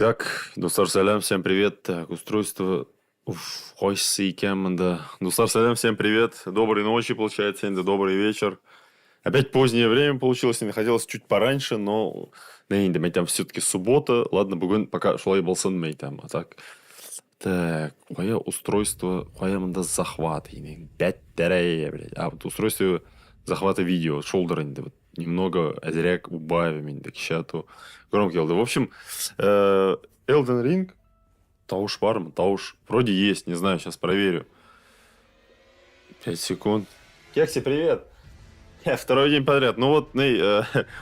Итак, достар сәлем, всем привет. Так, устройство... Хочется и кем, да. Достар сәлем, всем привет. Доброй ночи, получается, инда, добрый вечер. Опять позднее время получилось, не хотелось чуть пораньше, но... Да, инда, там все-таки суббота. Ладно, бүгін пока шулай болсын мей там. А так, қоя устройство, қоя мында захват. 5 дәрәйе, блядь. А вот устройство захвата видео, шолдер инда, вот немного азеряк убавим инда, кишату. Громкий елды. В общем, Elden Ring, Тауш Парм, Тауш, вроде есть, не знаю, сейчас проверю. 5 секунд. Кекси, привет! Второй день подряд. Ну вот,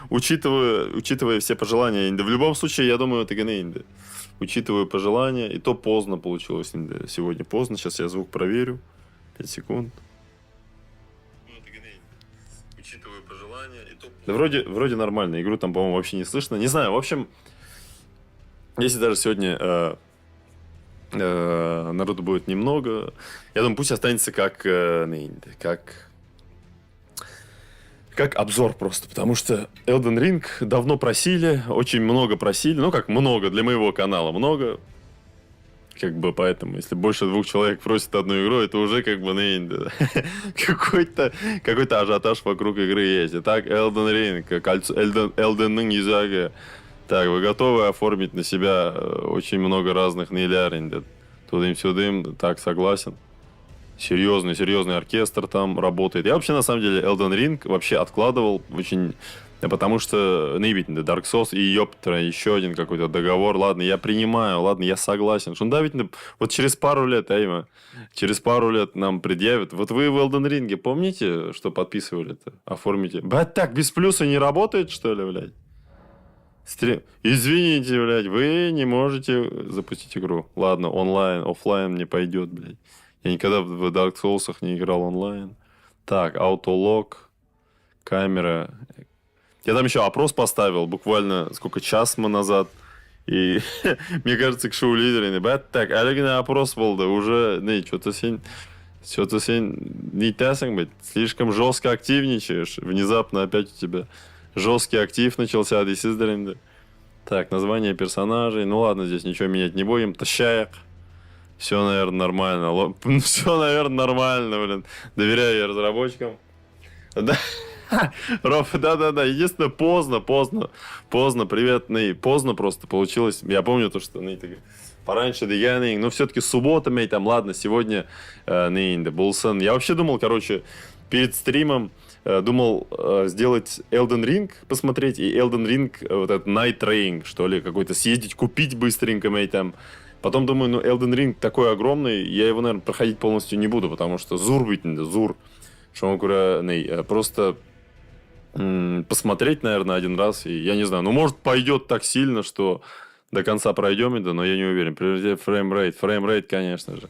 учитывая все пожелания Инды. В любом случае, я думаю, это ганы Инды. Учитывая пожелания, и то поздно получилось Инды. Сегодня поздно, сейчас я звук проверю. 5 секунд. Учитывая пожелания, и то... Да вроде нормально. Игру там, по-моему, вообще не слышно. Не знаю, в общем, если даже сегодня народу будет немного, я думаю, пусть останется как обзор просто, потому что Elden Ring давно просили, очень много просили, ну как много, для моего канала много, как бы поэтому, если больше 2 человек просят одну игру, это уже как бы какой-то ажиотаж вокруг игры есть. Итак, Elden Ring, Elden Ring Юзаги. Так, вы готовы оформить на себя очень много разных нейлярин? Тудым-сюдым, так, согласен. Серьезный оркестр там работает. Я вообще, на самом деле, Elden Ring вообще откладывал очень... Потому что, Dark Souls и ёптра, еще один какой-то договор. Ладно, я принимаю, ладно, я согласен. Что, да, ведь вот через пару лет, через пару лет нам предъявят. Вот вы в Elden Ring помните, что подписывали-то? Оформите. Блядь, так, без плюса не работает, что ли, блядь? Извините, блядь, вы не можете запустить игру. Ладно, онлайн, офлайн не пойдет, блядь. Я никогда в Dark Souls не играл онлайн. Так, аутолог, камера. Я там еще опрос поставил, буквально час назад. И мне кажется, к шоу-лидеріне. Так, әлігіне опрос болды. Уже, что-то сен не тясың, блядь. Слишком жестко активничаешь. Внезапно опять у тебя жесткий актив начался, дейсіздер. Так, название персонажей. Ну ладно, здесь ничего менять не будем. Тащаяк. Все, наверное, нормально. Все, наверное, нормально, блин. Доверяю я разработчикам. Да. Ров, да. Единственное, поздно. Привет, поздно просто получилось. Я помню то, что, пораньше дегенинг. Но все-таки суббота, там, ладно, сегодня, Булсон. Я вообще думал, перед стримом, думал сделать Elden Ring, посмотреть, и Elden Ring, вот этот Night Train, что ли, какой-то съездить, купить быстренько, там. Потом думаю, Elden Ring такой огромный, я его, наверное, проходить полностью не буду, потому что зур. Что он просто посмотреть, наверное, один раз, и я не знаю, может, пойдет так сильно, что до конца пройдем, но я не уверен. Приоритет фреймрейт, конечно же.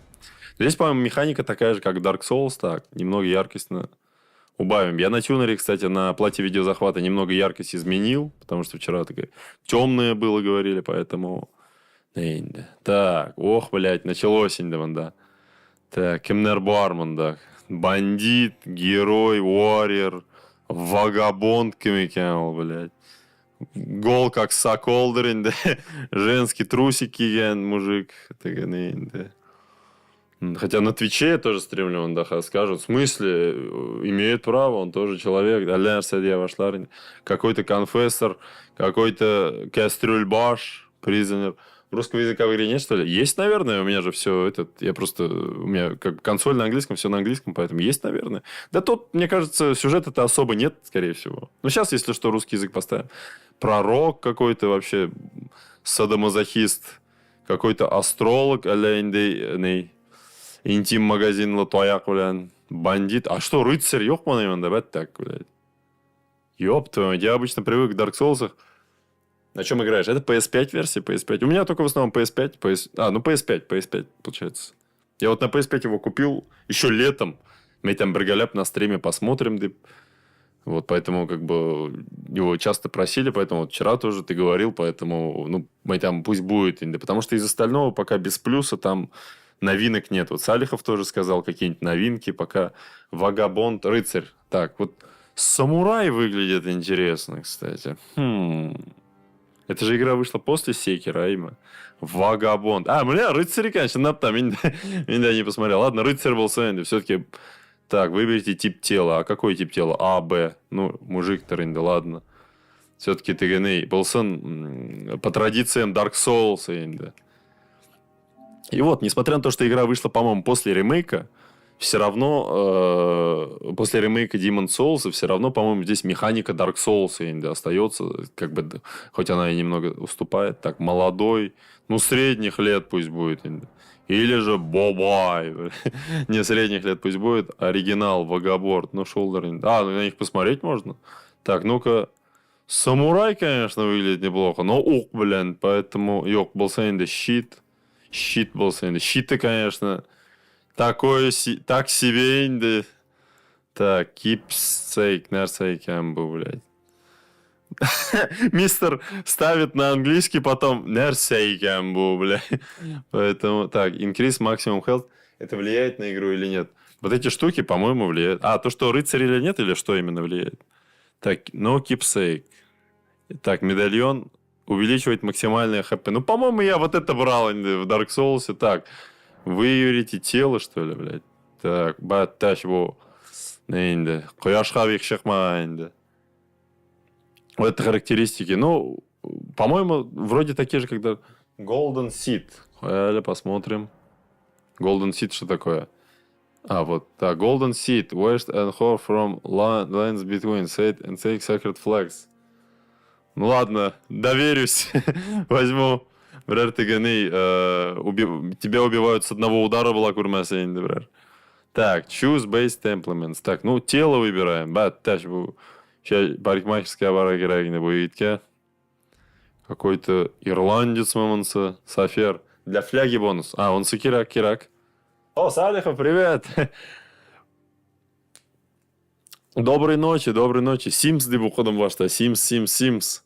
Здесь, по-моему, механика такая же, как Dark Souls, так, немного яркость убавим. Я на тюнере, кстати, на плате видеозахвата немного яркость изменил, потому что вчера такое темное было, говорили, поэтому... Так, блядь, началось, да. Так, Кемнер Барман, да. Бандит, герой, warrior, вагабонд, блядь. Гол, как соколдерин, да. Женский трусик, мужик. Да. Хотя на Твиче тоже стримлю, скажут, в смысле, имеет право, он тоже человек. Какой-то конфессор, какой-то кастрюльбаш, призонер. Русского языка в игре нет, что ли? Есть, наверное, у меня же все у меня как консоль на английском, все на английском, поэтому есть, наверное. Да тут, мне кажется, сюжета-то особо нет, скорее всего. Ну, сейчас, если что, русский язык поставим. Пророк какой-то вообще, садомазохист, какой-то астролог, интим-магазин Латояк, блядь, бандит. А что, рыцарь, ёхман, да, так, блядь. Ёб твою, я обычно привык к Dark Souls'ах. На чем играешь? Это PS5 версия, PS5. У меня только в основном PS5. PS5, получается. Я вот на PS5 его купил еще летом. Мы там Брегаляп на стриме посмотрим. Вот, поэтому, его часто просили, поэтому вот вчера тоже ты говорил, поэтому, мы там пусть будет. Потому что из остального пока без плюса там новинок нет. Вот Салихов тоже сказал какие-нибудь новинки, пока Вагабонд, рыцарь. Так, вот самурай выглядит интересно, кстати. Это же игра вышла после Секера, имя. Вагабонд. А, бля, рыцари, конечно, наптам. Меня не посмотрел. Ладно, рыцарь был Сэнди. Все-таки... Так, выберите тип тела. А какой тип тела? А, Б. Ну, мужик Таринда, ладно. Все-таки ты Болсон по традициям Dark Souls. Инда. И вот, несмотря на то, что игра вышла, по-моему, после ремейка, все равно после ремейка Demon's Souls все равно, по-моему, здесь механика Dark Souls остается, как бы, хоть она и немного уступает, так, молодой, ну, средних лет пусть будет. Или же Бобай. Не средних лет пусть будет. Оригинал, Вагаборд, ну, Шолдер. А, ну, на них посмотреть можно. Так, ну-ка. Самурай, конечно, выглядит неплохо, но ух, блин, поэтому Йок был щит. Щит был щиты, конечно, такое, так себе инде. Так, keepsake, нерсейкем был, блядь. Мистер ставит на английский, потом нерсейкем был, блядь. Поэтому, так, increase maximum health, это влияет на игру или нет? Вот эти штуки, по-моему, влияют. А, то, что рыцарь или нет, или что именно влияет? Так, no keepsake. Так, медальон увеличивает максимальное хп. Ну, по-моему, я вот это брал в Dark Souls. Так, выявите тело, что ли, блядь? Так, батташ во. Нейнде. Кояшха викшахма инде. Вот это характеристики. Ну, по-моему, вроде такие же, когда Golden Seed. Давай посмотрим. Golden Seed что такое? А, вот, так, Golden Seed. West and Whore from lands between Set and Take Sacred Flags. Ну ладно, доверюсь. Возьму. Брер, ты гони. Тебя убивают с одного удара, была курмасейн, брер. Так, choose based implements. Так, ну, тело выбираем. Бат, таш, сейчас парикмахерская вара герагина будет. Какой-то ирландец, мамонса. Сафер. Для фляги бонус. А, он Кирак. О, Салихов, привет. Доброй ночи. Симс деп оқыдым башта. Симс.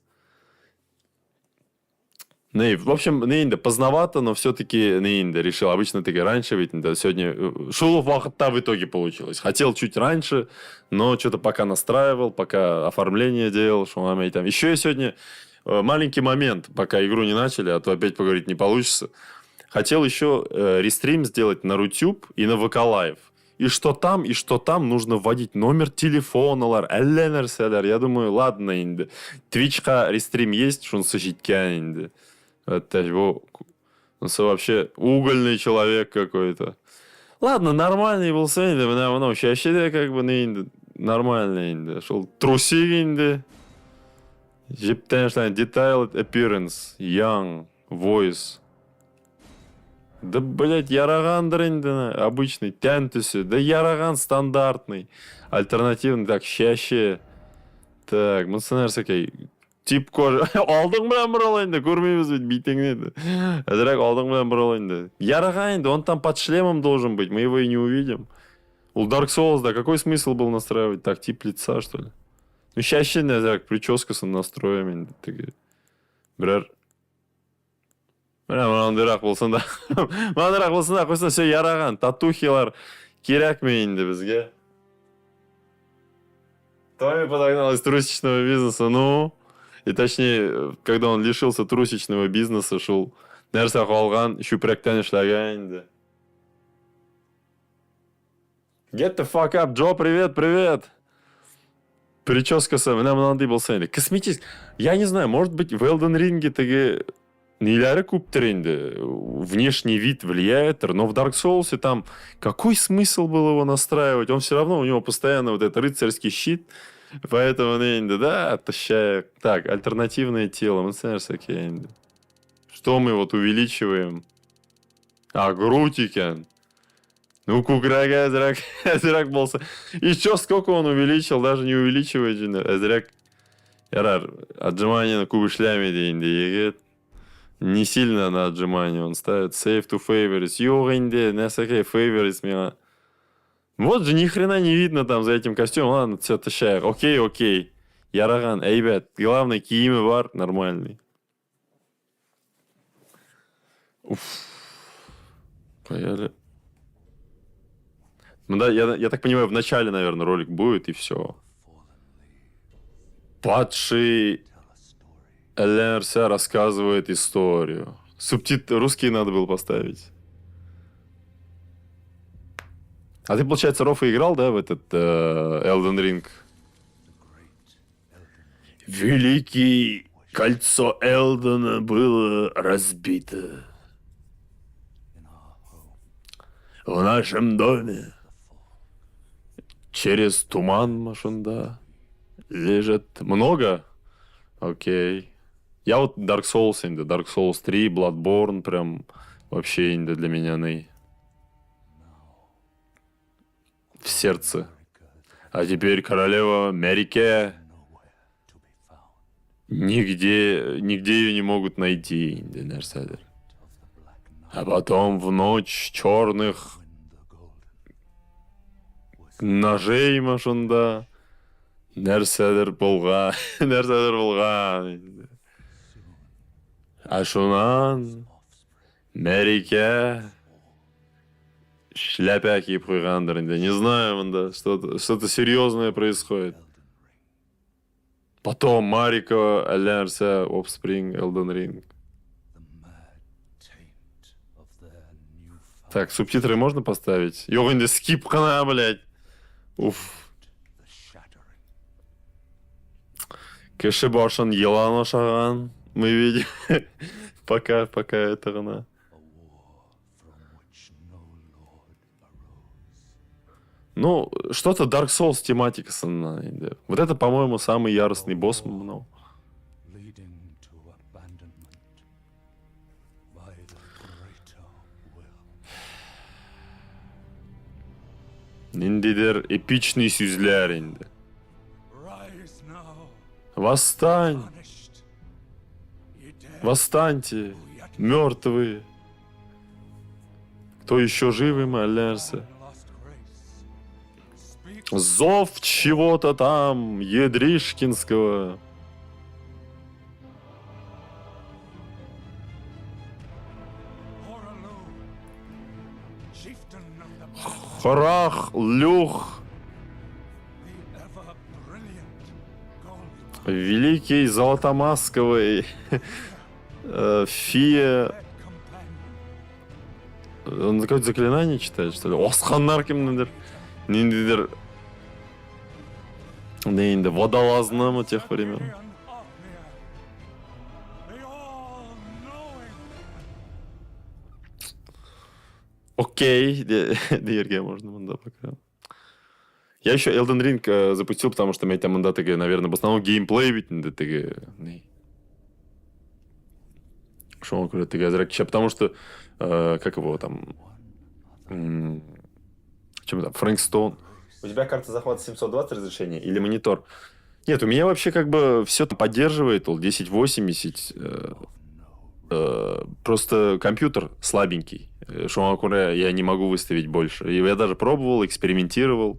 В общем, нейнде поздновато, но все-таки нейнде решил. Обычно ты раньше, ведь да, сегодня Шулов вахта в итоге получилось. Хотел чуть раньше, но что-то пока настраивал, пока оформление делал, что там. Еще я сегодня маленький момент, пока игру не начали, а то опять поговорить не получится. Хотел еще рестрим сделать на Рутюб и на ВК Лайв. И что там нужно вводить номер телефона. Я думаю, ладно, инде. Твичка рестрим есть, что он сожитка инде. Это вообще угольный человек какой-то. Ладно, нормальный был сын, но счастье как бы нормальный. Шел труси. Detailed appearance, young, voice. Да, блядь, Яраган обычный, тянтуси. Да Яраган стандартный. Альтернативный, так, счастье. Так, мыцынарсакай. Тип кожа. Алдың білән бұралайынды. Көрмейміз ведь бейтіңнеді. Әзірек алдың білән бұралайынды. Яраган, он там под шлемом должен быть. Мы его и не увидим. У Dark Souls, да, какой смысл был настраивать? Так, тип лица, что ли? Ну, счастье, әзірек, прическасын настроим. Бірер. Мынандырақ болсын да. Қойсын, все яраған. Татухилар керек ме енді бізге? Томми подогнал из трусичного бизнеса, ну... И точнее, когда он лишился трусичного бизнеса, шел нәрсе қалған, шүпіректен ішләген енді. Get the fuck up, Джо, привет. Прическасы, мынандай болса енді. Косметический, я не знаю, может быть, в Elden Ring таги нелері көптір енді. Внешний вид влияет, но в Dark Souls там какой смысл был его настраивать? Он все равно, у него постоянно вот этот рыцарский щит. Поэтому, да, оттащая. Так, альтернативное тело. Что мы вот увеличиваем? А, грудики. Ну, кукрага, зрак болса. И что, сколько он увеличил? Даже не увеличивает. Зрак. Ярар, отжимание на кубы шляме дейнде. Не сильно на отжимание он ставит. Save to favorites. Йогенде, несакай favorites меня. Вот же ни хрена не видно там за этим костюмом. Ладно, все тащаю. Окей. Яраган, ребят, главное, киимы бар нормальный. Уф. Поехали. Ну да, я так понимаю, в начале, наверное, ролик будет, и все. Падший ЛРС рассказывает историю. Субтитры русские надо было поставить. А ты, получается, Рофа играл, да, в этот Elden Ring? Великий кольцо Элдена было разбито. В нашем доме через туман машинда лежит много. Окей. Я вот Dark Souls инде, Dark Souls 3, Bloodborne прям вообще инде для меня в сердце. А теперь королева Мерике. Нигде ее не могут найти, инде, нәрседер. А потом в ночь черных ножей машинда нәрседер болған. Нәрседер болған. Ашунан Мерике шляпа киіп қойғандыр инде. Не знаю, мында что-то серьезное происходит. Потом Марика, Альянса, Offspring, Elden Ring. Так, субтитры можно поставить? Yok инде скип қана, блядь. Уф. Кіші башын елан ашаған. Мы видим. пока это ғана. Ну, что-то Dark Souls тематикасына инде. Вот это, по-моему, самый яростный босс. Ну. Ниндидер эпичный сүзлер инде. Восстань! Восстаньте, мертвые. Кто еще живы, моляся? Зов чего-то там, Едришкинского. Хорах, Люх. Великий Золотомасковый. Фия. Он какое-то заклинание читает, что ли? Осханнар кимдир. Ниндидер. Нейнде водолазнамы тех времен. Окей, дерге можно мында пока. Я еще Elden Ring запустил, потому что меня там мында, наверное, в основном геймплей ведь что он говорит, потому что как его там чем там Фрэнк Стоун. У тебя карта захвата 720 разрешения или монитор? Нет, у меня вообще как бы все поддерживает 1080. Просто компьютер слабенький. Что я не могу выставить больше. И я даже пробовал, экспериментировал.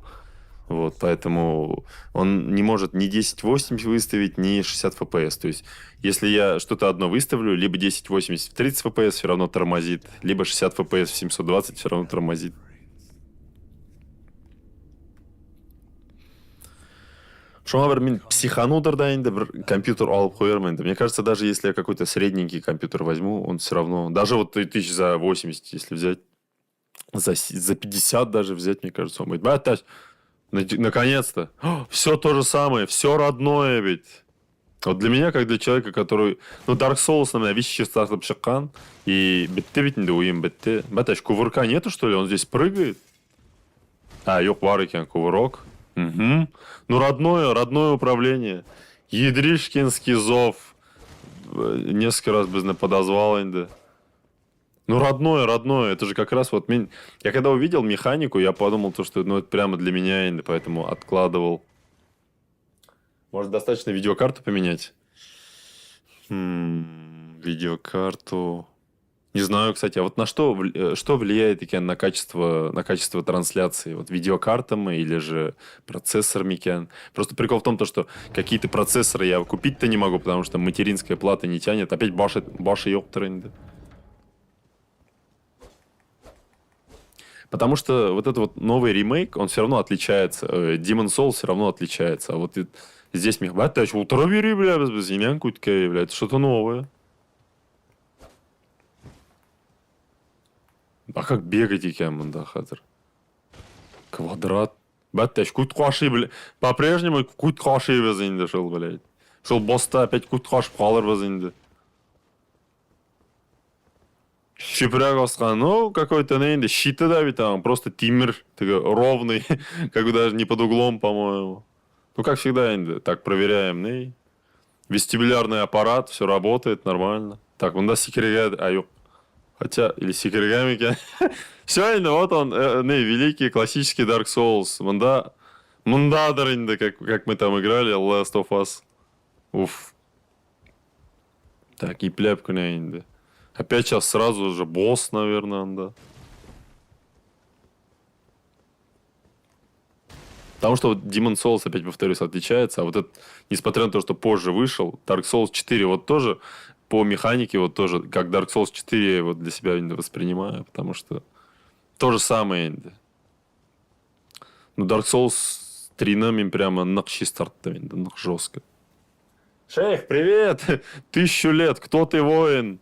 Вот, поэтому он не может ни 1080 выставить, ни 60 FPS. То есть, если я что-то одно выставлю, либо 1080 в 30 FPS все равно тормозит, либо 60 FPS в 720 все равно тормозит. Шома бір мен психанудыр да енді бір компьютер алып қоярмын енді. Мне кажется, даже если я какой-то средненький компьютер возьму, он все равно... Даже вот 1000 за 80, если взять, за 50 даже взять, мне кажется, он будет... Наконец-то. Все то же самое, все родное ведь. Вот для меня, как для человека, который... Ну, Dark Souls, на меня вещи стартап шыққан, и бітті бітінде ойым бітті. Бәтәш, кувырка нету, что ли? Он здесь прыгает? А, yok бар екен, кувырок. Угу. Ну, родное управление. Едришкинский зов. Несколько раз бы подозвал инде. Ну, родное. Это же как раз вот... Я когда увидел механику, я подумал, что это прямо для меня инде, поэтому откладывал. Может, достаточно видеокарту поменять? Видеокарту... Не знаю, кстати, а вот на что влияет на качество трансляции? Вот видеокартами или же процессорами? Просто прикол в том, что какие-то процессоры я купить-то не могу, потому что материнская плата не тянет. Опять баши ёптренды. Потому что вот этот вот новый ремейк, он все равно отличается. Demon's Souls все равно отличается. А вот Здесь Бәтті, утра бери, бля, біз инян күткәй, бля, это что-то новое. А как бегать екен мында хәзер? Квадрат. Бәтті, күт қаши, бля. По-прежнему күт қаши біз инде шыл, блядь. Шыл боста опять күт қашып қалыр біз инде. Щепряк осқан, ну, какой-то, наверное, щиты давит, там, просто тиммер, такой ровный, как бы даже не под углом, по-моему. Ну, как всегда, инде. Так, проверяем, ней. Вестибулярный аппарат, все работает нормально. Так, мында секрега, аюк. Хотя, или секрегами, все, инде, вот он, ней, великий классический Dark Souls. Мындадыр инде, как мы там играли, Last of Us. Уф. Так, и пляпку, не, инде. Опять сейчас сразу же босс, наверное, да. Потому что вот Demon's Souls, опять повторюсь, отличается. А вот это, несмотря на то, что позже вышел, Dark Souls 4 вот тоже по механике, вот тоже, как Dark Souls 4 я его для себя воспринимаю, потому что то же самое. Ну, Dark Souls 3 нами прямо нахши стартовый, нах жестко. Шейх, привет! 1000 лет, кто ты, воин?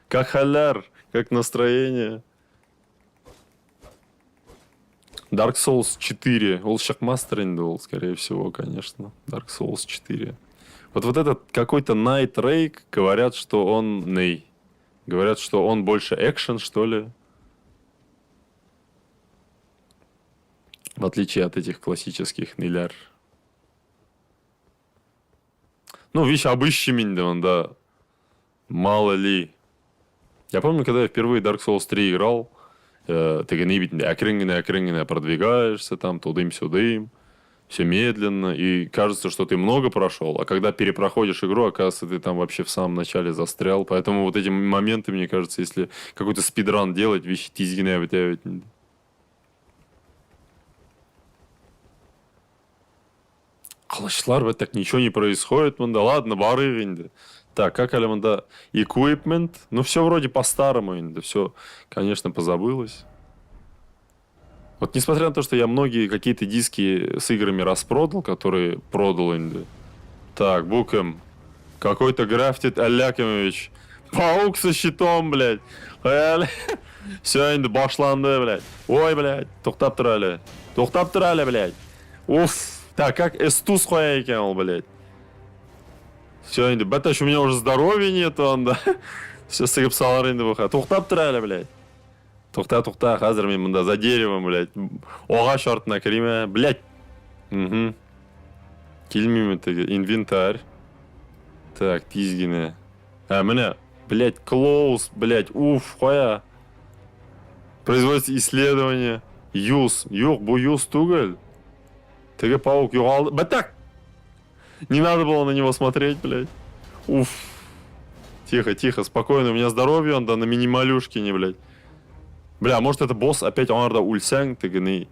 Как халяр, как настроение? Dark Souls 4. Ол шахмастерин был, скорее всего, конечно. Dark Souls 4. Вот этот какой-то Night Rake, говорят, что он ней. Говорят, что он больше экшен, что ли. В отличие от этих классических Ниляр. Ну, видишь, обыщи он, да. Мало ли. Я помню, когда я впервые Dark Souls 3 играл, ты не видишь, акрынгене продвигаешься, там, тудым-сюдым, все медленно, и кажется, что ты много прошел, а когда перепроходишь игру, оказывается, ты там вообще в самом начале застрял. Поэтому вот эти моменты, мне кажется, если какой-то спидран делать, вещи тизгене вытягивать. Калачлар, так ничего не происходит, да ладно, бары инде. Так, как алиманда? Equipment. Ну, все вроде по-старому, инде. Все, конечно, позабылось. Вот несмотря на то, что я многие какие-то диски с играми распродал, которые продал инде. Так, букем. Какой-то графтит Алякимович. Паук со щитом, блядь. Все, инде башланды, блядь. Ой, блядь. Тоқтап тұр әлі, блядь. Уф. Так, как эстус хуя екен, блядь. Все, инде, бәтәш, у меня уже здоровья нет, он, да. Все сыгып салар инде бұқа. Тоқтап тұр әлі, блядь. Тоқта, қазір мен мында за деревом, блядь. Оғаш артына кіреме, блядь. Угу. Келмейме теге, инвентарь. Так, тизгене. Міне, блядь, close, блядь, уф, қоя. Производится исследование. Юз. Yok, bu юз түгел. Теге паук юғалды. Бәтәк! Не надо было на него смотреть, блядь. Уф. Тихо, тихо, спокойно. У меня здоровье, он да на минималюшке, не, блядь. Бля, может это босс опять, он да ульсянг, ты гны.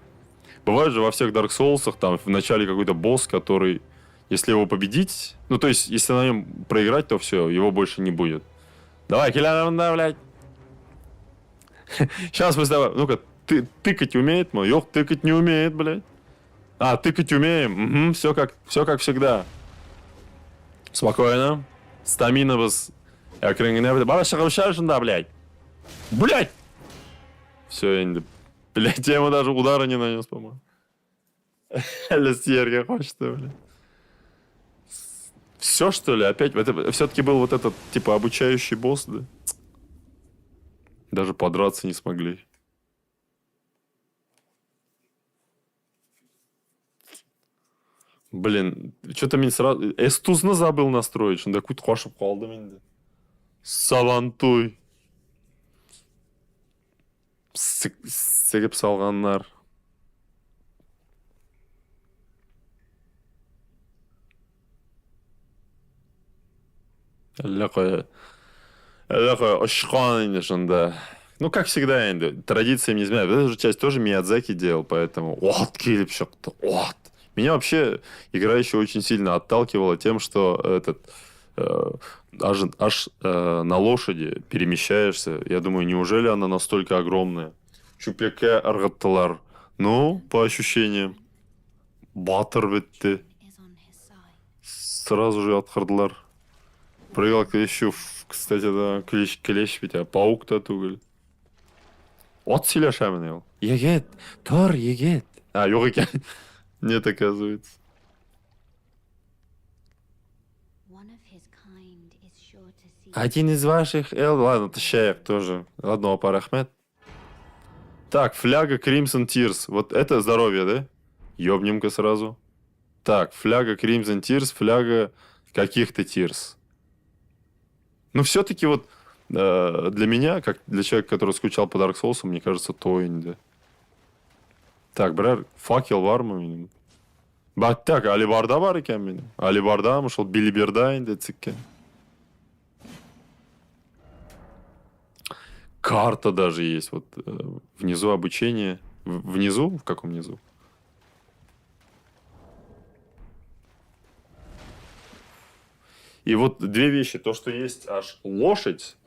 Бывает же во всех Dark Souls'ах там в начале какой-то босс, который, если его победить, ну то есть, если на нем проиграть, то все, его больше не будет. Давай, киля, блядь. Сейчас мы с тобой, ну-ка, тыкать умеет мой? Ёх, тыкать не умеет, блядь. А, тыкать умеем. Угу, все как всегда. Спокойно. Стамина вас. Баба шагавшашен, да, блядь. Блядь! Все, Энди. Блядь, я ему даже удара не нанес, по-моему. Лестьер, хочет, блядь. Все, что ли? Опять? Это все-таки был вот этот, типа, обучающий босс, да? Даже подраться не смогли. Блин, что-то мне сразу... Эстузны забыл настроить. Шында күт қашып қалдым енді. Савантуй. Сігіп салғандар. Әлі қоя ұшқан енді шында. Ну, как всегда, енді. Традициями не изменяют. Эту же часть тоже Миядзаки делал, поэтому... Вот, келіп шықты. Вот. Меня вообще игра еще очень сильно отталкивала тем, что аж на лошади перемещаешься. Я думаю, неужели она настолько огромная? Чупеке аргатталар. Ну, по ощущениям. Батыр бітті. Сразу же отхардылар. Прыгал еще, кстати, да, клещ ведь, а паук-то тугел. От сөйлешемін ел. Егет, тор, егет. А, yok екен. Нет, оказывается. Один из ваших... ладно, тащаек тоже. Ладно, опа, Рахмет. Так, фляга Crimson Tears. Вот это здоровье, да? Ёбнем-ка сразу. Так, фляга Crimson Tears, фляга каких-то Tears. Ну, все-таки вот для меня, как для человека, который скучал по Dark Souls, мне кажется, то инде. Так, брар, факел var mı? Bak так, Алибарда var iken benim. Алибардаmış, ол Билиберда инде циккен. Карта даже есть. Вот внизу обучение. Внизу? В каком низу? И вот две вещи. То, что есть аж лошадь.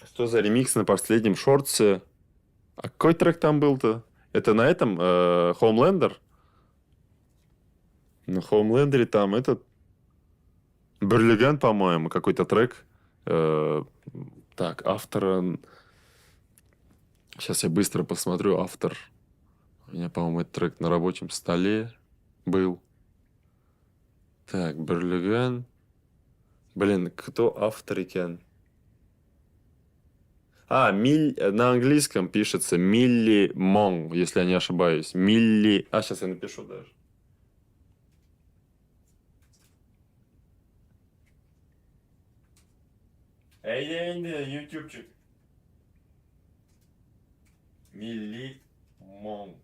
Что за ремикс на последнем шортсе? А какой трек там был-то? Это на этом Homelander? На Homelander там этот Берлиген, по-моему, какой-то трек. Так, автора... Сейчас я быстро посмотрю. Автор... У меня, по-моему, этот трек на рабочем столе был. Так, Берлиген. Блин, кто автор икен? На английском пишется Милли Монг, если я не ошибаюсь. Милли... сейчас я напишу даже. Ютубчик. Милли Монг.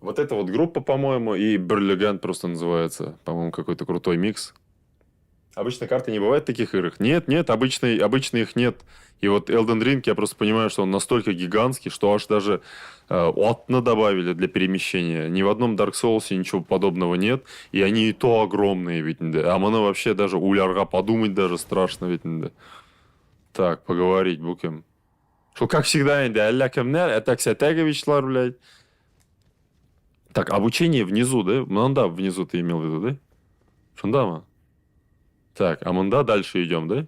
Вот эта вот группа, по-моему, и Берлиген просто называется. По-моему, какой-то крутой микс. Обычно карты не бывает в таких играх. Нет, обычно их нет. И вот Elden Ring, я просто понимаю, что он настолько гигантский, что аж даже отна добавили для перемещения. Ни в одном Dark Souls ничего подобного нет. И они и то огромные ведь. Да. А мне вообще даже улярга подумать даже страшно ведь. Да. Так, поговорить букем. Что как всегда, алля кемнер, это ксятеговичлар, блядь. Так, обучение внизу, да? Ну да, внизу ты имел в виду, да? Шундама. Так, а мында дальше идем, да?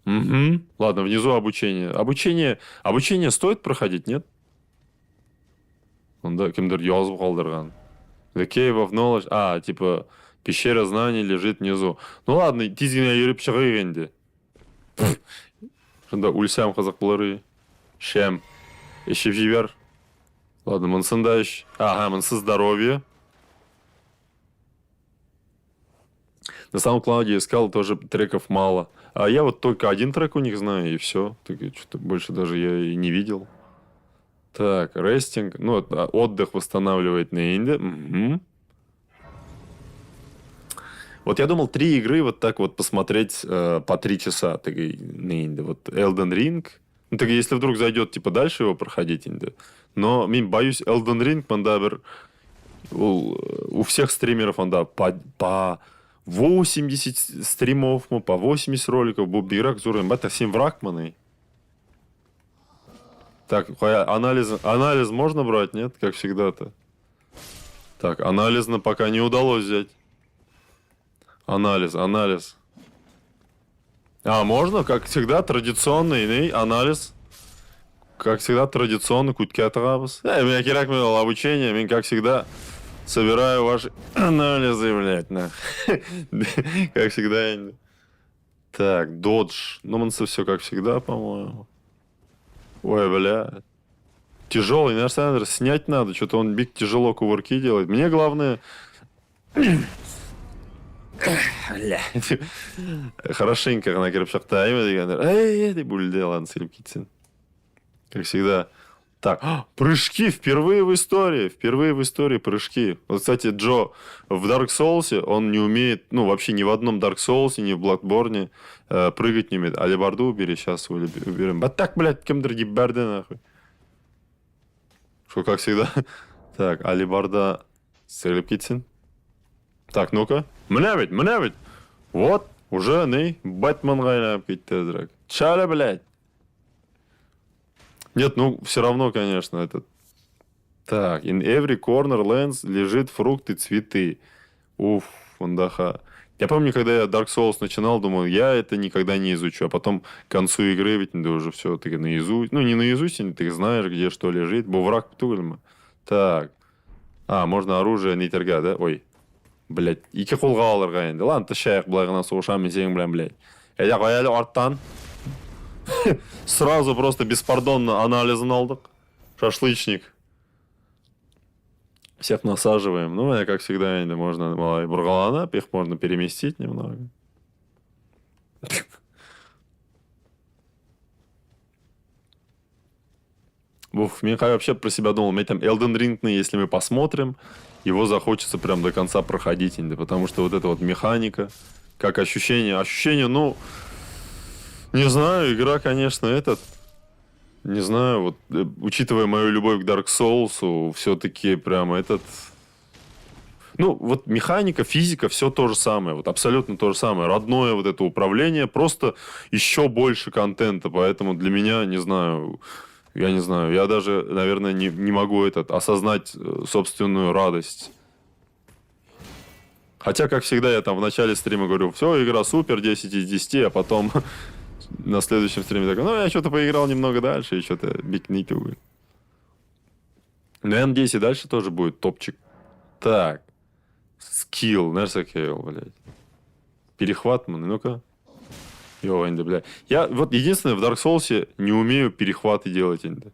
Угу. Ладно, внизу обучение. Обучение стоит проходить, нет? Мында кимдер язып калдырган. The Cave of Knowledge. Типа, пещера знаний лежит внизу. Ну ладно, тиз генә йөреп чыгыйк инде. Шунда үлсәм кызыклары. Шем. Ищи жибер. Ладно, монсында ищ. Монсы здоровье. На самом Клауде искал, тоже треков мало. А я вот только один трек у них знаю, и все. Что-то больше даже я и не видел. Так, рестинг. Ну, отдых восстанавливает на инде. Угу. Вот я думал, 3 игры вот так вот посмотреть по 3 часа на инде. Вот Elden Ring. Ну, так если вдруг зайдет, типа, дальше его проходить инде. Но, боюсь, Elden Ring, мандабер, у всех стримеров, он, да, по 80 стримов, по 80 роликов, был игрок, это 7 врагманы. Так, анализ можно брать, нет? Как всегда-то. Так, анализ пока не удалось взять. Анализ. Можно? Как всегда, традиционный анализ. Как всегда, традиционный куткетагабыз. Меня кирак обучение, меня как всегда... Собираю ваши анализы, блядь, Как всегда. Так, додж. Все как всегда, по-моему. Ой, блядь. Тяжелый, наверное, снять надо. Что-то он биг тяжело кувырки делает. Мне главное... Хорошенько на кирпичах-то имя. Бульде, ладно, силипкитсин. Как всегда. Так, прыжки впервые в истории прыжки. Вот, кстати, Джо в Dark Souls, он не умеет, вообще ни в одном Dark Souls, ни в Bloodborne прыгать не умеет. Алибарду убери, сейчас уберем. Так, блядь, кемдер гибберде, нахуй. Что, как всегда. Так, Алибарда Стрелепкитсин. Так, ну-ка. Мне ведь. Вот, уже, Бэтмен гайлап кетті, драк. Чары, блядь. Нет, ну, все равно, конечно, это... Так, in every corner lands лежит фрукты, цветы. Уф, вандаха. Я помню, когда я Dark Souls начинал, думал, я это никогда не изучу. А потом к концу игры ведь ты уже все, ты наизусть... Ну, не наизусть, ты знаешь, где что лежит. Буврак птугельма. Так. А, можно оружие не терга, да? Ой. Блять, ике қолға алырға енді. Ладно, тышайық, былай ғана соғышамын сенің білән, блядь. Әйдә, қоялы арттан. Сразу просто беспардонно анализын алдық. Шашлычник. Всех насаживаем. Ну, а как всегда, можно бургаланап, их можно переместить немного. Уф, я вообще про себя думал, мне там Elden Ring, если мы посмотрим, его захочется прям до конца проходить, потому что вот эта вот механика, как ощущение, ну, не знаю, игра, конечно, не знаю, вот, учитывая мою любовь к Dark Souls, все-таки прям ну, вот механика, физика, все то же самое. Вот абсолютно то же самое. Родное вот это управление, просто еще больше контента. Поэтому для меня, не знаю, я даже, наверное, не могу осознать собственную радость. Хотя, как всегда, я там в начале стрима говорю, все, игра супер, 10 из 10, а потом на следующем стриме такой, ну, я что-то поиграл немного дальше, и что-то бикнитываю. Но я надеюсь, и дальше тоже будет топчик. Так. Скилл, знаешь, скилл, блядь. Перехват, ну-ка. Йо, инда, блядь. Я вот единственное в Dark Souls не умею перехваты делать, инда.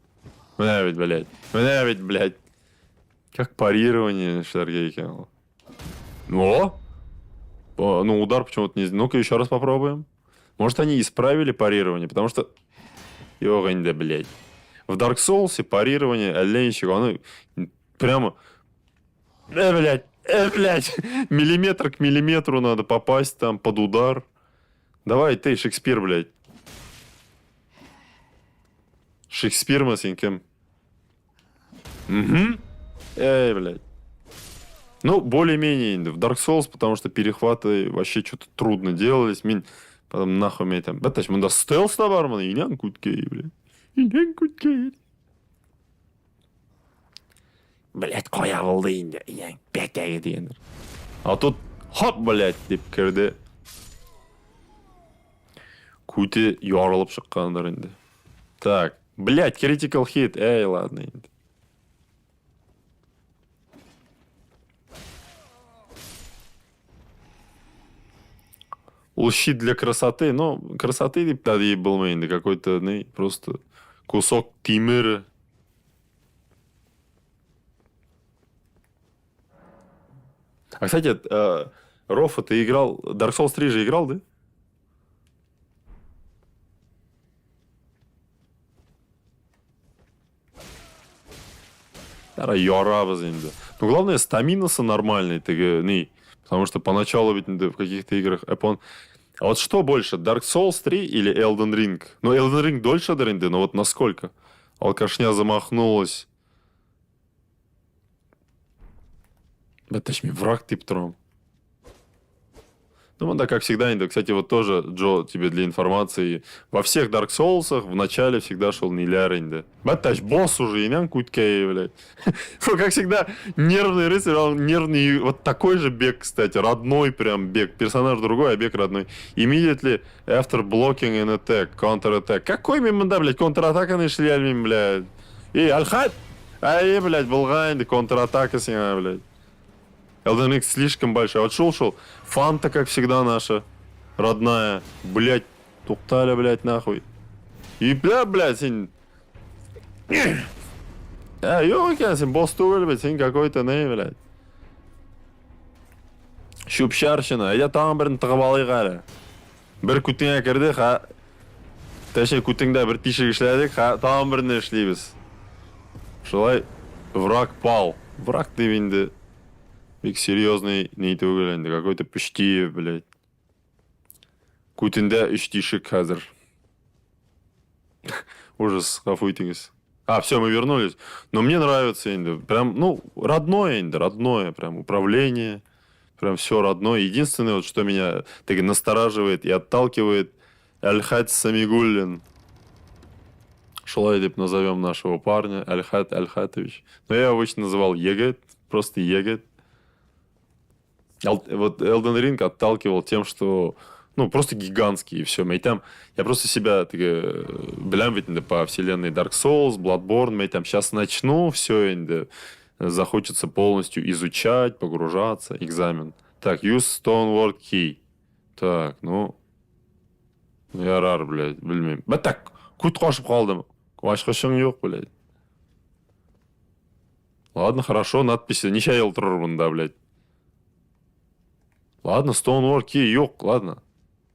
Блядь. Как парирование, Шаргейки. О! Ну, удар почему-то не... Ну-ка, еще раз попробуем. Может, они исправили парирование, потому что... Йо, инда, блядь. В Dark Souls парирование оленщика, оно прямо... блядь. Миллиметр к миллиметру надо попасть там под удар. Давай, ты, Шекспир, блядь. Шекспир, масеньким. Угу. Блядь. Ну, более-менее в Dark Souls, потому что перехваты вообще что-то трудно делались. Потом нахуй мне там... Бәтәш, мында стелс та бар мына, инән күткей, блядь. Инән күткей. Блять, қоя болды енді. Бәкәге дегендер. А тут хоп, блять, деп кірді. Куте ярылып шыққандар енді. Так, блять, critical hit. Ладно енді. Ол щит для красоты, но красоты деп тәді болмайынды. Какой-то, просто кусок темірі. А, кстати, Рофа, ты играл... Dark Souls 3 же играл, да? Ярабыз енді. Ну, главное, стаминасы нормальный, потому что поначалу ведь в каких-то играх... А вот что больше, Dark Souls 3 или Elden Ring? Ну, Elden Ring дольше доренды, но вот насколько? Алкашня замахнулась. Да, точнее, враг тип тром. Ну, да, как всегда, кстати, вот тоже, Джо, тебе для информации, во всех Dark Souls в начале всегда шел Ниляр, да. Батташ, босс уже, имян куткей, блядь. Ну, как всегда, нервный рыцарь, он нервный, вот такой же бег, кстати, родной прям бег. Персонаж другой, а бег родной. Immediately after blocking an attack, counter-attack. Какой мимо, да, блядь, контратака нашли, блядь. И альхат, блядь, болгайн, контратака с ним, блядь. Elden Ring слишком большой. Вот шел. Фанта, как всегда, наша родная. Блять, туктали, блять, нахуй. И, блядь, син... ёлки, син, босс тугель, блядь, син какой-то, блядь. Шупшарщина. Я там, блин, тығып әлі. Бір күтіңе кірдік, Точнее, күтіңде бір тишік ішләдік, там біріне ішлейбіз. Шылай, враг пал. Враг девинді. Бик серьезный нейті өгілінді. Какой-то Пүштиев, блядь. Кутінде үш тишік қазір. Ужас, ғафуйтіңіз. Все, мы вернулись. Но мне нравится инди. Прям, родное инди, родное. Прям управление. Прям все родное. Единственное, вот, что меня настораживает и отталкивает, Аль-Хадж Самигуллин. Шулай деп назовем нашего парня, Альхат Альхатович. Но я обычно называл Егет, просто Егет. Вот Elden Ring отталкивал тем, что ну, просто гигантский, и все. Там, я просто себя білем ведь по вселенной Dark Souls, Bloodborne, там сейчас начну, все, захочется полностью изучать, погружаться, экзамен. Так, use Stonework Key. Так, ну, ярар, блядь, білмеймін. Так, кут қашып қалдым. Ашқышың жоқ, блядь. Ладно, хорошо, надписи. Неше ел тұрыр бұнда, блядь. Ладно, Stonework Key yok, ладно.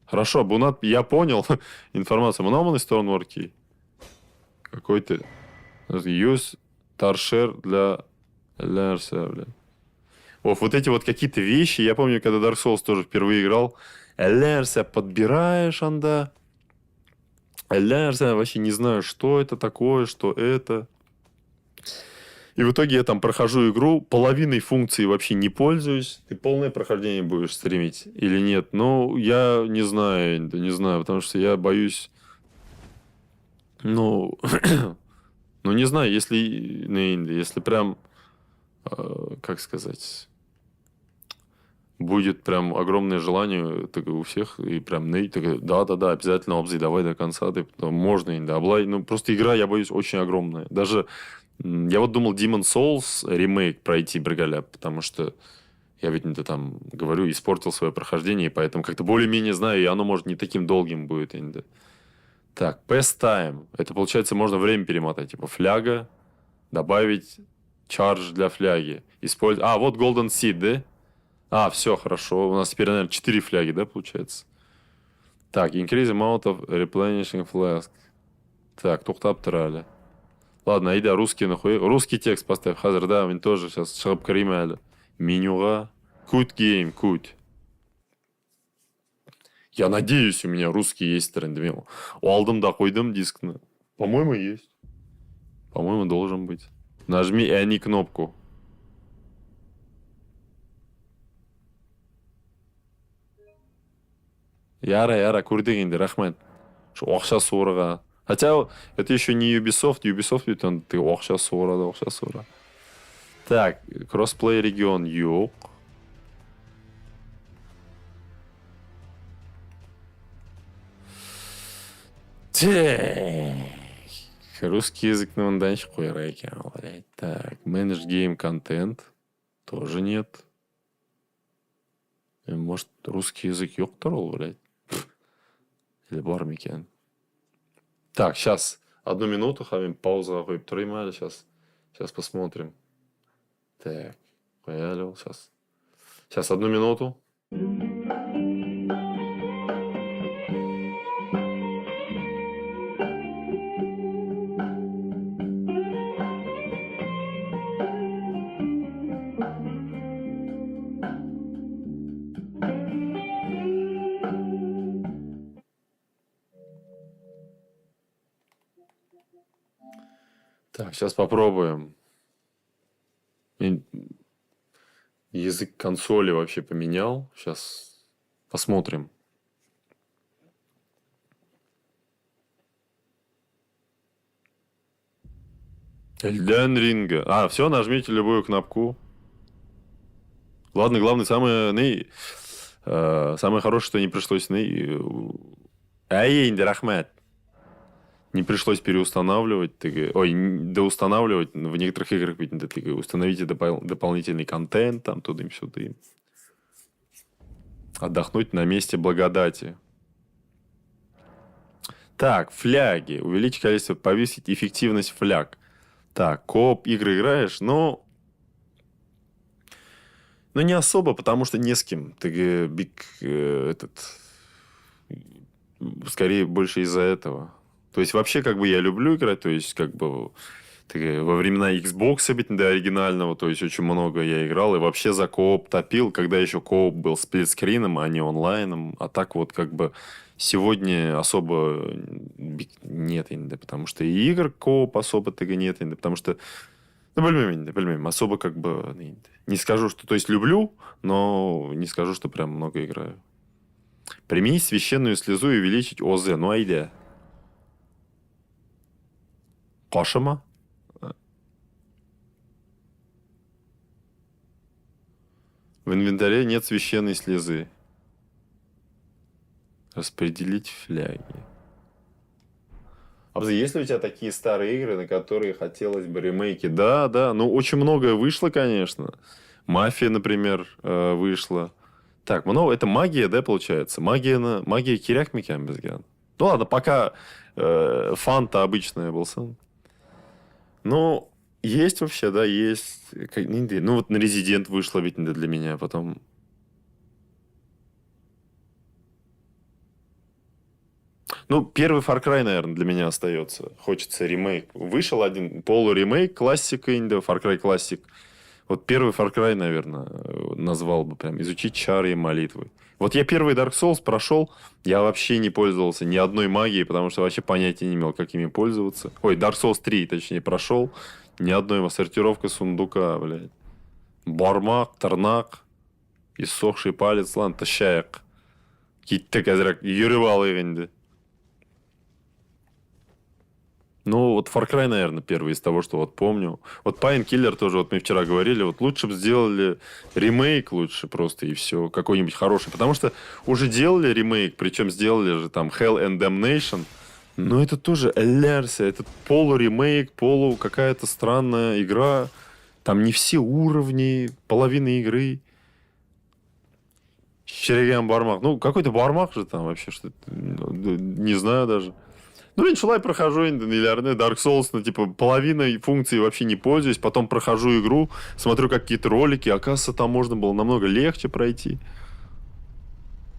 Хорошо, Бунат, я понял информацию. Много Stonework Key? Какой-то use торшер для Лерса, блядь. Вот эти вот какие-то вещи. Я помню, когда Dark Souls тоже впервые играл. Лерса подбираешь, анда. Лерса вообще не знаю, что это такое, что это. И в итоге я там прохожу игру, половиной функций вообще не пользуюсь. Ты полное прохождение будешь стримить или нет? Ну, я не знаю, не знаю, потому что я боюсь... Ну, ну не знаю, если прям, как сказать, будет прям огромное желание у всех, и прям, да-да-да, обязательно обзы, давай до конца, можно, облай. Ну, просто игра, я боюсь, очень огромная. Даже... Я вот думал Demon Souls ремейк пройти, Бригаля, потому что я ведь там, говорю, испортил свое прохождение, и поэтому как-то более-менее знаю, и оно, может, не таким долгим будет. Так, Pass Time. Это, получается, можно время перемотать. Типа фляга, добавить чардж для фляги. Вот Golden Seed, да? Все, хорошо. У нас теперь, наверное, 4 фляги, да, получается? Так, increase amount of replenishing flask. Так, тоқтап тұрады. Ладно, айда русский нахуй. Русский текст поставь. Хазар, да, мен тоже сейчас шығып кірейін әлі. Менюға. Good game, good. Я надеюсь, у меня русский есть трендмил. Алдым да қойдым дискны. По-моему, есть. По-моему, должен быть. Нажми any кнопку. Яра, көрдік енді, рахмет. Ақша суырға. Хотя это еще не Ubisoft. Ubisoft ведь ты ақша суырады. Так, кроссплей регион yok. Русский язык на мынданчик қойыр екен, блядь. Так, manage game content. Тоже нет. Может, русский язык жоқтар ол, блядь? Или бар ма екен? Так, сейчас. 1 минуту, хавим пауза қойып тұрайын әлі, сейчас посмотрим. Так, понял, сейчас. Сейчас 1 минуту. Так, сейчас попробуем. Язык консоли вообще поменял. Сейчас посмотрим. Elden Ring. Все, нажмите любую кнопку. Ладно, главное, самое хорошее, что не пришлось рахмет. Не пришлось переустанавливать. Доустанавливать. В некоторых играх установите дополнительный контент, там, тудым-сюдым. Отдохнуть на месте благодати. Так, фляги. Увеличить количество, повысить эффективность фляг. Так, кооп игры играешь, но не особо, потому что не с кем. Скорее, больше из-за этого. То есть, вообще, я люблю играть, то есть, во времена Xbox оригинального, то есть, очень много я играл, и вообще за кооп топил, когда еще кооп был сплитскрином, а не онлайном, а так сегодня особо нет, потому что и игр кооп особо нет, потому что, блин, особо не скажу, что, то есть, люблю, но не скажу, что прям много играю. Применить священную слезу и увеличить ОЗ, айда. Кошама? В инвентаре нет священной слезы. Распределить фляги. А есть ли у тебя такие старые игры, на которые хотелось бы ремейки? Да, да. Ну, очень многое вышло, конечно. Мафия, например, вышла. Так, много. Это магия, да, получается? Магия киряк микян безган. Ну ладно, пока фанта обычная был сын. Ну, есть вообще, да, есть. Ну, вот на Резидент вышло ведь для меня, потом. Ну, первый Far Cry, наверное, для меня остается. Хочется ремейк. Вышел один полуремейк, классика инди, Far Cry классик. Вот первый Far Cry, наверное, назвал бы прям. Изучить чары и молитвы. Вот я первый Dark Souls прошел, я вообще не пользовался ни одной магией, потому что вообще понятия не имел, как ими пользоваться. Ой, Dark Souls 3, точнее, прошел. Ни одной сортировка сундука, блядь. Бармак, тарнак, иссохший палец, ладно, тащаяк. Китте қазір юріп алайық енді. Ну, вот Far Cry, наверное, первый из того, что вот помню. Вот Painkiller тоже, вот мы вчера говорили, вот лучше бы сделали ремейк лучше просто и все, какой-нибудь хороший. Потому что уже делали ремейк, причем сделали же там Hell and Damnation. Но это тоже элерсия, это полуремейк, полу какая-то странная игра. Там не все уровни, половина игры. Череган Бармак. Ну, какой-то Бармак же там вообще, что-то, не знаю даже. Ну, мен шулай прохожу енді нелеріне, Dark Souls, ну, типа, половиной функций вообще не пользуюсь, потом прохожу игру, смотрю какие-то ролики, оказывается, там можно было намного легче пройти.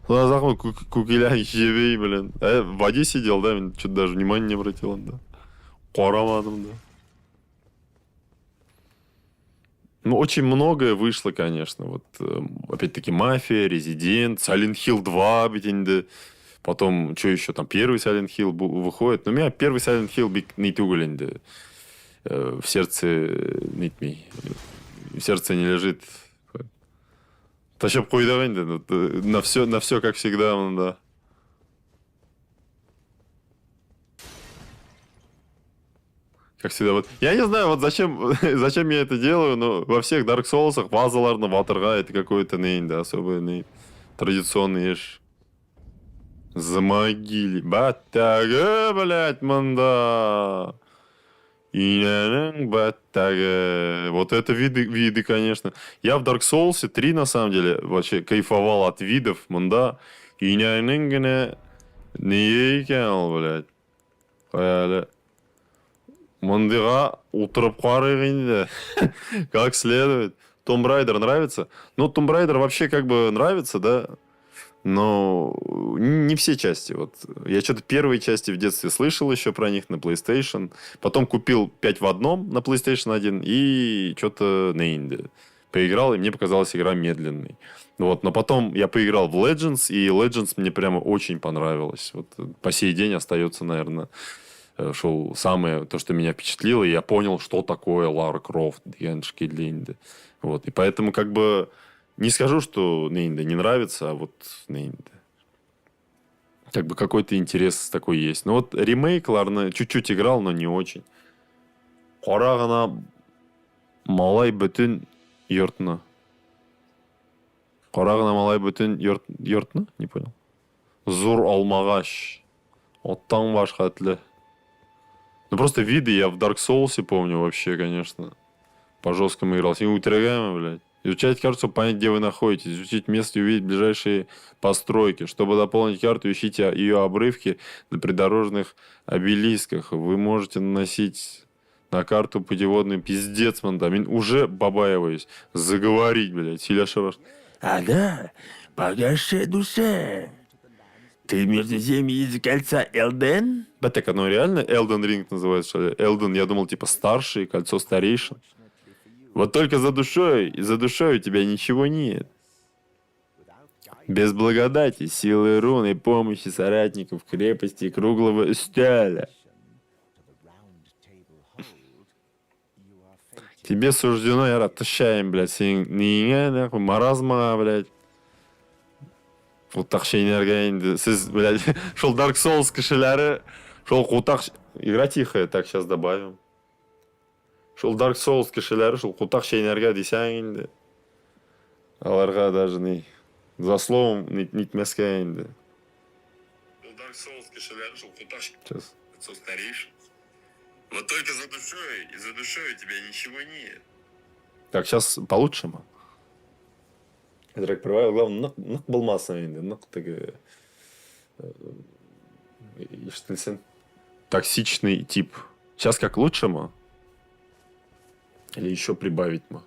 Глазах кукиля ебей, блин. В воде сидел, да, что-то даже внимания не обратил, да. Корамадом, да. Ну, очень многое вышло, конечно. Вот, опять-таки, Мафия, Резидент, Silent Hill 2, ведь енді. Потом, что еще там, первый Silent Hill выходит. Но у меня первый Silent Hill бик нейтугуленде. В сердце нитмей. В сердце не лежит. Тащап койдагайнде. На все, как всегда, он, да. Как всегда, вот. Я не знаю, вот зачем я это делаю, но во всех Dark Souls'ах базаларно ватырга это какой-то нейн, да, особый нейн. Традиционный ешь. Замогили. Баттага, блядь, манда. Баттага. Вот это виды, конечно. Я в Dark Souls 3, на самом деле, вообще кайфовал от видов, манда. Не екен, блядь. Хаяли. Мандыга утырып қарайық как следует. Tomb Raider нравится? Ну, Tomb Raider вообще как бы нравится, да? Но не все части. Вот. Я что-то первые части в детстве слышал еще про них на PlayStation. Потом купил 5 в одном на PlayStation 1 и что-то на инди. Поиграл, и мне показалась игра медленной. Вот. Но потом я поиграл в Legends, и Legends мне прямо очень понравилось. Вот. По сей день остается, наверное, шоу самое, то, что меня впечатлило, и я понял, что такое Лара Крофт, Яншки Линды. Вот. И поэтому как бы не скажу, что Нейнда не нравится, а вот Нейнда. Как бы какой-то интерес такой есть. Но вот ремейк, ладно, чуть-чуть играл, но не очень. Қарағына малай бүтін йортына. Қарағына малай бүтін йортына? Не понял. Зур алмағаш. Оттан башқа тілі. Ну, просто виды я в Dark Souls помню вообще, конечно. По жесткому играл. С ним утрягаем, блядь. Изучать карту, понять, где вы находитесь. Изучить место и увидеть ближайшие постройки. Чтобы дополнить карту, ищите ее обрывки на придорожных обелисках. Вы можете наносить на карту путеводный пиздец, мандамин. Уже бабаиваюсь. Заговорить, блядь. Силяшеваш. А да, погасшая душа. Ты между тем из кольца Элден? Да, так оно реально Elden Ring называется, что ли? Elden, я думал, типа старший, кольцо старейшин. Вот только за душой у тебя ничего нет. Без благодати, силы рун и помощи соратников крепости круглого сталя. Тебе суждено, я отощаем, блядь, сен маразма, блядь. Вот так şeylerге енді сіз, блядь, шол Dark Souls кішілері шол қутақ Игра тихая, так, сейчас добавим. Шул Dark Souls кешелері, шул кутак шейнерге десең инде. Аларға даже не... За словом нитмеске инде. Шул Dark Souls кешелері, шул кутак... Сейчас. Со старейшин. Вот только за душой у тебя ничего нет. Так, сейчас получше, ма. Драк провайыл, главное, нық болмасын енді, нық тігі... Ештілсін. Токсичный тип. Сейчас как лучше, ма? Или еще прибавить, ма?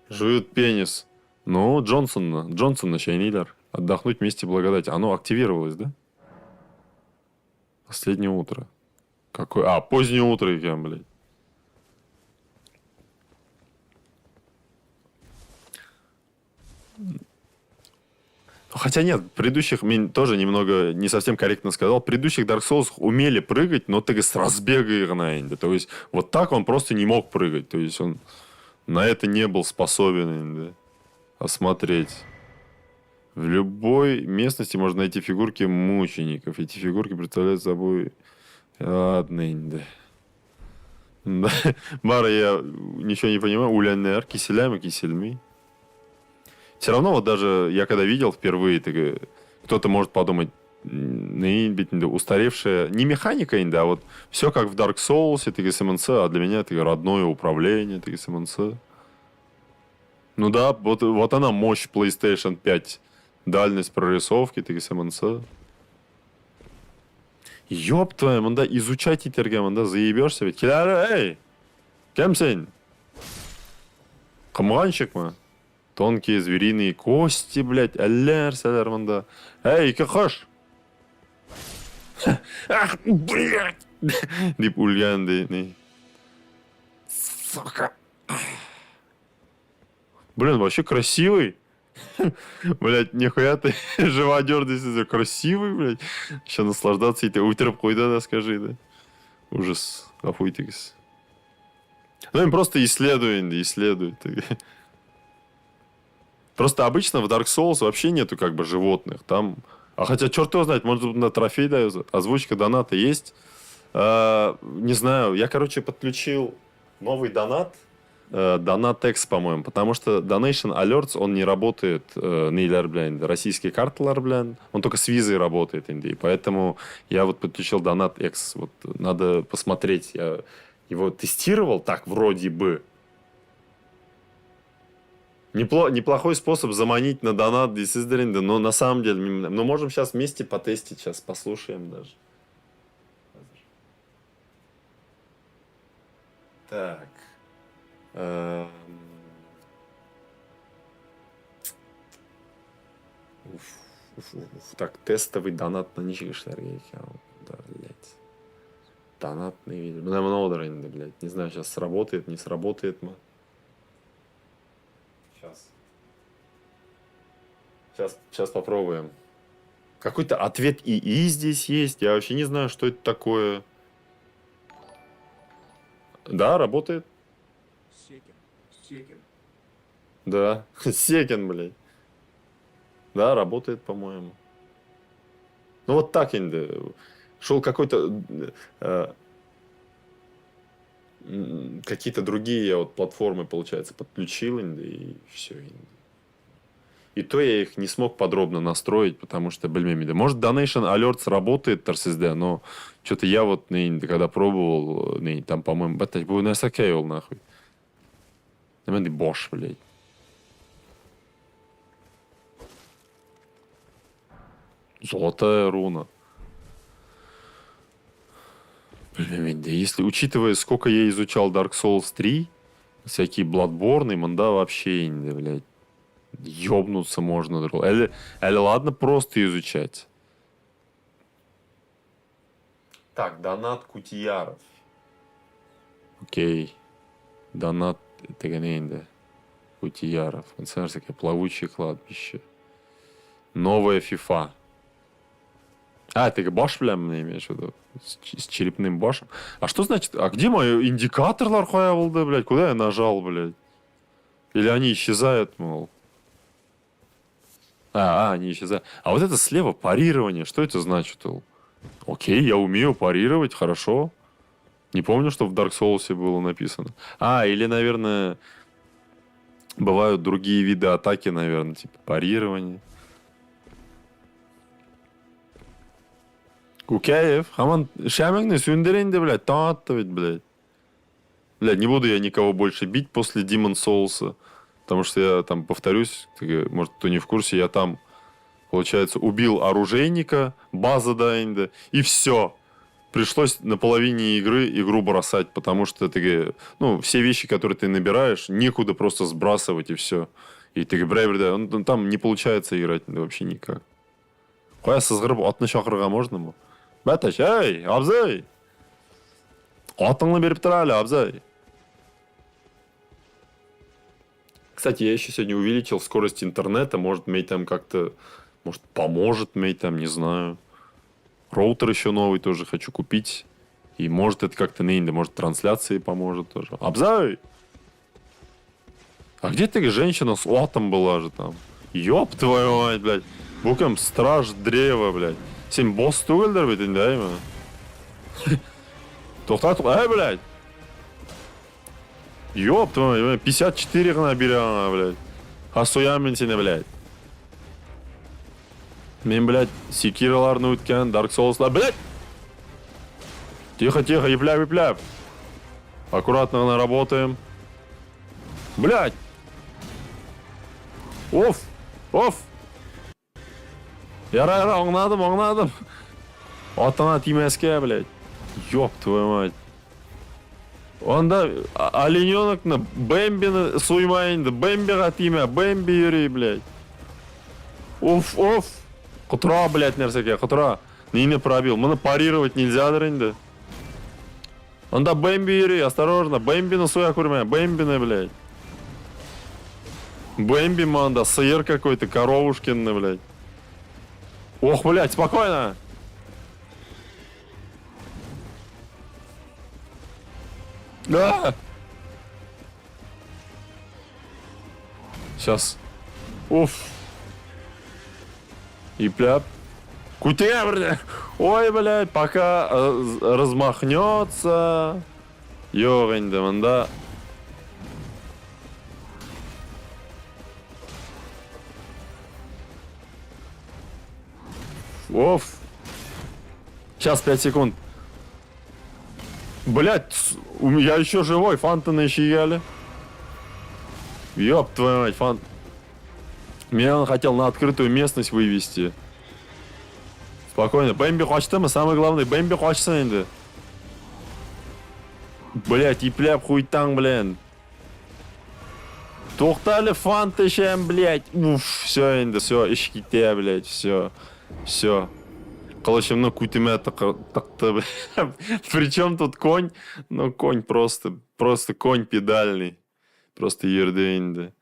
Жуют пенис. Ну, Джонсон чайнилер. Отдохнуть вместе благодать. Оно активировалось, да? Последнее утро. Какое? А, позднее утро, кем, блядь. Хотя нет, предыдущих тоже немного не совсем корректно сказал. Предыдущих Dark Souls умели прыгать, но ты с разбега их наинде. То есть вот так он просто не мог прыгать. То есть он на это не был способен осмотреть. В любой местности можно найти фигурки мучеников. Эти фигурки представляют собой... Ладно, инде. Бара, я ничего не понимаю. Улянер, киселями, кисельми. Все равно, вот даже я когда видел впервые, кто-то может подумать, устаревшая, не механика, а вот все как в Dark Souls, СМНЦ, а для меня это родное управление, СМНЦ. Ну да, вот она мощь PlayStation 5, дальность прорисовки, СМНЦ. Ёб твою, манда, изучайте терге, манда, заебешься ведь. Эй, кем сень? Камганщик, ма? Тонкие звериные кости, блядь. Аллер, манда. Эй, кахаш! Ах, блядь! Дип ульянды. Сука. Блин, вообще красивый. Блядь, нихуя ты живодерный, красивый, блядь. Еще наслаждаться и ты утерп хуйда, да, скажи, да. Ужас. Афуйтикс. Ну, им просто исследуют. Просто обычно в Dark Souls вообще нету как бы животных. Там... А хотя, черт его знает, может, на трофей дают. Озвучка доната есть. Не знаю, я, короче, подключил новый донат. Донат X, по-моему. Потому что Donation Alerts, он не работает на российские карты, он только с визой работает. И поэтому я вот подключил Донат X. Вот надо посмотреть. Я его тестировал так вроде бы. Неплохой способ заманить на донат Дисиздеринда, но на самом деле мы можем сейчас вместе потестить, сейчас послушаем даже. Так. Так, тестовый донат на ничегошнерге. Да, блядь. Донатный видео. Много, блядь. Не знаю, сейчас сработает, не сработает, ма. Сейчас попробуем. Какой-то ответ ИИ здесь есть. Я вообще не знаю, что это такое. Да, работает. Секин. Да, Секин, блядь. Да, работает, по-моему. Ну вот так, шел какой-то... какие-то другие вот платформы, получается, подключил, и все, И то я их не смог подробно настроить, потому что, блин, может, Donation Alerts работает, ТРССД, но что-то я вот, когда пробовал, там, по-моему, это был насакейл, нахуй. Наверное, Бош, блядь. Золотая руна. Блин, да если, учитывая, сколько я изучал Dark Souls 3, всякие Bloodborne, манда вообще, блядь. Ёбнуться можно. Или ладно просто изучать. Так, донат Кутияров. Окей. Донат Теганенде. Кутияров. Смотришь, такое плавучее кладбище. Новая FIFA. А, ты бош, прям имеешь в виду? С черепным бошем? А что значит? А где мой индикатор, лархуя, блядь? Куда я нажал, блядь? Или они исчезают, мол? Они исчезают. А вот это слева парирование. Что это значит? Окей, я умею парировать, хорошо. Не помню, что в Dark Souls было написано. Или, наверное, бывают другие виды атаки, наверное, типа парирование. Кукяев, хаман, шамягны сюндеренде, блядь, тат ведь, блядь. Блядь, не буду я никого больше бить после Demon Souls, потому что я там, повторюсь, может, кто не в курсе, я там, получается, убил оружейника, база Дайнда, и все. Пришлось на половине игры игру бросать, потому что ты, все вещи, которые ты набираешь, некуда просто сбрасывать, и все. И ты говоришь, там не получается играть вообще никак. Қоя сызғырып атны шақыруға можно ма? Бәтәш, эй, абзай! Атыңны беріп тұр әлі, абзай! Кстати, я еще сегодня увеличил скорость интернета. Может, мне там как-то... Может, поможет мне там, не знаю. Роутер еще новый тоже хочу купить. И может, это как-то может, трансляции поможет тоже. Абзай! А где ты, женщина с латом была же там? Ёб твою мать, блядь. Букам страж древа, блядь. Сен босс түгелдер бит инде, айма. Тоқтат, блядь. Ёб твою, 54 ғана бере ана, блядь. Хасуямен сені, блядь. Мен, блядь, секираларны өткен, Dark Souls'lar, блядь! Тихо, тихо, епляп. Аккуратно ғана работаем. Блядь! Оф! Яра, оңнадым. Атыңа тимеске, блядь. Ёб твою мать. Онда олененокны Бэмбини суймайынды. Бэмбиға тиме, Бэмби юрей, блядь. Оф. Құтыра, блядь, нәрсеке, құтыра. Нені пробил? Мұны парировать нельзядыр енді. Онда Бэмби юрей, осторожно. Бэмбини суя көрме, Бэмбини, блядь. Бэмби, манда, сыр какой-то, коровушкинный, блядь. Ох, блядь, спокойно. Да. Сейчас. Уф. И пляп. Кутя, блядь. Ой, блядь, пока размахнется. Ёгань, да. Оф. Сейчас 5 секунд. Блять, я еще живой, фантаны еще ели. Ёб твою мать, фант. Меня он хотел на открытую местность вывести. Спокойно. Бэмби хочется, самое главное, Бэмби хочется инде. Блять, и пляп хуйтан, блин. Тоқтали фанты шем, блять. Уф, все инде, все, ишките, блять, все. Қылышымны күтіме тақты, блядь. Причем тут конь? Ну, конь просто конь педальный. Просто ердейнды.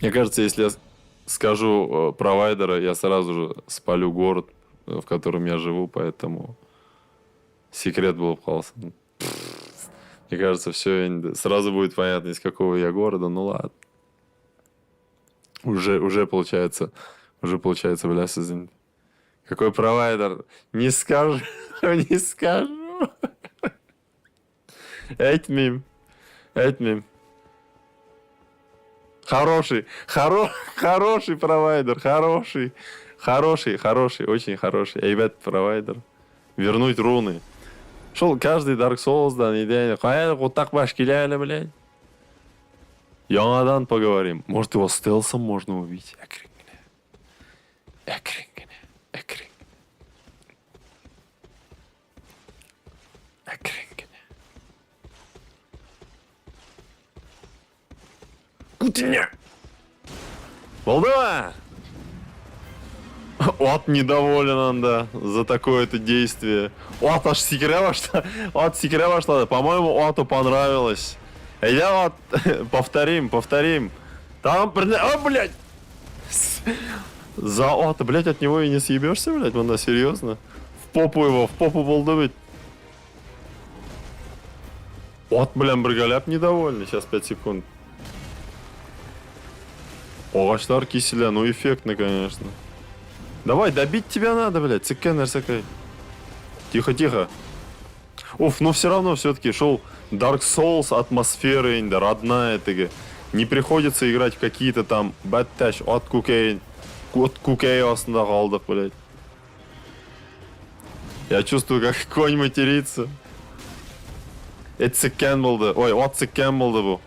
Мне кажется, если я скажу провайдера, я сразу же спалю город, в котором я живу, поэтому секрет был впался. Мне кажется, все сразу будет понятно, из какого я города. Ну ладно. Уже получается, блядь, извините. Какой провайдер? Не скажу. Этмим. Хороший провайдер. Хороший, очень хороший. Эйбет провайдер. Вернуть руны. Шел каждый Dark Souls, да, не вот так баш келяли, блядь. Янадан поговорим. Может, его стелсом можно убить? Экрин. Кутиня! Молдова! От недоволен он, да, за такое-то действие. От аж секрева, что по-моему, Оту понравилось. Я повторим. Там, блядь! За Ота, блядь, от него и не съебешься, блядь, он, серьезно? В попу болдовить. От, блин, Бргаляп недовольный. Сейчас 5 секунд. Оғаштар киселя, ну эффектно, конечно. Давай, добить тебя надо, блядь. Цикенер сакай. Тихо, тихо. Уф, но все равно все-таки шел Dark Souls, атмосфера инда, родная тыга. Не приходится играть в какие-то там батташ от кукейн. От кукей астында қалдық, блядь. Я чувствую, как конь матерится. Это циккен болды. Ой, от циккен болды бұл.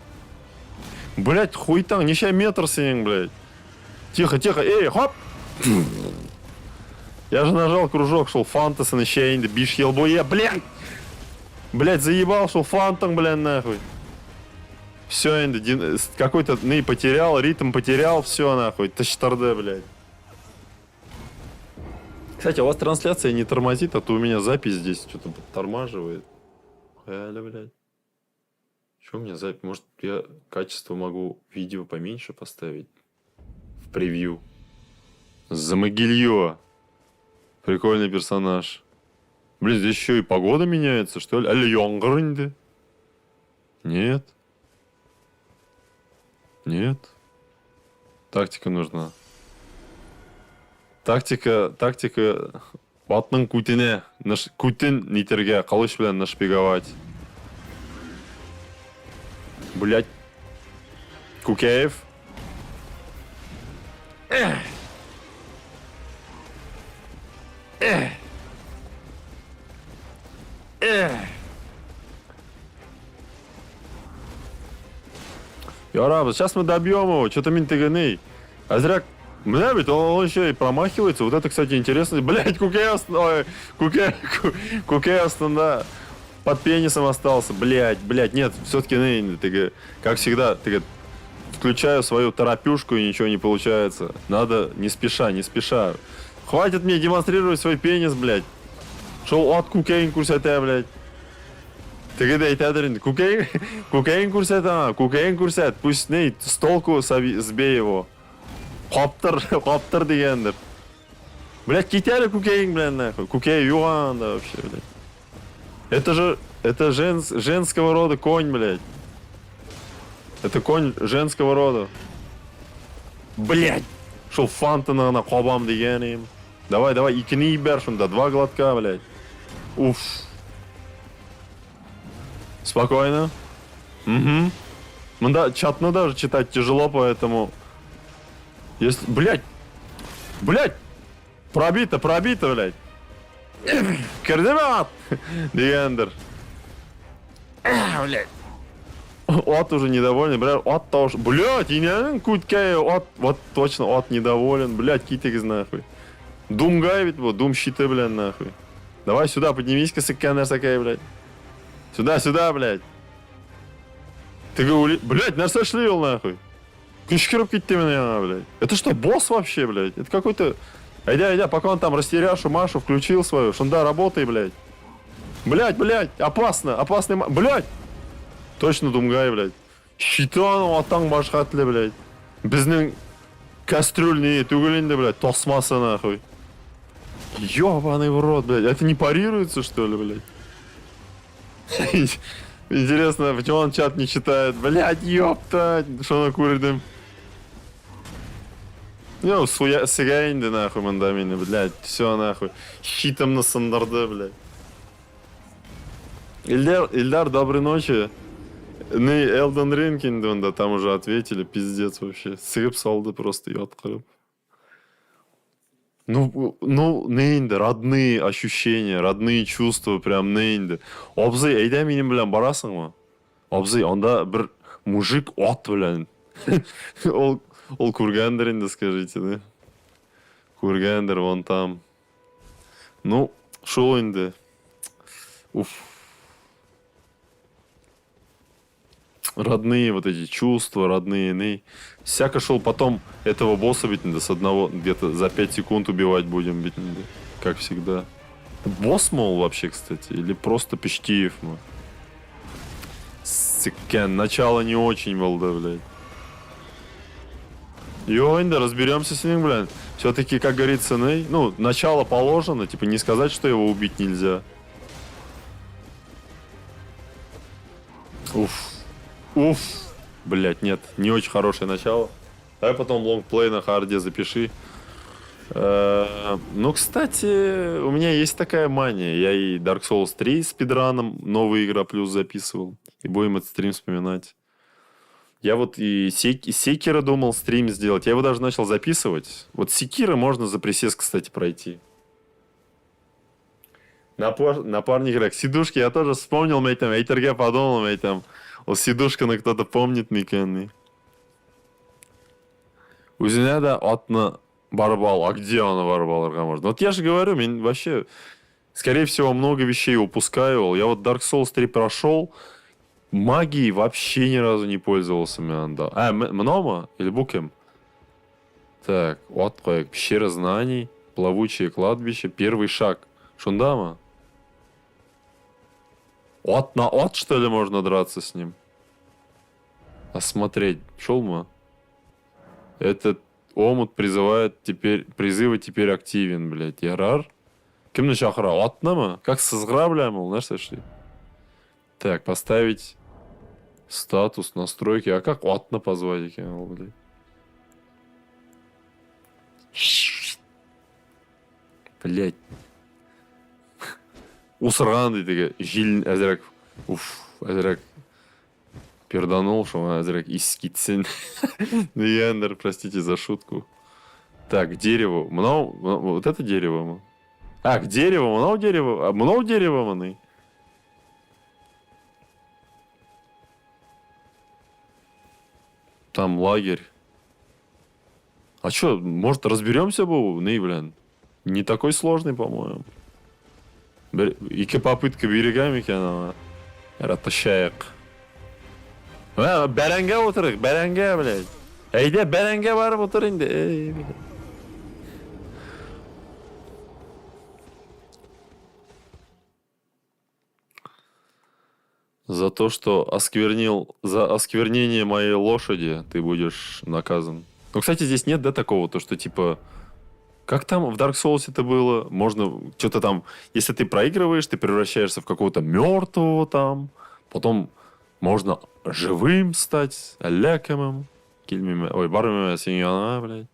Блядь, хуйтан, неше метр сенің, блядь. Тихо, тихо, эй, хоп! Я же нажал кружок, шел фантасы на щейнды, биш елбуе, блядь! Блядь, заебал, шел фантом, блядь, нахуй. Все, какой-то ней потерял, ритм потерял, все, нахуй. Таштарде, блядь. Кстати, у вас трансляция не тормозит, а то у меня запись здесь что-то подтормаживает. Аля, блядь. Что у меня запись? Может, я качество могу видео поменьше поставить? В превью. Замогильё. Прикольный персонаж. Блин, здесь еще и погода меняется, что ли? Аля, ёнгрынды. Нет. Нет. Тактика нужна. Тактика. Атның кутине. Кутин нитерге. Калыш белән нашпиговать. Блять. Кукеев. Ярабы, сейчас мы добьем его. Что-то минтыганы. А зря... Бля, ведь он еще и промахивается. Вот это, кстати, интересно. Блять, Кукей да. Под пенисом остался. Блять, нет. Все-таки, как всегда, включаю свою торопюшку и ничего не получается. Надо не спеша. Хватит мне демонстрировать свой пенис, блять. Шел от Кукейн курсата, блять. Тегеде айтадыр, Кукейн курсат. Пусть с толку сбей его. Хоптер дегендер. Блять, китяли Кукейн, блядь, нахуй. Кукей Юан, да, вообще, блядь. Это женского рода конь, блядь. Это конь женского рода. Блять. Шел фантана на кобам дегенем. Давай, икни бершун, да, 2 глотка, блядь. Уф. Спокойно. Угу. Чатно даже читать тяжело, поэтому... Если... Блять! Пробито, блядь. Координат! Дегендер. Блядь. От уже недоволен, блядь. От тоже. Блядь, и не куткай. От, вот точно, от недоволен. Блядь, китик нахуй. Дум гайвит, вот, дум щиты, блядь, нахуй. Давай сюда, поднимись-ка, сыканер сакай, блядь. Сюда, блядь. Ты говори, блядь, нас сошлил, нахуй. Кишкируп кетти меня, блядь. Это что, босс вообще, блядь? Это какой-то... Айдя, пока он там растеряшу Машу включил свою. Шунда, работай, блядь. Блядь, опасный, блядь. Точно Думгай, блядь. Щитан, атаң башқатлы, блядь. Біздің кастрюльный түгілінде, блядь, тосмасы, нахуй. Ёбаный в рот, блядь. Это не парируется, что ли, блядь? Интересно, почему он чат не читает? Блядь, ёпта. Что на куридым? Ну, сигаинды, нахуй, мандамины, блядь. Все, нахуй. Щитом на стандарде, блядь. Ильдар, доброй ночи. Не Elden Ring, да, там уже ответили, пиздец вообще. Сыгып салды просто ёткырып. Ну, нейнді, родные ощущения, родные чувства, прям нейнді. Обзый, әйдә менің білән барасың ма? Обзый, онда бір мужик от білән. Ол көргендер енді, скажите, да? Көргендер, вон там. Ну, шо енді. Уф. Родные вот эти чувства, родные. Всяко шел потом этого босса ведь с одного где-то за 5 секунд убивать будем, ведь, как всегда. Босс, мол, вообще, кстати, или просто Пештиев, мол. Сыкен, начало не очень был, да, блядь. Да, разберемся с ним, блядь. Все-таки, как говорится, ну, начало положено, типа не сказать, что его убить нельзя. Уф. Блять, нет, не очень хорошее начало. Давай потом лонгплей на харде запиши. Ну, кстати, у меня есть такая мания. Я и Dark Souls 3 с пидраном новая игра плюс записывал. И будем этот стрим вспоминать. Я вот и Секира думал стрим сделать. Я его даже начал записывать. Вот Секира можно за присест, кстати, пройти. Напарник игрок. Сидушки я тоже вспомнил, мейтем. Эйтерге подумал, мейтем. О, сидушканы кто-то помнит микенный. Узинеда отна барбал. А где она барбаларга можно? Вот я же говорю, вообще, скорее всего, много вещей упускаю. Я вот Dark Souls 3 прошел. Магией вообще ни разу не пользовался, Мианда. Мнома или Букем? Так, вот как. Пещера знаний, плавучее кладбище, первый шаг. Шундама? От на от, что ли, можно драться с ним? Осмотреть. Шулма? Этот омут призывает теперь... Призывы теперь активен, блядь. Ярар? Кем на шахра? Отнама? Как с изграбляем, знаешь, сошли? Так, поставить статус, настройки. А как отна позвать, блядь? Блядь. Усран деге жил әзірәк әзірәк перданул, что он әзірәк искитсен. Яндер, простите за шутку. Так, к дереву. Вот это дерево. А, к дереву, много дерева. А много дерева маны. Там лагерь. А чё, может разберемся, был, блин? Не такой сложный, по-моему. Ике попытка берегами кенала. Раташаяк. Бәрәңгә отырык, бәрәңгә, блядь. Әйдә, бәрәңгә барып отыр инде. Эй, блядь. За то, что за осквернение моей лошади ты будешь наказан. Ну, кстати, здесь нет, да, такого, то, что, типа, как там в Dark Souls это было? Можно что-то там... Если ты проигрываешь, ты превращаешься в какого-то мертвого там. Потом можно живым стать. Алекамом. Ой, барами синьяна, блядь.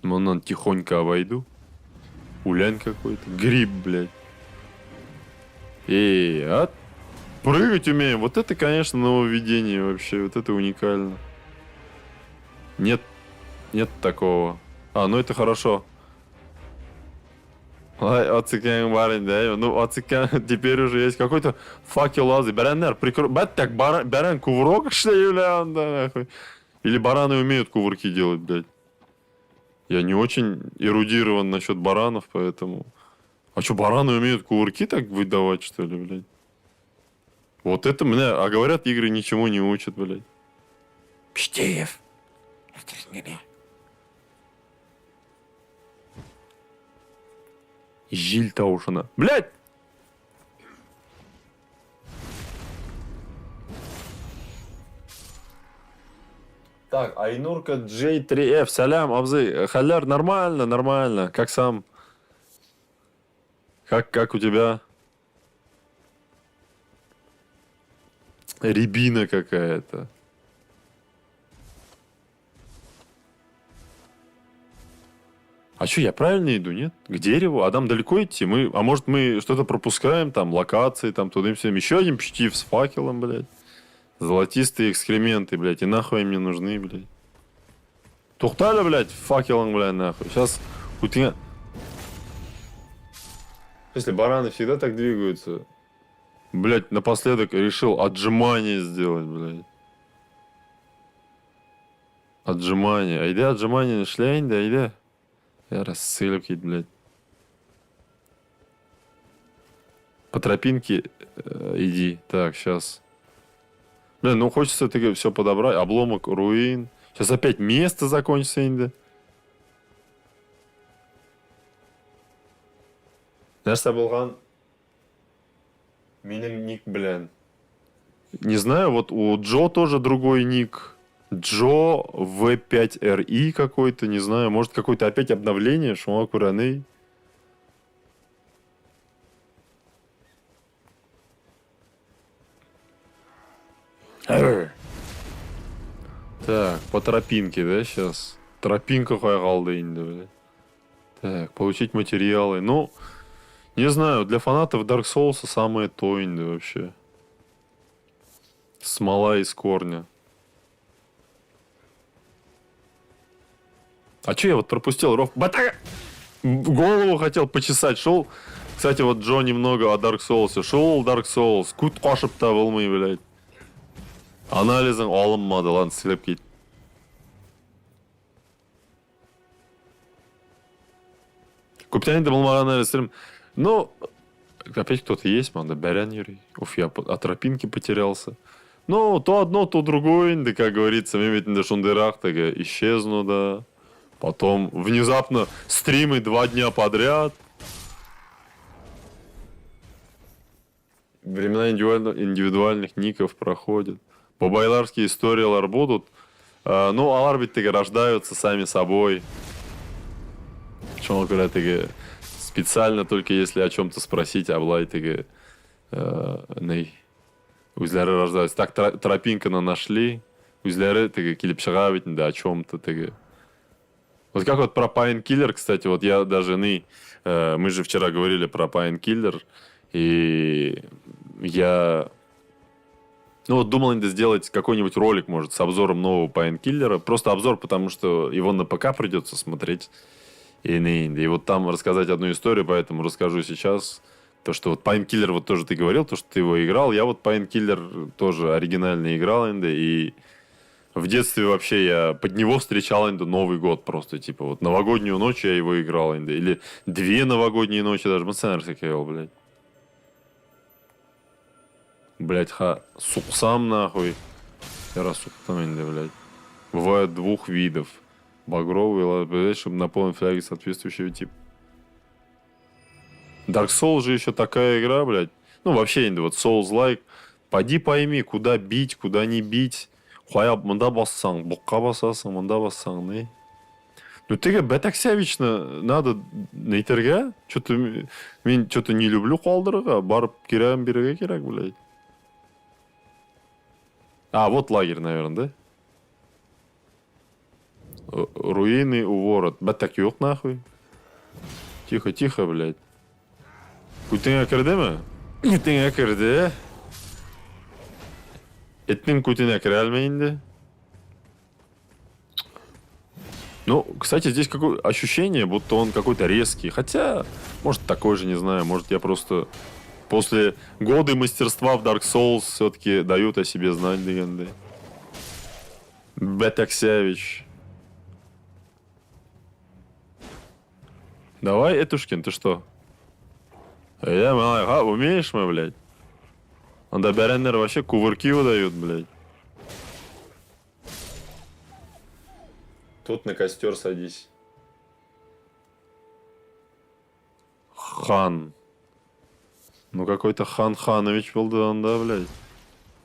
Можно тихонько обойду. Улянь какой-то. Гриб, блядь. Прыгать умеем. Вот это, конечно, нововведение вообще. Вот это уникально. Нет такого. Ну это хорошо. Ацикан барин, да? Ну, ацикан теперь уже есть какой-то факел лазы. Баранер, так, баран кувырок, что ли, да, нахуй. Или бараны умеют кувырки делать, блядь. Я не очень эрудирован насчет баранов, поэтому... А что, бараны умеют кувырки так выдавать, что ли, блядь? Вот это меня... А говорят, игры ничему не учат, блядь. Пштеев. Жиль Таушина. Блядь! Так, Айнурка J3F. Салям, Абзы. Халяр, нормально. Как сам? Как у тебя? Рябина какая-то. А что, я правильно иду, нет? К дереву? А там далеко идти? А может мы что-то пропускаем? Там локации, там туда-сюда. Еще один пштив с факелом, блядь. Золотистые экскременты, блядь. И нахуй они мне нужны, блядь. Тухтали, блядь, факелом, блядь, нахуй. Сейчас у тебя... Если бараны всегда так двигаются. Блядь, напоследок решил отжимание сделать, блядь. Отжимание. Айде отжимание шляйн, да, айде. Я рассылок, блядь. По тропинке иди. Так, сейчас. Блин, ну хочется ты все подобрать. Обломок, руин. Сейчас опять место закончится, инда. Нәрсе болған? Менің ник, блин. Не знаю, вот у Джо тоже другой ник. Джо V5RI какой-то, не знаю. Может, какое-то опять обновление? Шума Кураней. Так, по тропинке, да, сейчас? Тропинка қалды енді, блядь. Так, получить материалы. Ну, не знаю, для фанатов Dark Souls самое то енді вообще. Смола из корня. А че я вот пропустил? Батага! Голову хотел почесать. Шел. Кстати, вот Джо немного о Dark Souls. Шел Dark Souls. Кут қашып та болмай, блядь. Анализің алынмады. Ладно, сілеп кет. Көптен енді болмаған анализдерім. Ну, опять кто-то есть, манда Барян Юрий. Уф, я от тропинки потерялся. Ну, то одно, то другое, да, как говорится, мен бетінде шундайрақ таки исчезну, да. Потом внезапно стримы 2 дня подряд. Времена индивидуальных ников проходят. По-байларски историялар будут. Ну, алар беттеги рождаются сами собой. Чего говорят, специально только если о чем-то спросить, а былай теги өзлері рождаются. Так тропинканы нашли, өзлері теги келіп шыға бетінде о чем-то теги. Вот как вот про Painkiller, кстати, вот я даже мы же вчера говорили про Painkiller, и я вот думал сделать какой-нибудь ролик, может, с обзором нового Painkiller. Просто обзор, потому что его на ПК придется смотреть. И вот там рассказать одну историю, поэтому расскажу сейчас. То, что вот Painkiller, вот тоже ты говорил, то, что ты его играл. Я вот Painkiller тоже оригинально играл, и в детстве вообще я под него встречал Новый год просто. Типа вот новогоднюю ночь я его играл, или 2 новогодние ночи даже. Блядь. Блядь, суксам нахуй. Я рассуктам, блядь. Бывает 2 видов. Багровый, блядь, чтобы наполнить фляги соответствующего типа. Dark Souls же еще такая игра, блядь. Ну, вообще, вот Souls-like. Поди пойми, куда бить, куда не бить. Хуяп, мында бассаң, бұққа басасың, мында бассаң, не? Ну, теге бәтәксәвично надо нейтерге. Мен что-то не люблю қалдырыға. Барып керем береге керек, блядь. А, вот лагерь, наверное, да? Руины у ворот. Бәтәк yok, нахуй. Тихо, тихо, блядь. Күтіңе кірді ме? Күтіңе кірді. Этнің күтіне кіре әлмейінді. Ну, кстати, здесь какое ощущение, будто он какой-то резкий. Хотя, может, такой же, не знаю. Может, я просто после годы мастерства в Dark Souls все-таки дают о себе знать легенды. Бетаксевич. Давай, Этушкин, ты что? Умеешь мы, блядь? Анда бәрәннер вообще кувырки выдают, блядь. Тут на костер садись. Хан. Ну какой-то Хан Ханович был, да, блядь.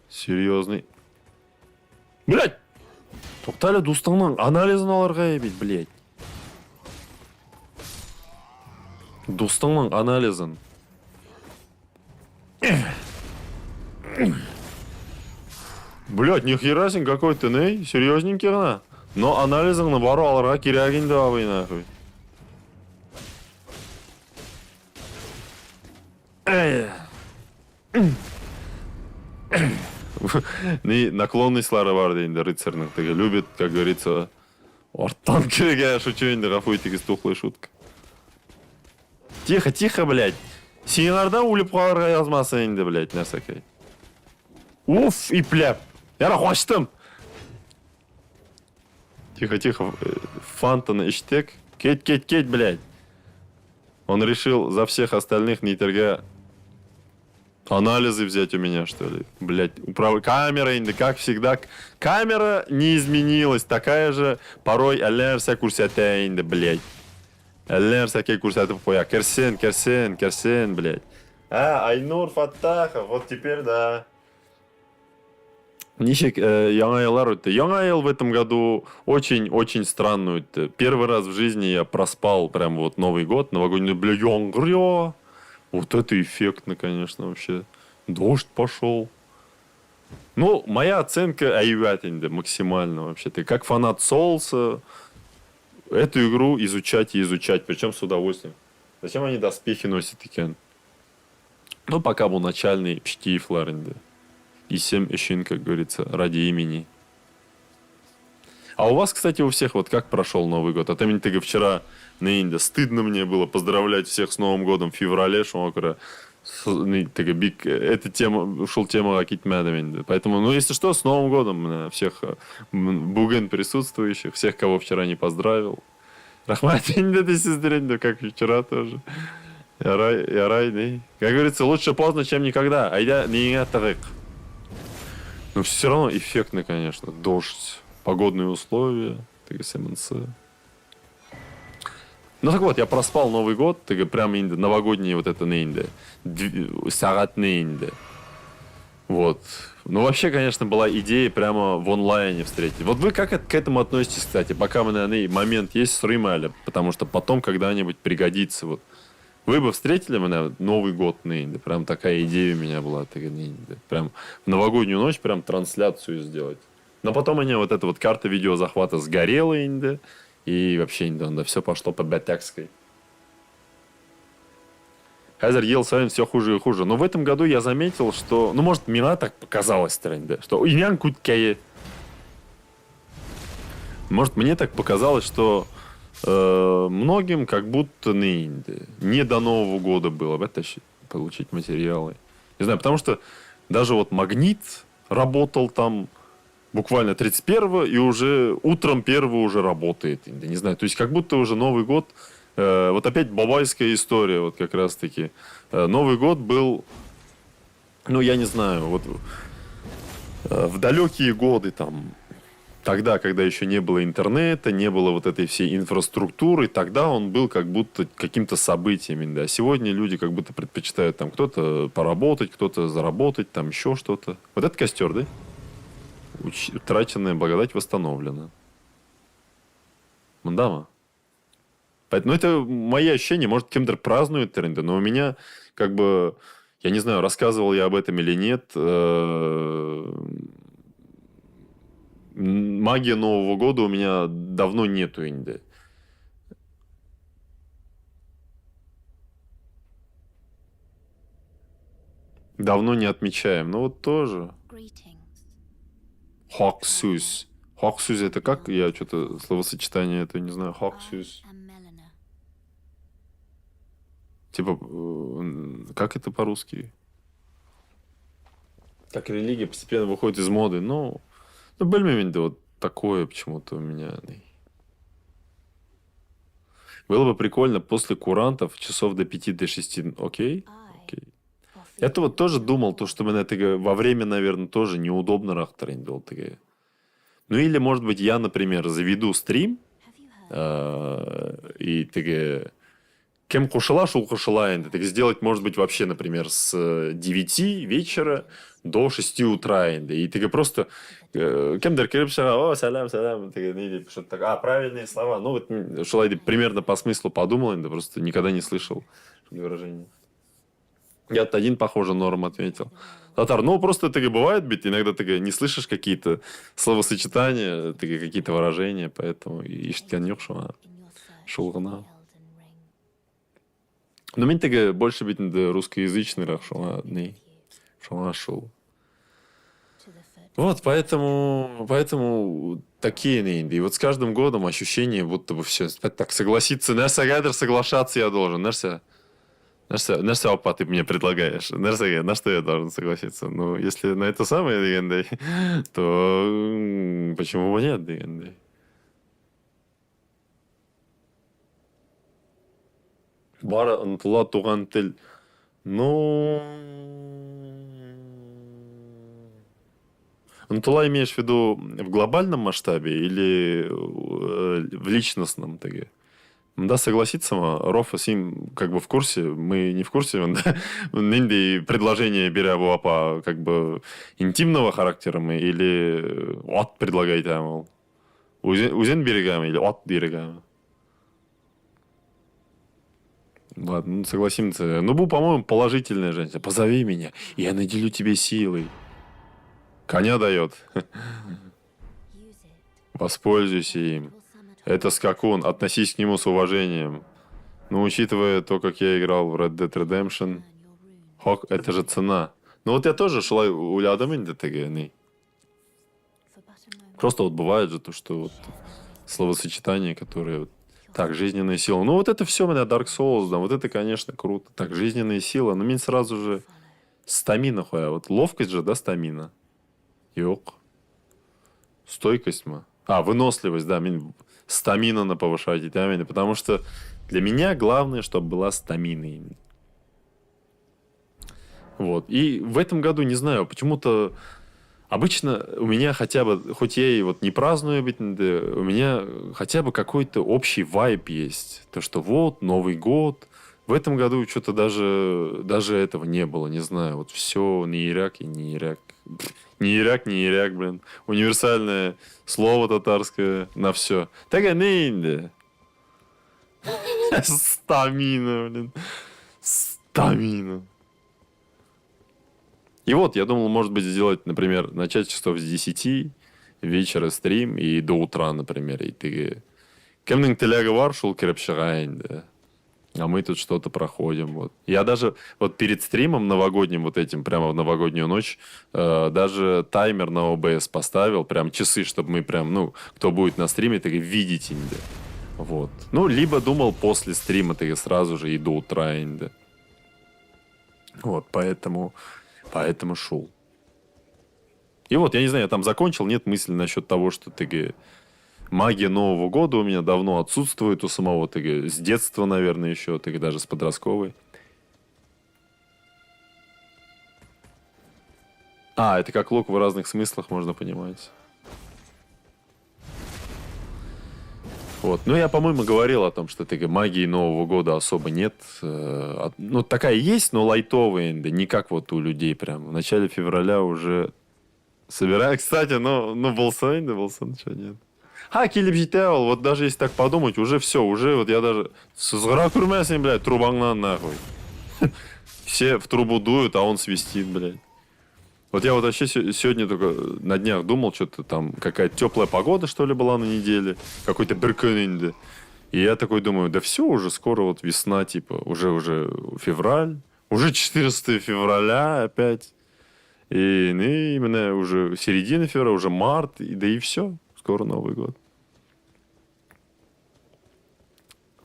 Серьезный. Блядь! Тоқталі достыңның анализін аларға ебейді, блядь. Достыңның анализін. Блядь, нихера сен какой-то, не? Серьезненький ғана. Но анализіңні бару аларға керегінді абай, нахуй. Наклонностьлары бар дейінді рыцарның. Любит, как говорится, орттан кереге шучу енді ғафуй тегіз тухлый шутка. Тихо, тихо, блядь. Сенарда өліп қаларға язмасы енді, блядь, нәрсәкей. Уф, и пляп. Я рахуаштым. Тихо, тихо. Фантаны иштек. Кеть, блядь. Он решил за всех остальных нейтерга анализы взять у меня, что ли. Блядь, камера, инды, как всегда. Камера не изменилась. Такая же порой әлерсә күрсәтә инде, блядь. Әлерсә күрсәтеп қоя. Керсен, блядь. Айнур Фаттахов, вот теперь да. Ничек, яңа еллар өтті. Яңа ел в этом году очень странно өтті. Первый раз в жизни я проспал прям вот Новый год, новогодний, бля, яңғыр. Вот это эффектно, конечно, вообще. Дождь пошел. Ну, моя оценка айвят инде максимально вообще. Ты как фанат Соулса, эту игру изучать и изучать, причем с удовольствием. Зачем они доспехи носят, Икен? Ну, пока был начальный почти Флоренды. И 7 эщин, как говорится, ради имени. А у вас, кстати, у всех вот как прошел Новый год? А ты мне тыга вчера на Инде. Стыдно мне было поздравлять всех с Новым годом в феврале, что биг, эта тема, ушел тема какие-то. Поэтому, ну, если что, с Новым годом всех буген присутствующих, всех, кого вчера не поздравил. Рахмат, Инде, сестренька, как вчера тоже. Ярай, да. Как говорится, лучше поздно, чем никогда. Айда не атавек. Но все равно эффектно, конечно. Дождь, погодные условия, ТГСМНЦ. Ну так вот, я проспал Новый год, прям новогодний вот это нейнде. Сагат нейнде. Вот. Ну, вообще, конечно, была идея прямо в онлайне встретить. Вот вы как к этому относитесь, кстати? Пока мы, наверное, момент есть с Рымаля, потому что потом когда-нибудь пригодится. Вот. Вы бы встретили меня Новый год нейнде? Прям такая идея у меня была. Прям в новогоднюю ночь прям трансляцию сделать. Но потом у меня вот эта вот карта видеозахвата сгорела инде. И вообще, да, все пошло по бятякской. Хазер ел с вами все хуже и хуже. Но в этом году я заметил, что... Ну, может, мне так показалось, тренде, что Ивян Куткае. Может, мне так показалось, что многим как будто не до Нового года было вытащить, получить материалы. Не знаю, потому что даже вот Магнит работал там буквально 31-го, и уже утром 1-го уже работает. Не знаю, то есть как будто уже Новый год... вот опять бабайская история, вот как раз-таки. Новый год был, ну, я не знаю, вот в далекие годы там, тогда, когда еще не было интернета, не было вот этой всей инфраструктуры, тогда он был как будто каким-то событием. Да. Сегодня люди как будто предпочитают там кто-то поработать, кто-то заработать, там еще что-то. Вот это костер, да? Утраченная благодать восстановлена. Мандама. Поэтому это мои ощущения. Может, кем-то празднуют тренды, но у меня как бы... Я не знаю, рассказывал я об этом или нет. Магия Нового года у меня давно нету инде. Давно не отмечаем. Ну вот тоже. Хоксюс. Хоксюс это как? Я что-то словосочетание это не знаю. Хоксюс. Типа, как это по-русски? Как религия постепенно выходит из моды. Ну бельмень, да вот такое почему-то у меня. Было бы прикольно после курантов часов до 5-6. Окей? Окей. Я-то вот тоже думал, то, что мне во время, наверное, тоже неудобно рахтрендил. Ну или, может быть, я, например, заведу стрим и кем кушала, шул кушала, сделать, может быть, вообще, например, с 9 вечера до 6 утра. И просто кем о, салям, что-то так, правильные слова. Ну, вот, шулай примерно по смыслу подумал, просто никогда не слышал выражение. Я один, похоже, норм ответил. Татар, ну, просто бывает, ведь иногда ты не слышишь какие-то словосочетания, какие-то выражения, поэтому иштянёк шулгана. Но мне больше быть русскоязычный рахшула, шул. Вот, поэтому такие нейнды. И вот с каждым годом ощущение, будто бы все так согласиться. Соглашаться я должен. Нәрсе опа ты мне предлагаешь? На что я должен согласиться? Ну, если на это самое легенды, то почему бы нет легенды? Бара ынтыла туган тел. Ну... Ынтыла имеешь в виду в глобальном масштабе или в личностном? Да, согласиться, Рофа Сим как бы в курсе, мы не в курсе, да, предложение беря по как бы интимного характера мы или от предлагаете, мол, узен берегами или от берегами. Ладно, ну, согласимся. Ну, был, по-моему, положительная женщина. Позови меня, и я наделю тебе силой. Коня дает. Воспользуйся им. Это скакун, относись к нему с уважением. Но учитывая то, как я играл в Red Dead Redemption, Хок, это же цена. Ну вот я тоже шла уйлядым инде тегени. Просто вот бывает же то, что вот словосочетания, которые... Вот, так, жизненные силы. Ну, вот это все у меня Dark Souls, да, вот это, конечно, круто. Так, жизненные силы. Но мне сразу же стамина хуя. Вот ловкость же, да, стамина. Йок. Стойкость мы. А, выносливость, да. Стамина на повышать. Потому что для меня главное, чтобы была стамина. Вот. И в этом году, не знаю, почему-то обычно у меня хотя бы, хоть я и вот не праздную, у меня хотя бы какой-то общий вайб есть. То, что вот, Новый год. В этом году что-то даже этого не было, не знаю. Вот все, не Ирак и не Ирак. Не Ирак, блин. Универсальное слово татарское на все. Так не Стамина, блин. Стамина. И вот, я думал, может быть, сделать, например, начать часов с 10 вечера стрим и до утра, например. И ты... Кемнің тілегі бар, шул кіріп шығайын, да. А мы тут что-то проходим. Вот. Я даже вот перед стримом новогодним, вот этим, прямо в новогоднюю ночь, даже таймер на ОБС поставил, прям часы, чтобы мы прям, ну, кто будет на стриме, так и видите, да. Вот. Ну, либо думал после стрима, так и сразу же и до утра, да. Вот, поэтому шел. И вот, я не знаю, я там закончил, нет мысли насчет того, что ты магия Нового года у меня давно отсутствует у самого, ты с детства, наверное, еще, ты даже с подростковой. А, это как лук в разных смыслах можно понимать. Вот. Ну, я, по-моему, говорил о том, что магии Нового года особо нет. Ну, такая есть, но лайтовая, не как вот у людей прям. В начале февраля уже собираю. Кстати, ну, болсан, что нет. Келіп жетеу, вот даже если так подумать, уже все, уже вот я даже... Сызғыра күрмәсін, блядь, трубаңнан нахуй. Все в трубу дуют, а он свистит, блядь. Вот я вот вообще сегодня только на днях думал, что-то там какая-то теплая погода, что ли, была на неделе. Какой-то беркенинде. И я такой думаю, да все, уже скоро вот весна, типа, уже февраль. Уже 14 февраля опять. И именно уже середина февраля, уже март, да и все. Скоро Новый год.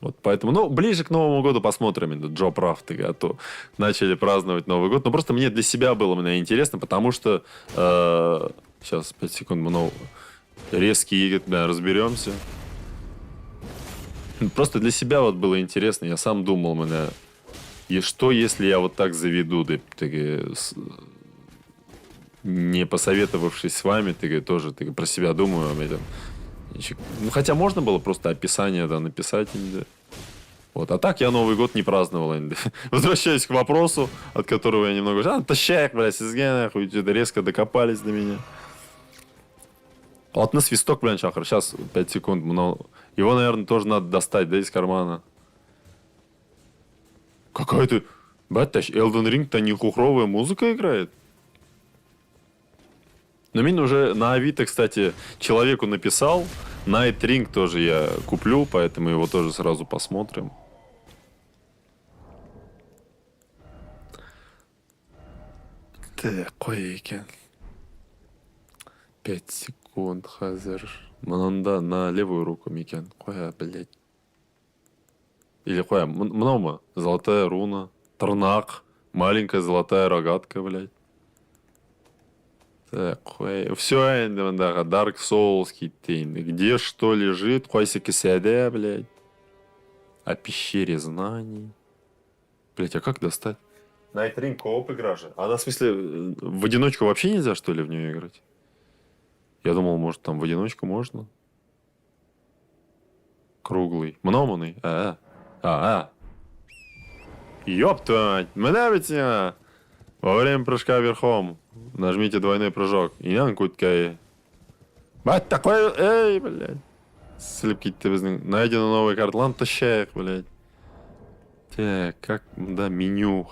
Вот поэтому, ну, ближе к Новому году посмотрим, Джо прав, а то начали праздновать Новый год. Но просто мне для себя было интересно, потому что... сейчас, 5 секунд, мы резкие игры, разберемся. Просто для себя вот было интересно, я сам думал, и что, если я вот так заведу, не посоветовавшись с вами, тоже про себя думаю, ну, хотя можно было просто описание, да, написать. Да. Вот. А так я Новый год не праздновал. Возвращаясь к вопросу, от которого я немного... тащак, блядь, нахуй, резко докопались до меня. Вот на свисток, блядь, шахар. Сейчас, 5 секунд. Его, наверное, тоже надо достать, да, из кармана. Какая-то... Батташ, Elden Ring-то не хухровая музыка играет? Но Мин уже на Авито, кстати, человеку написал. Night Ring тоже я куплю, поэтому его тоже сразу посмотрим. Так, қой екен. 5 секунд хазір. Мынанда на левую руку мекен. Қоя, блядь. Или қоя, мынау ма? Золотая руна. Тырнақ. Маленькая золотая рогатка, блядь. Так, все, Dark Souls кейттейн. Где что лежит? Қойсы кисяде, блядь. О пещере знаний. Блядь, а как достать? Night Ring кооп игра же. Она, в смысле, в одиночку вообще нельзя, что ли, в нее играть? Я думал, может, там в одиночку можно. Круглый. Мноманный. Ёптать. Менавите. Во время прыжка верхом нажмите двойной прыжок. И нянкуткай. Бать такой... Эй, блядь. Слепки-то найдено новый картлан, тащай их, блядь. Так, как... Да, меню.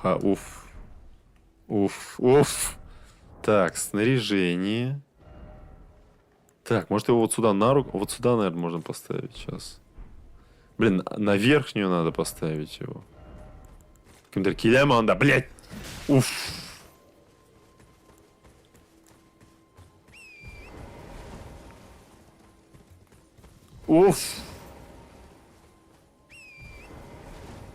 Уф. Так, снаряжение. Так, может его вот сюда на руку? Вот сюда, наверное, можно поставить сейчас. Блин, на верхнюю надо поставить его. Кимдер Килеманда, блядь! Уф! Уф!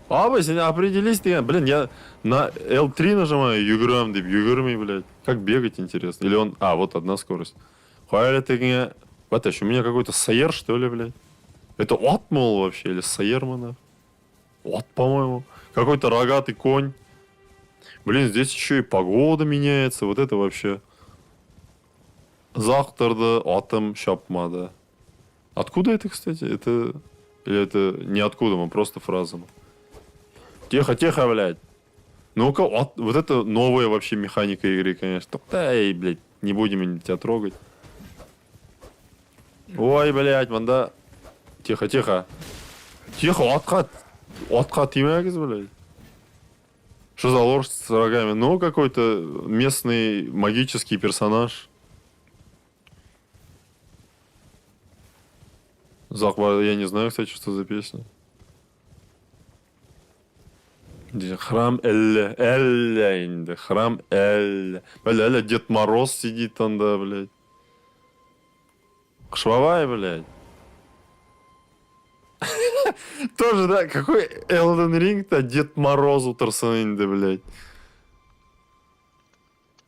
Abi sen определись ты. Блин, я на L3 нажимаю, юграм, деп, юграми, блядь. Как бегать, интересно? Или он... А, вот одна скорость. Хуяли ты... Вот еще, у меня какой-то Сайер, что ли, блядь? Это Отмол вообще, или Сайермана? От, по-моему. Какой-то рогатый конь. Блин, здесь еще и погода меняется. Вот это вообще... Захтарда атом шапмада. Откуда это, кстати? Это... Или это не откуда, мы просто фраза. Тихо, тихо, блядь. Ну-ка, вот это новая вообще механика игры, конечно. Да, эй, блядь, не будем тебя трогать. Ой, блядь, манда. Тихо, тихо. Тихо, откат. Откат тимагис, блядь. Что за лошадь с рогами? Ну, какой-то местный магический персонаж. Захва, я не знаю, кстати, что за песня. Храм Элле. Элле инде. Храм Элле. Бля, Дед Мороз сидит там, да, блядь. Швавай, блядь. Тоже, да, какой Элден Ринг-то Дед Мороз утрсанында, блядь.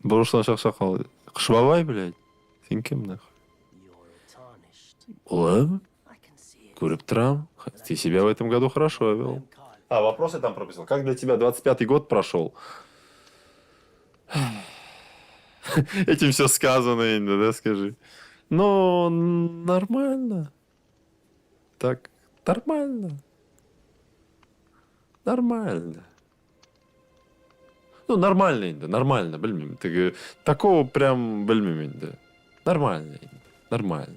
Бұрыштан шақшақ Швавай, блядь. Сен кем, нахуй? Ладно. Көріп тұрам. Ты себя в этом году хорошо вел. А, вопросы там прописал. Как для тебя 25-й год прошел? Этим все сказано, Инда, да, скажи. Ну, нормально. Так, нормально. Нормально. Ну, нормально, Инда, нормально, білмеймін. Такого прям, білмеймін, да. Нормально, Инда, нормально.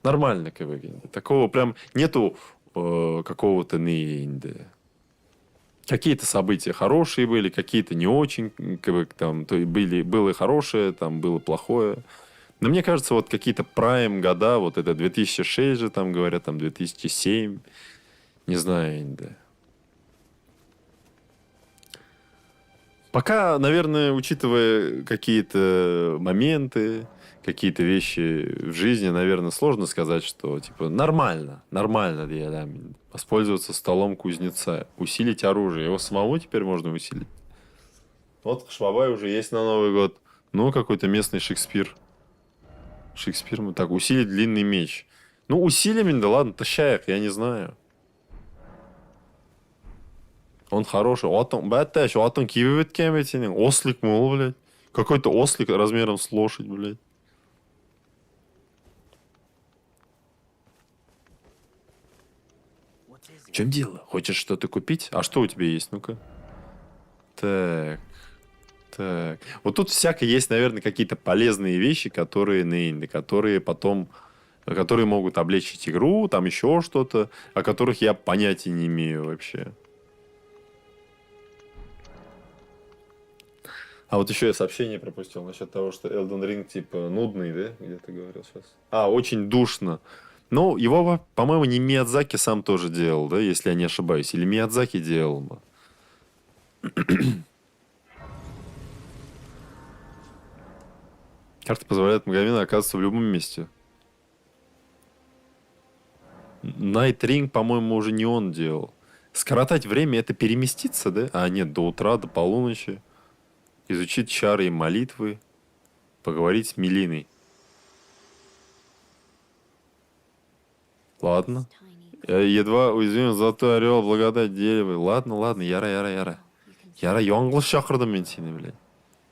Нормально, КВ, Инда. Такого прям нету какого-то Инда. Какие-то события хорошие были, какие-то не очень, там, то было хорошее, там было плохое. Но мне кажется, вот какие-то прайм года, вот это 2006 же, там говорят, там 2007, не знаю, да. Пока, наверное, учитывая какие-то моменты, какие-то вещи в жизни, наверное, сложно сказать, что, типа, нормально, я, да, воспользоваться столом кузнеца, усилить оружие. Его самому теперь можно усилить. Вот Швабай уже есть на Новый год. Ну, какой-то местный Шекспир. Шекспир, мы так, усилить длинный меч. Ну, усилим, да ладно, тащаек, я не знаю. Он хороший. Бәтті, атын киіп өткен бе сенің? Ослик мол, блядь. Какой-то ослик размером с лошадь, блядь. В чем дело? Хочешь что-то купить? А что у тебя есть? Ну-ка. Так. Так. Вот тут всякое есть, наверное, какие-то полезные вещи, которые потом... Которые могут облегчить игру, там еще что-то, о которых я понятия не имею вообще. А вот еще я сообщение пропустил насчет того, что Elden Ring типа нудный, да? Где ты говорил сейчас? А, очень душно. Ну, его, по-моему, не Миядзаки сам тоже делал, да, если я не ошибаюсь. Или Миядзаки делал. Карта позволяет мгновенно оказываться в любом месте. Night Ring, по-моему, уже не он делал. Скоротать время — это переместиться, да? А, нет, до утра, до полуночи. Изучить чары и молитвы. Поговорить с Мелиной. Ладно. Я едва уязвим золотой орел, благодать дерева. Ладно, Яра. Яра, Йонгл шахрдам мен сені, блядь.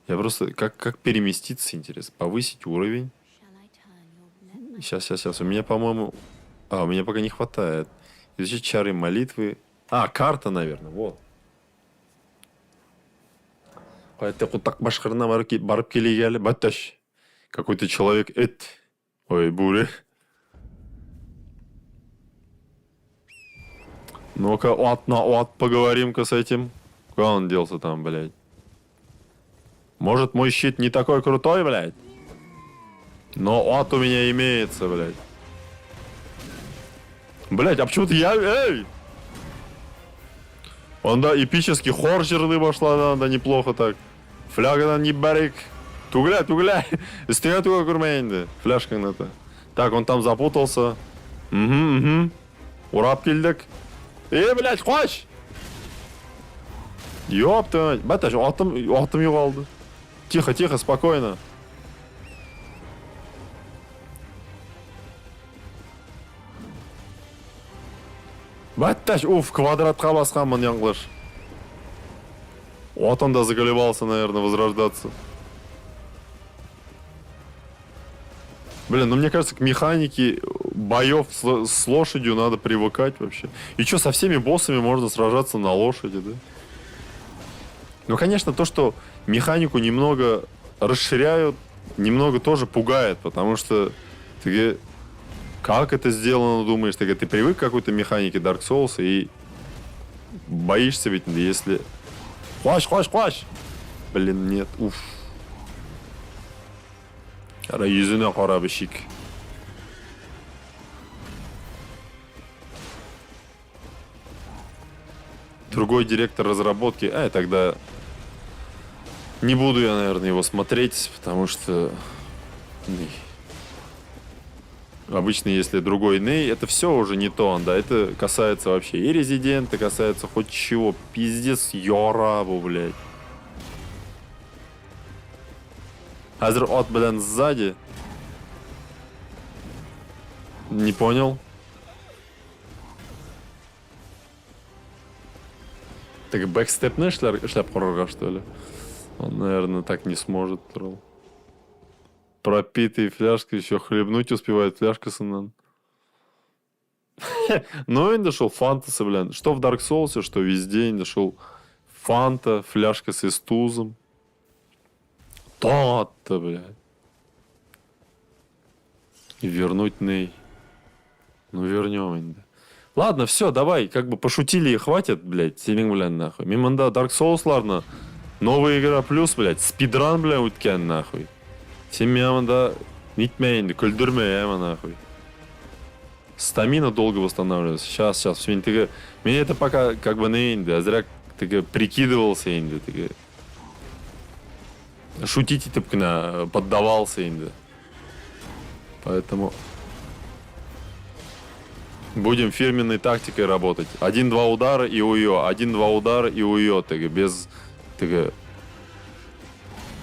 Я просто... Как переместиться, интересно? Повысить уровень. Сейчас. У меня, по-моему... у меня пока не хватает. Изучить чары и молитвы. А, карта, наверное, вот. Барып келегелі, батташ. Какой-то человек, Ой, буря. Ну-ка, от поговорим-ка с этим. Куда он делся там, блядь? Может, мой щит не такой крутой, блядь? Но ат у меня имеется, блядь. Блядь, а почему-то я... Эй! Он, да, эпический хор жерды пошла, да, неплохо так. Флягадан не барик. Тугля, тугля. Стега туга курмейнди. Фляжка на это. Так, он там запутался. Угу. Урап келдік. Блядь, қош! Ёпта. Баташ, атым жоғалды. Тихо, тихо, спокойно. Батташ, квадратқа басқанмын, яңғылыш. Вот он да заколебался, наверное, возрождаться. Блин, ну мне кажется, к механике боев с лошадью надо привыкать вообще. И что, со всеми боссами можно сражаться на лошади, да? Ну, конечно, то, что механику немного расширяют, немного тоже пугает, потому что ты... Как это сделано, думаешь? Ты привык к какой-то механике Dark Souls и боишься ведь, если... Хващ! Блин, нет, уф. Yüzüne kara beşik. Другой директор разработки. Тогда не буду я, наверное, его смотреть, потому что... Обычно, если другой Ней, это все уже не то, да, это касается вообще и Резидента, касается хоть чего. Пиздец, Йорабу, блядь. Азер от, блин, сзади. Не понял. Так бэкстепный шляп хоррора, что ли? Он, наверное, так не сможет, тролл. Пропитый фляжка, еще хлебнуть успевает фляжка сынан. Ну, и дошел фантасы, блин. Что в Dark Souls, что везде дошел фанта, фляжка с эстузом. То-то, блядь. И вернуть Ней. Ну, вернем, инда. Ладно, все, давай, как бы пошутили и хватит, блядь, сенің, блин, нахуй. Миманда Dark Souls'ларна новая игра плюс, блядь, спидран, блядь, өткен, нахуй. Сен меманда нитме инди, күлдірме, нахуй. Стамина долго восстанавливается. Сейчас. Меня это пока как бы не инди, а зря ты прикидывался инди, ты шутить и поддавался инди. Поэтому будем фирменной тактикой работать. 1-2 удара и уё. 1-2 удара и уё. Без...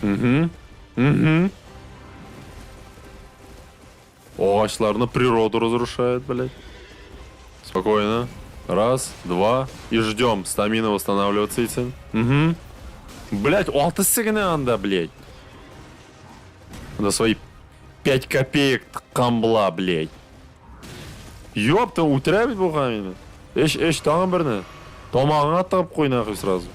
Угу. Оғачларны природу разрушает, блядь. Спокойно. 1, 2. И ждем. Стамина восстанавливаться этим. Угу. Блядь, алтысы гіне анда, блядь. Надо свои 5 копеек камбла, блядь. Ёпта, утрябить бұғамені. Эш, тағын бірні. Томағыңа аттығып қой нахуй сразу.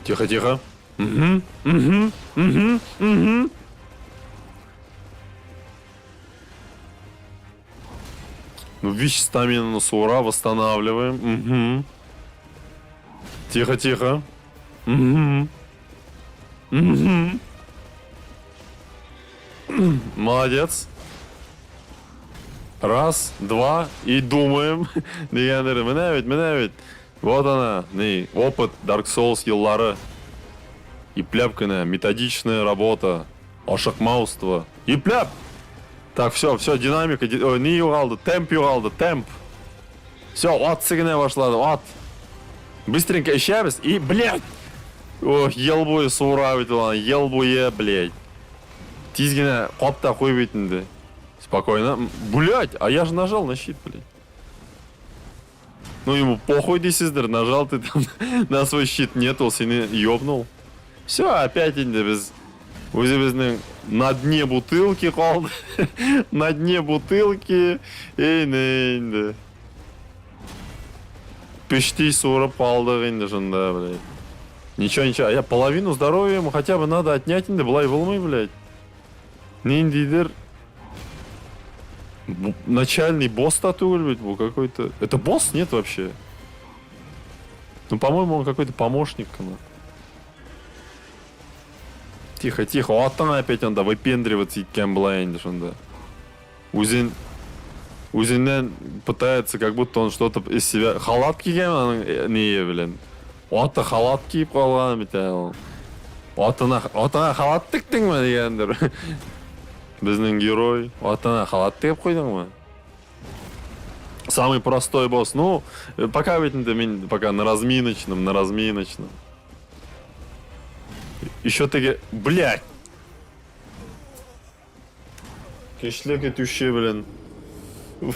Тихо. Угу. Ну, вещь стамина на сура, восстанавливаем. Угу. Тихо. Угу. Молодец. 1, 2 и думаем. Мене ведь. Вот она, опыт Dark Souls еллары. И пляпканая, методичная работа. Ашықмауство. И пляп! Так, все, динамика. Не югалды, темп. Все, от сыгне вошла, от. Быстренько ищеміз и, блядь! Ох, елбуе суравит, елбуе, блядь. Тизгine қопта қой бетінде. Спокойно. Блядь, а я же нажал на щит, блядь. Ну ему похуй дейсіздер, нажал ты там на свой щит, нет, он сені ёбнул. Все, опять инде без... Өзі на дне бутылки қалды. На дне бутылки. Инде. Пештей суырып қалдық инде жында, блядь. Ничего. А я половину здоровья ему хотя бы надо отнять инде, былай болмай, блядь. Нендейдер... Начальный босс татуэль, блядь, был какой-то... Это босс? Нет вообще. Ну, по-моему, он какой-то помощник. Ну. Тихо, тихо. Оттан опять он да выпендриваться иккен блайндиш он да. Өзінен пытается, как будто он что-то из себя... Халат киген аның нее, блин. Оты халат киіп қалған бітәл. Отына халат тіктің ма дегендер. Біздің герой. Отына халат тігіп қойдың ма? Самый простой босс. Ну, пока ведь пока на разминочном. Еще таки... Блядь! Кешлек етуші, блин. Уф.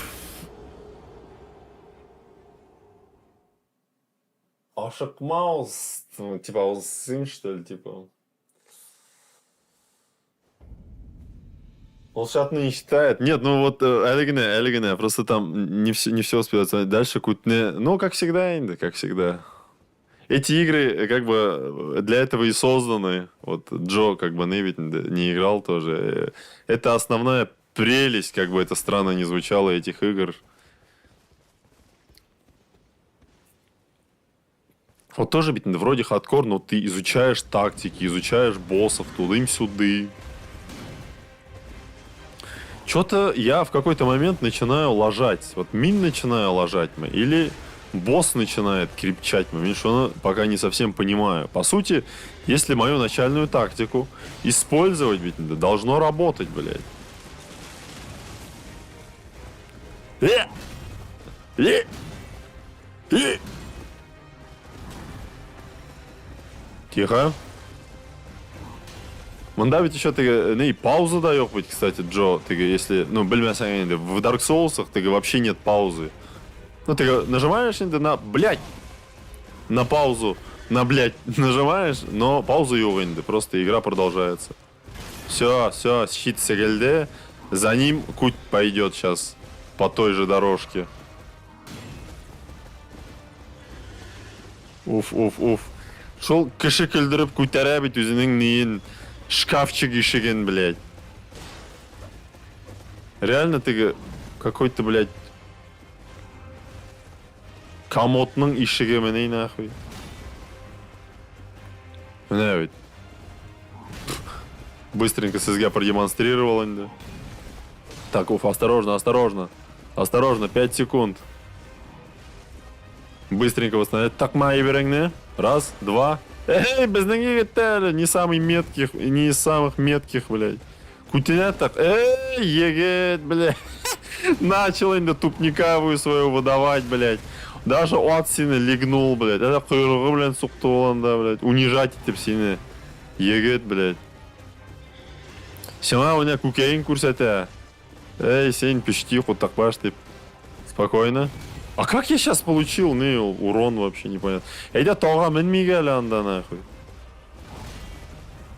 Ашықмауыз. Типа, ауызсың, что ли, типа. Он шатны не считает. Нет, ну вот Элигне, просто там не все успевается. Дальше Кутне, ну, как всегда, Инда, как всегда. Эти игры, как бы, для этого и созданы. Вот Джо, как бы, ведь не играл тоже. Это основная прелесть, как бы это странно не звучало, этих игр. Вот тоже ведь вроде хардкор, но ты изучаешь тактики, изучаешь боссов, тудым-сюды. Что-то я в какой-то момент начинаю ложать. Вот мин начинаю ложать мы. Или босс начинает крепчать мы. Что пока не совсем понимаю. По сути, если мою начальную тактику использовать, ведь должно работать, блядь. Тихо. Мында ведь еще ты пауза даёт быть, кстати, Джо. Ты если, ну, білмесең, в Dark Souls'ах ты вообще нет паузы. Ну, ты нажимаешь на, блядь, на паузу, на, блядь, нажимаешь, но пауза его инды, просто игра продолжается. Все, щит сегельде, за ним куть пойдет сейчас по той же дорожке. Уф. Шол кіші күлдіріп көтере бит өзінің нейін. Шкафчик ишиген, блядь. Реально ты какой-то, блядь, комодның ишиге меней нахуй. Не ведь. Быстренько сізге продемонстрировал инде. Так, осторожно. 5 секунд. Быстренько восстановить. Так, мои берегне. 1, 2. Эй, біздің егеттер, не из самых метких, блядь. Кутеня так, егет, блядь. Начал инда тупниковую свою выдавать, блядь. Даже от сені легнул, блядь. Это құйрығы, блядь, суқты оланда, блядь. Унижать етіп сені. Егет, блядь. Сена у меня кукейн көрсете. Эй, сен пішти, құттақпаш, деп. Спокойно. А как я сейчас получил, урон вообще непонятно. Эйда тоға мінмеге әлі анда, нахуй.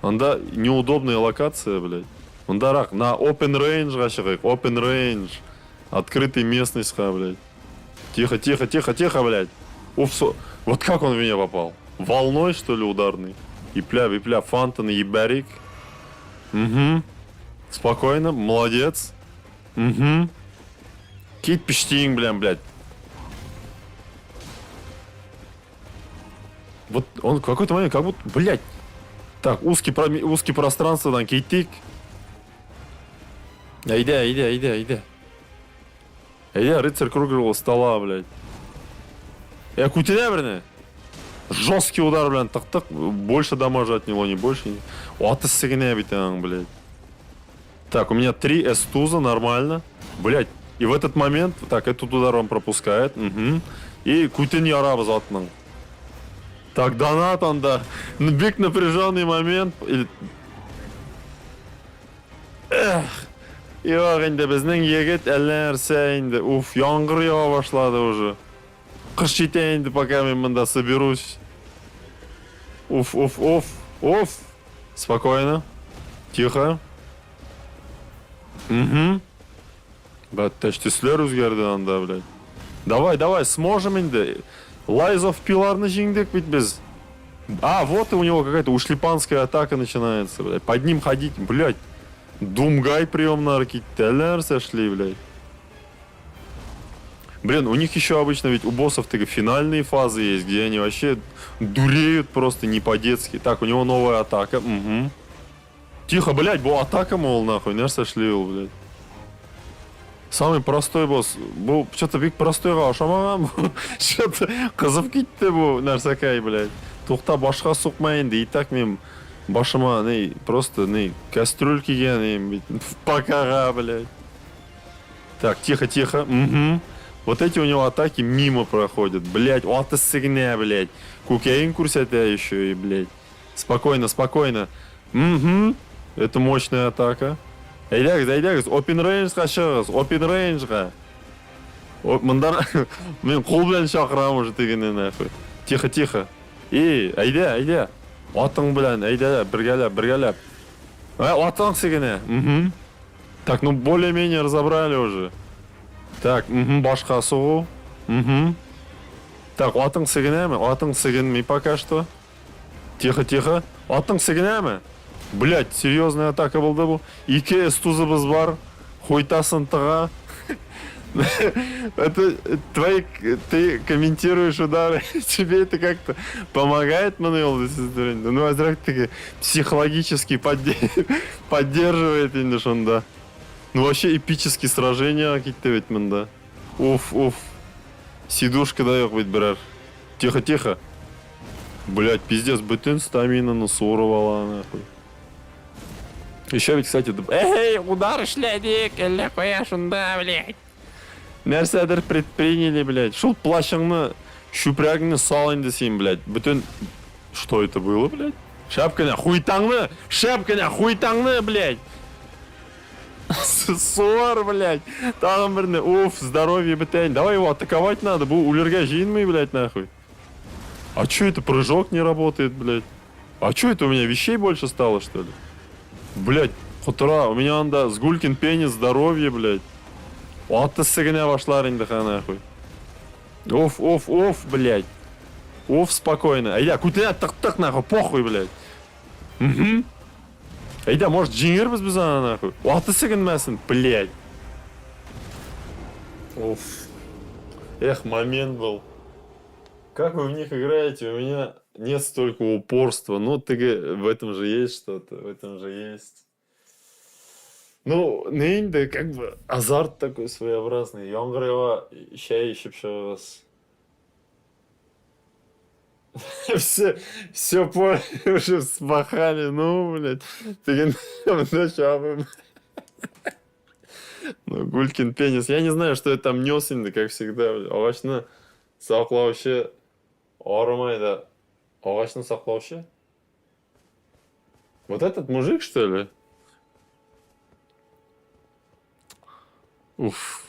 Анда неудобная локация, блядь. Анда рақ, на open range шығайық, open range. Открытый местность, блядь. Тихо, блядь. Вот как он в меня попал? Волной, что ли, ударный? И пля, фантон, ебарик. Угу. Спокойно, молодец. Угу. Кит пиштинг, блядь. Вот он в какой-то момент как будто, блядь. Так, узкий пространство, там, кейтик. Иди. Я рыцарь круглого стола, блядь. Я кутеня, блядь. Жесткий удар, блядь, так, больше дамажа от него, не больше. Вот ты сигне, блядь. Так, у меня 3 эстуза, нормально. Блядь, и в этот момент, так, этот удар он пропускает. Угу. И кутеня араб затнул. Так, донат он, да. Биг напряженный момент. Эх. Yok indi bizning yigit ellerse indi. Уф, yağmur yağa başladı уже. Kış indi, пока я мында соберусь. Уф. Спокойно. Тихо. Угу. Тәштеслер өзгерді анда, блядь. Давай, сможем инде. Лайзов пиларны жеңдік ведь біз. А, вот и у него какая-то ушлепанская атака начинается, блядь. Под ним ходить, блядь. Думгай прием на ракетеллер сошли, блядь. Блин, у них еще обычно ведь у боссов такие финальные фазы есть, где они вообще дуреют просто не по-детски. Так, у него новая атака. Угу. Тихо, блядь, была атака, мол, нахуй, не шашлил, блядь. Самый простой босс. Бұл что-то бик простойға ашамаған. Что-то қызып кетті бұл нәрсәкәй, блядь. Тоқта башқа соқмайын дейді. Так мен башыма просто кастрюль киген в покаға, блядь. Так, тихо, тихо. Угу. Вот эти у него атаки мимо проходят. Блядь, аты сигне, блядь. Кукейн курсятя еще и, блядь. Спокойно, спокойно. Угу. Это мощная атака. Әйдәгіз, әйдәгіз, open range'ға шығыз, open range'ға. Мындар, мен қол білән шақырам уже дегеннен нахуй. Тихо, тихо. Әйдә, әйдә. Атың білән, әйдә, біргәләп. Атың сегене. Угу. Так, ну более-менее разобрали уже. Так, угу, башқа соғу. Угу. Так, атың сегенеме? Атың сегенмей пока что. Тихо, тихо. Атың сегенеме? Блять, серьезная атака был бұл. Ике эстузыбыз бар. Хойтасын тыға. Это ты комментируешь удары. Тебе это как-то помогает, Мануэл? Ну, азрак таки психологически поддерживает, да. Ну, вообще эпические сражения какие-то ведь, да. Уф. Сидушка даёк ведь, брар. Тихо, тихо. Блять, пиздец, бүтін стаминаны суырывала, нахуй. Еще ведь, кстати, эй, удар ішләдік, әлі қояшында, блядь. Нәрсәдір предприняли, блядь. Шул плащыңны, шүпрягыңны салайын десейін, блядь. Бүтін... Что это было, блядь? Шапкана, хуйтаңны, блядь. Суар, блядь. Тағын біріне, уф, здоровье бітәйін. Давай его атаковать надо, бұл улерге жиынмай, блядь, нахуй. А чё это прыжок не работает, блядь? А чё это у меня вещей больше стало, что ли? Блядь, хутра, у меня анда сгулькин пенис, здоровье, блядь. Атты сыгыня башлар инді нахуй. Оф, блядь. Оф, спокойно. Айда, кутыня тық-тық, нахуй, похуй, блядь. Угу. Айда, может, жеңербіз біз ана, нахуй. Атты сыгынмасын, блядь. Оф. Эх, момент был. Как вы в них играете? У меня нет столько упорства. Ну, в этом же есть что-то. В этом же есть. Ну, нейнде как бы азарт такой своеобразный. Яңғырыға шай ішіп шығыз. Все поняли, уже смахали. Ну, блядь. Деген шабым. Ну, Гулькин пенис. Я не знаю, что я там нес инде, как всегда. Ағашны сақлаушы ауырмайды. Ағашны сақлаушы? Вот этот мужик, что ли? Уф.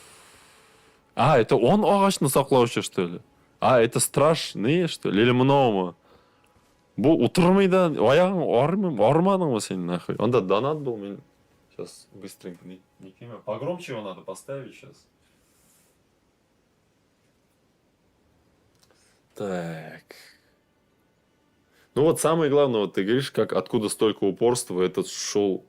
А, это он ағашны сақлаушы, что ли? А, это страшные, что ли? Или много? Бұл утырмайда аяғың арманың ма сен, нахуй? Онда донат был, мен сейчас быстренько. Погромче его надо поставить сейчас. Так. Ну вот самое главное, вот ты говоришь, как откуда столько упорства, этот шел...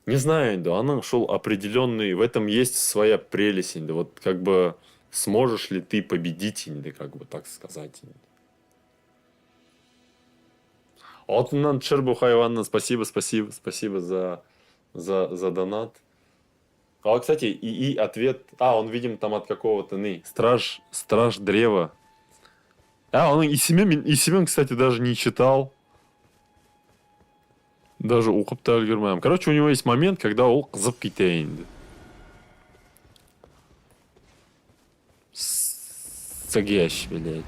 Не знаю, да, она шел определенный, в этом есть своя прелесть, да, вот как бы сможешь ли ты победить, да, как бы так сказать. Алтыннан Чербу Хайванна, спасибо за донат. А, кстати, и ответ, он, видим, там от какого-то, страж древа. Он и Семен, кстати, даже не читал. Даже оқып үлгермеймін. Короче, у него есть момент, когда ол қызып кетейін. Сагеш, блядь.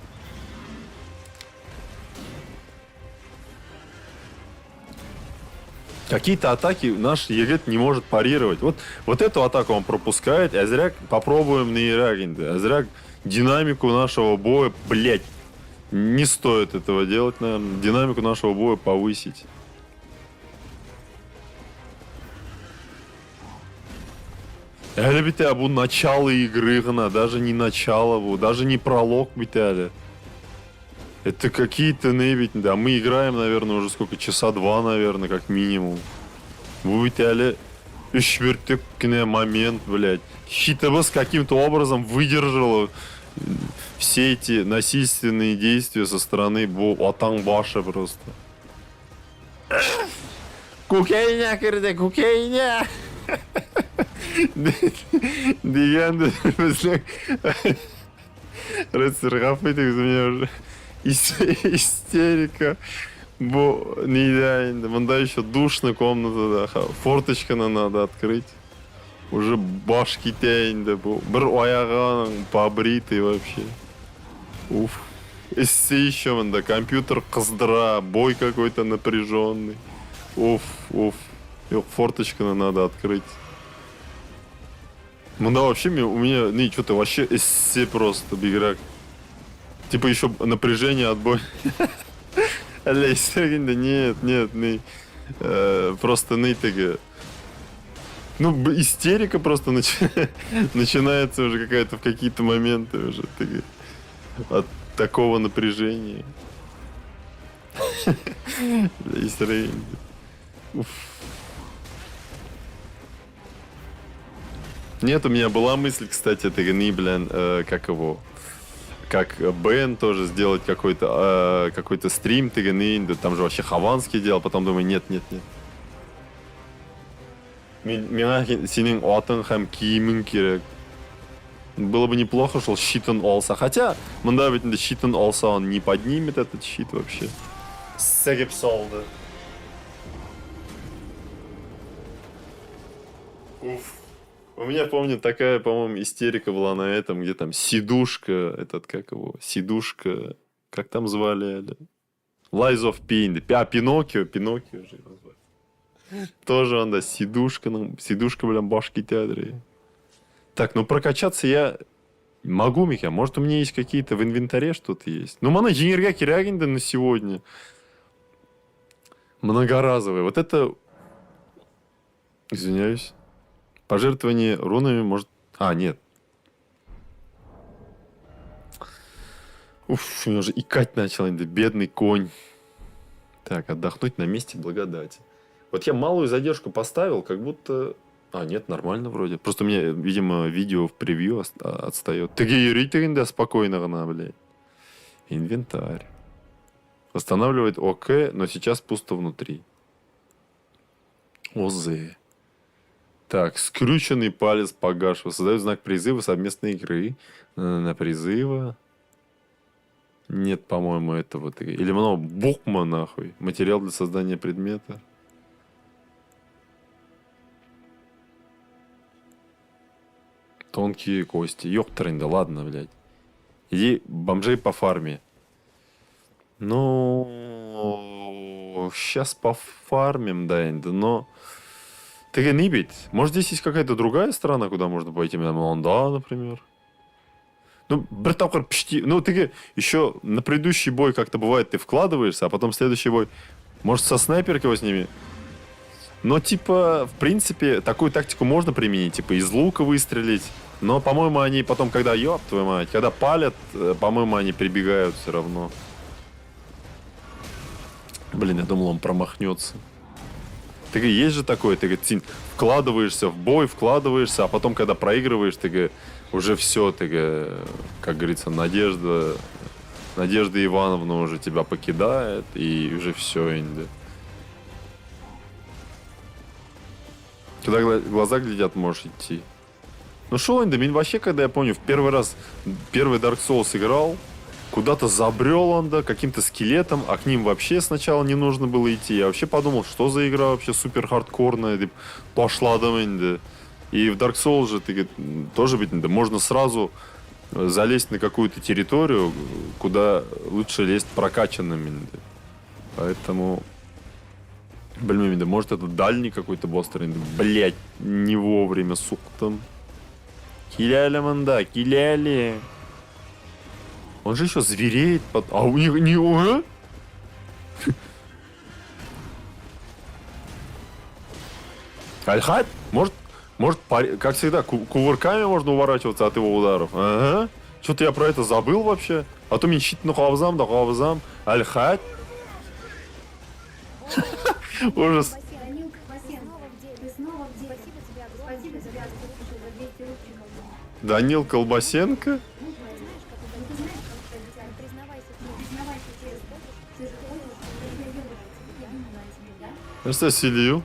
Какие-то атаки наш Егет не может парировать. Вот эту атаку он пропускает, а зря попробуем на Ирагинде. А зря динамику нашего боя, блядь, не стоит этого делать, наверное. Динамику нашего боя повысить. Әлі бите, бұл начало игры ғана, даже не начало бұл, даже не пролог бите әлі. Это какие-то да, мы играем, наверное, уже сколько, часа 2, наверное, как минимум. Бұл бите әлі Үш момент, блядь. Щитовос каким-то образом выдержала все эти насильственные действия со стороны Атаң Баша просто. Кукейня кірді, кукейня! Дегенде біздің рыцарь Гафытик у меня уже истерика. Нейді, мында еще душная комната, да. Форточканы надо открыть. Уже баш кетейін де бұл. Бір аяғаның побритый вообще. Уф. Эссе еще мында компьютер қыздыра, бой какой-то напряженный. Уф, уф. Yok, форточканы надо открыть. Мында вообще у меня, что-то вообще эссе просто, биграк. Типа еще напряжение от боя. Аля, нет, просто нытыга. Ну, истерика просто начинается уже какая-то в какие-то моменты уже от такого напряжения. Уф. Нет, у меня была мысль, кстати, как его... Как Бен тоже сделать какой-то стрим Тыганы, да там же вообще Хованский делал, потом думаю, нет. Меня сенің атың һәм киімің керек. Было бы неплохо, что щитын алса. Хотя, мында ведь щитын алса, он не поднимет этот щит вообще. Сәгеп салды. Уф. У меня, помню, такая, по-моему, истерика была на этом, где там Сидушка, Сидушка, как там звали? Lies of Pain, Пиноккио же его звали. Тоже он, да, Сидушка, блин, башки театры. Так, ну прокачаться я могу, Михаил, может у меня есть какие-то в инвентаре что-то есть. Ну, мана Жинерга Кирягинда на сегодня. Многоразовые. Вот это... Извиняюсь. Пожертвование рунами может... нет. Уф, меня уже икать начал, бедный конь. Так, отдохнуть на месте благодати. Вот я малую задержку поставил, как будто... нет, нормально вроде. Просто у меня, видимо, видео в превью отстает. Ты гейритинда спокойно, блядь. Инвентарь. Восстанавливает ОК, но сейчас пусто внутри. ОЗ. Так, скрюченный палец погаш. Создает знак призыва совместной игры. На призыва. Нет, по-моему, этого. Или много букма, нахуй. Материал для создания предмета. Тонкие кости. Ёптрин, да ладно, блядь. Иди бомжей по фарме. Ну, сейчас пофармим, да, но... Ты не бить. Может, здесь есть какая-то другая страна, куда можно пойти? Да, например. Ну, братан, почти. Ну, ты еще на предыдущий бой как-то бывает, ты вкладываешься, а потом следующий бой. Может, со снайперкой его сними? Но, типа, в принципе, такую тактику можно применить. Типа, из лука выстрелить. Но, по-моему, они потом, когда, ёб твою мать, когда палят, по-моему, они прибегают все равно. Блин, я думал, он промахнется. Ты есть же такое, ты вкладываешься в бой, а потом, когда проигрываешь, ты уже все, ты, как говорится, Надежда Ивановна уже тебя покидает, и уже все, инде. Когда глаза глядят, можешь идти. Ну шо, инде, меня вообще, когда я помню, первый Dark Souls играл, куда-то забрел он, да, каким-то скелетом, а к ним вообще сначала не нужно было идти. Я вообще подумал, что за игра вообще супер хардкорная, пошла да, и в Dark Souls же ты тоже ведь можно сразу залезть на какую-то территорию, куда лучше лезть прокачанными. Поэтому, блин, да, может это дальний какой-то босс, блять, не вовремя, сука там. Киляли, манда, киляли. Он же еще звереет. А у них не... Альхат? Может, как всегда, кувырками можно уворачиваться от его ударов? Ага. Что-то я про это забыл вообще. А то мне щит да хавзам. Альхат? Ужас. Данил Колбасенко? А что, Силью?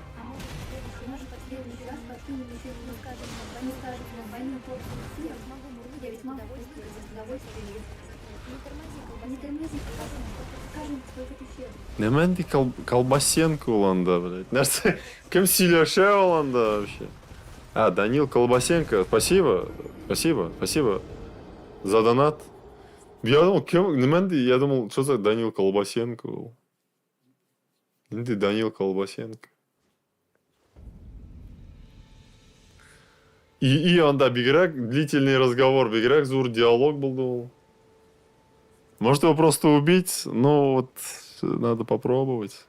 Неменди Колбасенко Уланда, блядь. Нәрсе, кім сөйлеуші Уланда вообще? А, Данил Колбасенко, спасибо, спасибо, спасибо за донат. Я думал, неменди, я думал, что за Данил Колбасенко? Ты Данил Колбасенко. И он, да, биграк, длительный разговор, биграк, зур диалог был, думал. Может его просто убить, но вот надо попробовать.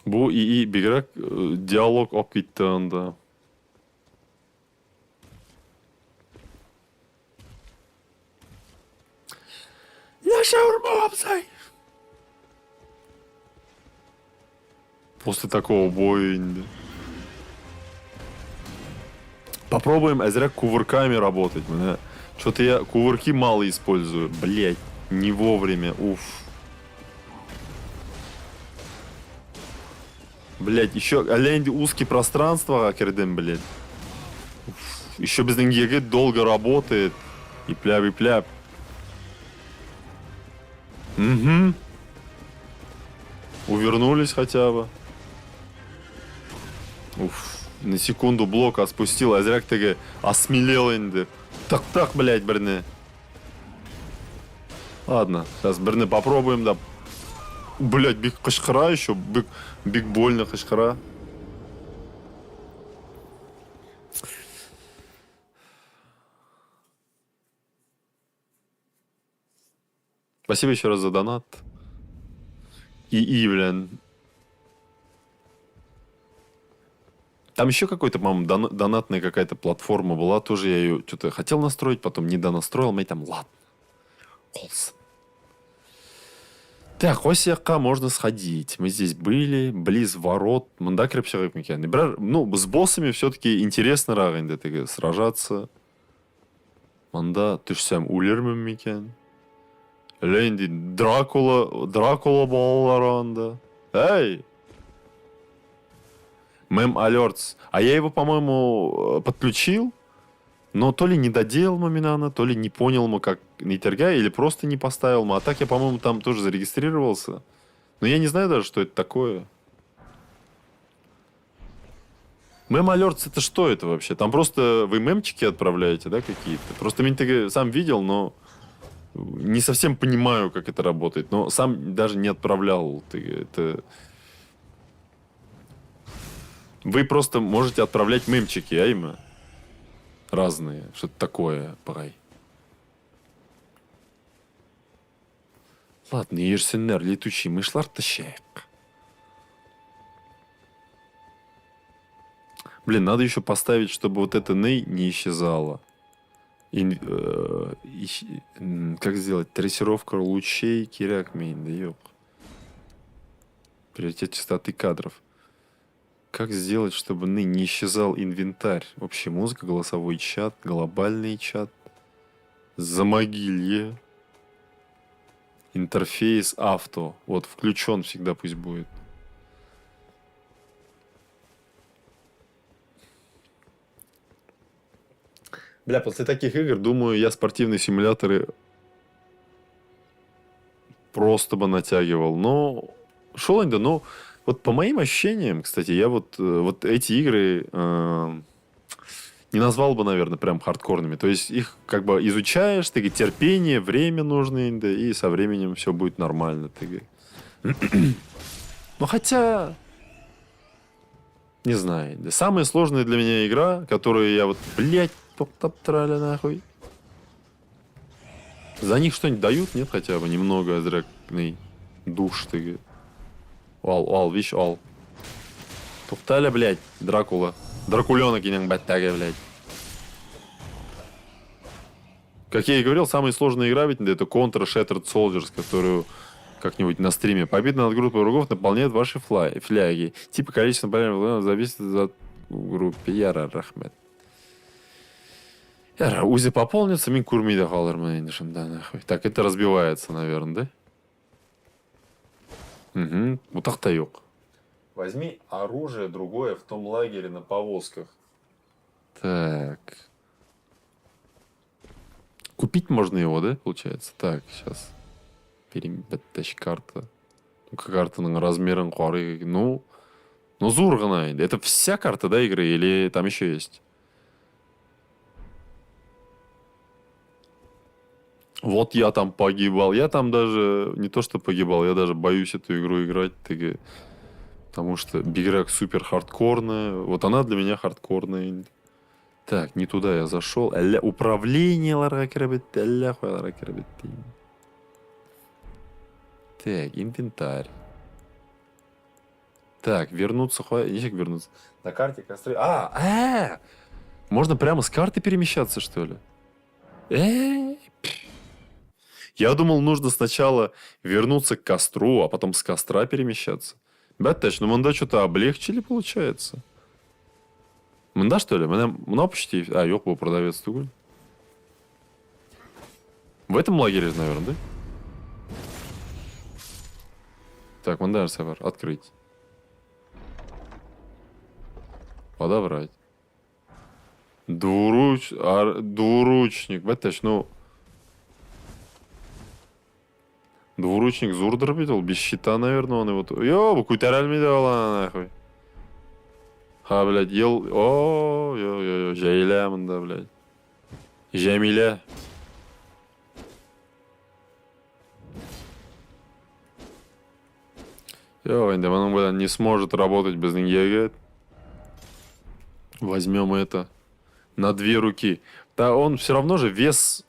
Бу и биграк диалог ок кетті анда. Я шаурма апсай. После такого боя инде. Попробуем азряк кувырками работать. Что-то я кувырки мало использую. Блять, не вовремя. Уф. Блять, еще аленди узкие пространства, кердем, блять. Еще без НГГ долго работает. И пляп, и пляп. Угу. Увернулись хотя бы. Уф. На секунду блок отпустил, а зря ты осмелел инды. Так, блять, Берне. Ладно, сейчас Берне попробуем, да. Блять, биг кашкара еще, биг больно кашкара. Спасибо еще раз за донат. Блин. Там еще какой-то, по-моему, донатная какая-то платформа была. Тоже я ее что-то хотел настроить, потом не донастроил. Мне там, ладно. Колс. Так, ось яка можно сходить. Мы здесь были, близ ворот. Мында крепче мекен. Ну, с боссами все-таки интересно рагында сражаться. Мында түшсәм үлермен мекен. Ленди Дракула балалары анда. Эй! Мэм Alerts. А я его, по-моему, подключил, но то ли не доделал моментально, то ли не понял мы, как Нитергай, или просто не поставил мы. А так я, по-моему, там тоже зарегистрировался. Но я не знаю даже, что это такое. Мэм Alerts это что это вообще? Там просто вы мемчики отправляете, да, какие-то? Просто я сам видел, но не совсем понимаю, как это работает. Но сам даже не отправлял. Это... Вы просто можете отправлять мемчики, а именно разные. Что-то такое, пай. Ладно, Ерсенер, летучий мышлар тащаек. Блин, надо еще поставить, чтобы вот это ней не исчезало. Как сделать? Трассировка лучей, киряк мейн, да ёп. Приоритет частоты кадров. Как сделать, чтобы не исчезал инвентарь? Общая музыка, голосовой чат, глобальный чат, замогилье, интерфейс авто. Вот, включен всегда пусть будет. Бля, после таких игр, думаю, я спортивные симуляторы просто бы натягивал. Но шел они, да, но вот по моим ощущениям, кстати, я вот эти игры не назвал бы, наверное, прям хардкорными. То есть их как бы изучаешь, ты терпение, время нужно, да, и со временем все будет нормально. Ты. Но хотя, не знаю, да, самая сложная для меня игра, которую я вот, блядь, топ-топ-траля нахуй. За них что-нибудь дают? Нет, хотя бы немного зрякный душ, ты. Ал, вещь, ал. Туфталя, блядь, Дракула. Дракуленок и баттага, блядь. Как я и говорил, самая сложная игра ведь это Contra Shattered Soldiers, которую как-нибудь на стриме. Победа над группой врагов наполняет ваши фляги. Типа количество полярных зависит от группе. Яра, рахмет. Яра, узи пополнится, мен курмейді қалармын енді шында, нахуй. Так, это разбивается, наверное, да? Угу, бутақта yok. Возьми оружие другое в том лагере на повозках. Так. Купить можно его, да, получается? Так, сейчас. Переметтащ карта. Картаның размерін қоры. Ну, зур ғана енді. Это вся карта, да, игры? Или там еще есть? Вот я там погибал. Я там даже не то, что погибал, я даже боюсь эту игру играть. Потому что Биграк супер хардкорная. Вот она для меня хардкорная. Так, не туда я зашел. Управление ларакерабит. Так, инвентарь. Так, вернуться. Ничего вернуться. На карте костры. Можно прямо с карты перемещаться, что ли? Я думал, нужно сначала вернуться к костру, а потом с костра перемещаться. Бәттәш, ну мында что-то облегчили, получается. Мында, что ли? Мына почти... Yok, бұл продавец түгіл. В этом лагере, наверное, да? Так, мында нәрсе бар. Открыть. Подобрать. Двуручник. Бәттәш, ну... Двуручник зурдыр бит, ол без щита, наверное, он его... Ёбы, көтерәлмейді алан, нахуй. Ха, блядь, Ё, Жәйлә мында, блядь. Жәмилә. Енді мұның білән не сможет работать безнең егет. Возьмем это. На 2 руки. Да он все равно же вес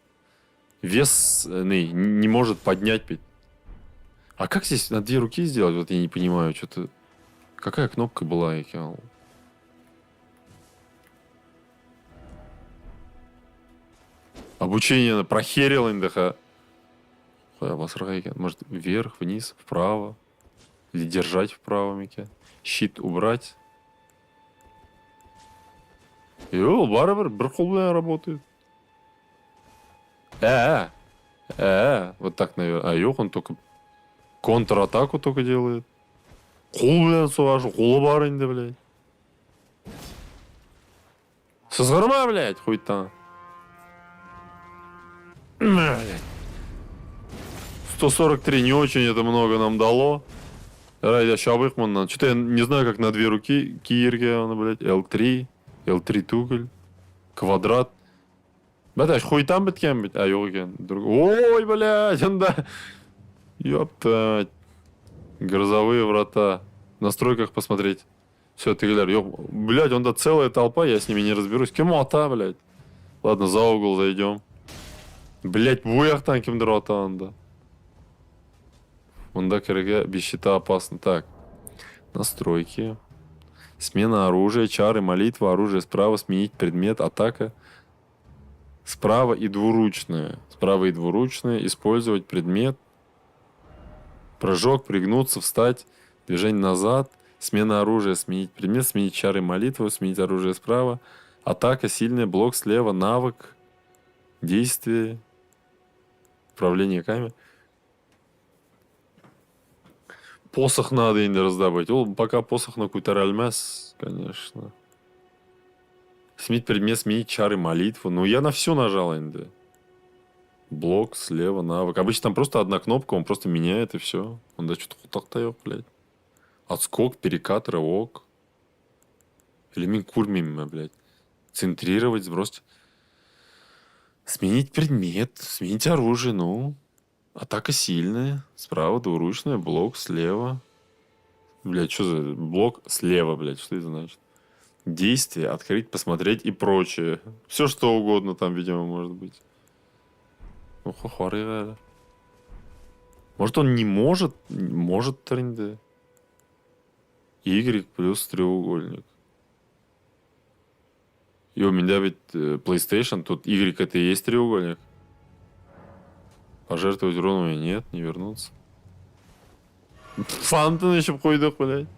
не может поднять. А как здесь на 2 руки сделать? Вот я не понимаю, что-то... Какая кнопка была, я кинул? Обучение прохерил НДХ. Может, вверх, вниз, вправо. Или держать вправо, Мике. Щит убрать. Барбар, бір қол белән работает. Вот так, наверное. Yok, он только... Контратаку только делает. Қол белән соғашы, қолы бар енді, блядь. Сызғырма, блядь, хуйтан. Блядь. 143 не очень это много нам дало. Райда шабых мон. Что-то я не знаю, как на 2 руки кирге, блядь. L3 тугель. Квадрат. Бәтәш, хуйтан біткен бит. Yok екен. Ой, блядь, анда. Ёпта. Грозовые врата. В настройках посмотреть. Все, ты глянь. Блядь, он да целая толпа, я с ними не разберусь. Кем-то, блядь. Ладно, за угол зайдем. Блядь, буяқтан кімдір атағанда. Мұнда кірге без щита опасно. Так. Настройки. Смена оружия, чары, молитва, оружие справа, сменить предмет, атака. Справа и двуручная. Справа и двуручная. Использовать предмет. Прыжок, пригнуться, встать. Движение назад. Смена оружия, сменить предмет, сменить чары, молитву, сменить оружие справа. Атака, сильный, блок слева, навык. Действие. Управление камерой. Посох надо инде раздобыть. Пока посох на көтерәлмәс, конечно. Сменить предмет, сменить чары, молитву. Ну, я на все нажал инде. Блок, слева, навык. Обычно там просто одна кнопка, он просто меняет и все. Он да что-то хутақта, блядь. Отскок, перекат, рывок. Элемент курмима, блядь. Центрировать, сбросить. Сменить предмет, сменить оружие, ну. Атака сильная. Справа двуручная, блок слева. Блядь, что за блок слева, блядь, что это значит? Действие, открыть, посмотреть и прочее. Все что угодно там, видимо, может быть. Ну, хохвары. Может, он не может? Может, тренды. Y плюс треугольник. И у меня ведь PlayStation, тут Y это и есть треугольник. Пожертвовать урон у меня нет, не вернуться. Фантон еще қойдық, блядь.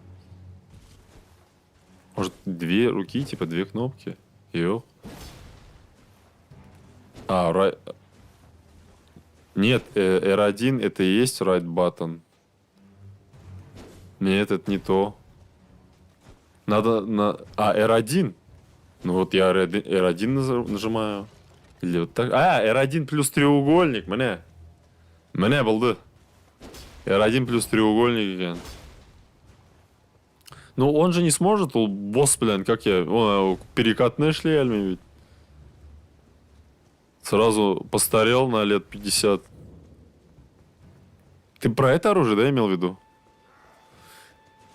Может, две руки, типа две кнопки? Йо. А, нет, R1 это и есть right button. Нет, это не то. Надо на... А, R1. Ну вот я R1 нажимаю. Или вот так. А, R1 плюс треугольник, мне. Мне болды. R1 плюс треугольник again. Ну, он же не сможет, босс, блин, как я... Перекатные шлем ведь. Сразу постарел на лет 50. Ты про это оружие, да, имел в виду?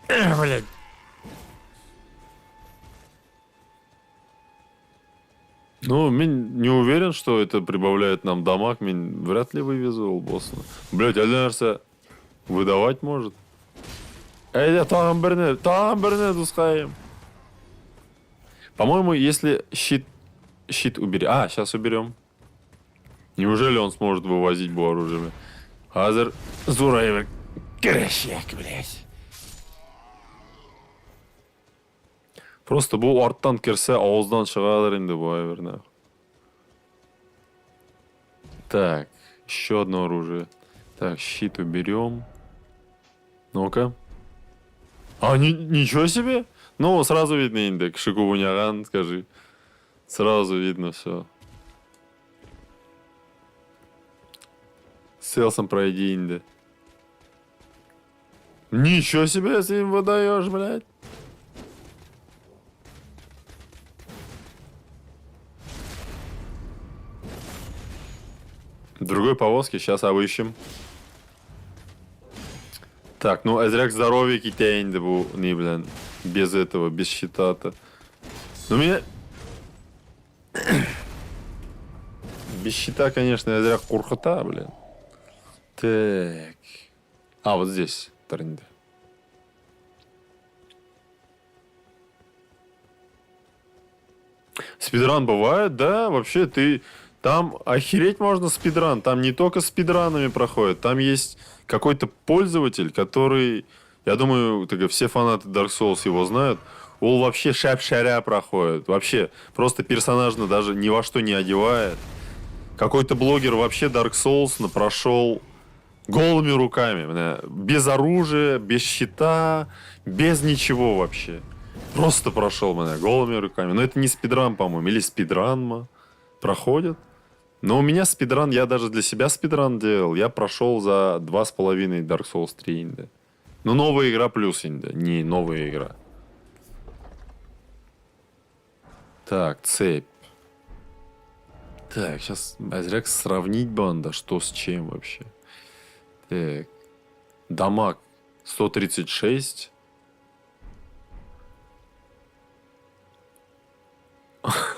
Блядь. Ну, мен не уверен, что это прибавляет нам дамаг. Мен вряд ли вывезывал босса. Блять, әлі выдавать может. Эйде, тағын біріне дұсқайым. По-моему, если щит убери... А, сейчас уберем. Неужели он сможет вывозить bu оружие? Hazır Зурайвер. Крещек, блядь. Просто bu арттан кірсе ауыздан шығадыр енді bu айверне. Так, еще одно оружие. Так, щит уберем. Ну-ка. А, ничего себе! Ну, сразу видно инде. Кіші ойнаған, скажи. Сразу видно все. Селсом пройди инде. Ничего себе, ты им выдаешь, блядь. Другой повозки сейчас обыщем. Так, ну Эзряк здоровье китейнде был, не, блин, без этого, без щита-то. Ну меня... Без щита, конечно, Эзряк курхота, блин. Так. А, вот здесь, тренды. Спидран бывает, да? Вообще ты... Там охереть можно спидран. Там не только спидранами проходит. Там есть какой-то пользователь, который... Я думаю, все фанаты Dark Souls его знают. Он вообще шап-шаря проходит. Вообще, просто персонажно даже ни во что не одевает. Какой-то блогер вообще Dark Souls прошел голыми руками. Без оружия, без щита, без ничего вообще. Просто прошел голыми руками. Но это не спидран, по-моему. Или спидранма проходит. Но у меня спидран, я даже для себя спидран делал. Я прошел за 2,5 Dark Souls 3 инда. Ну, новая игра плюс инда, не новая игра. Так, цепь. Так, сейчас Азряк сравнить банда, что с чем вообще. Так. Дамаг 136.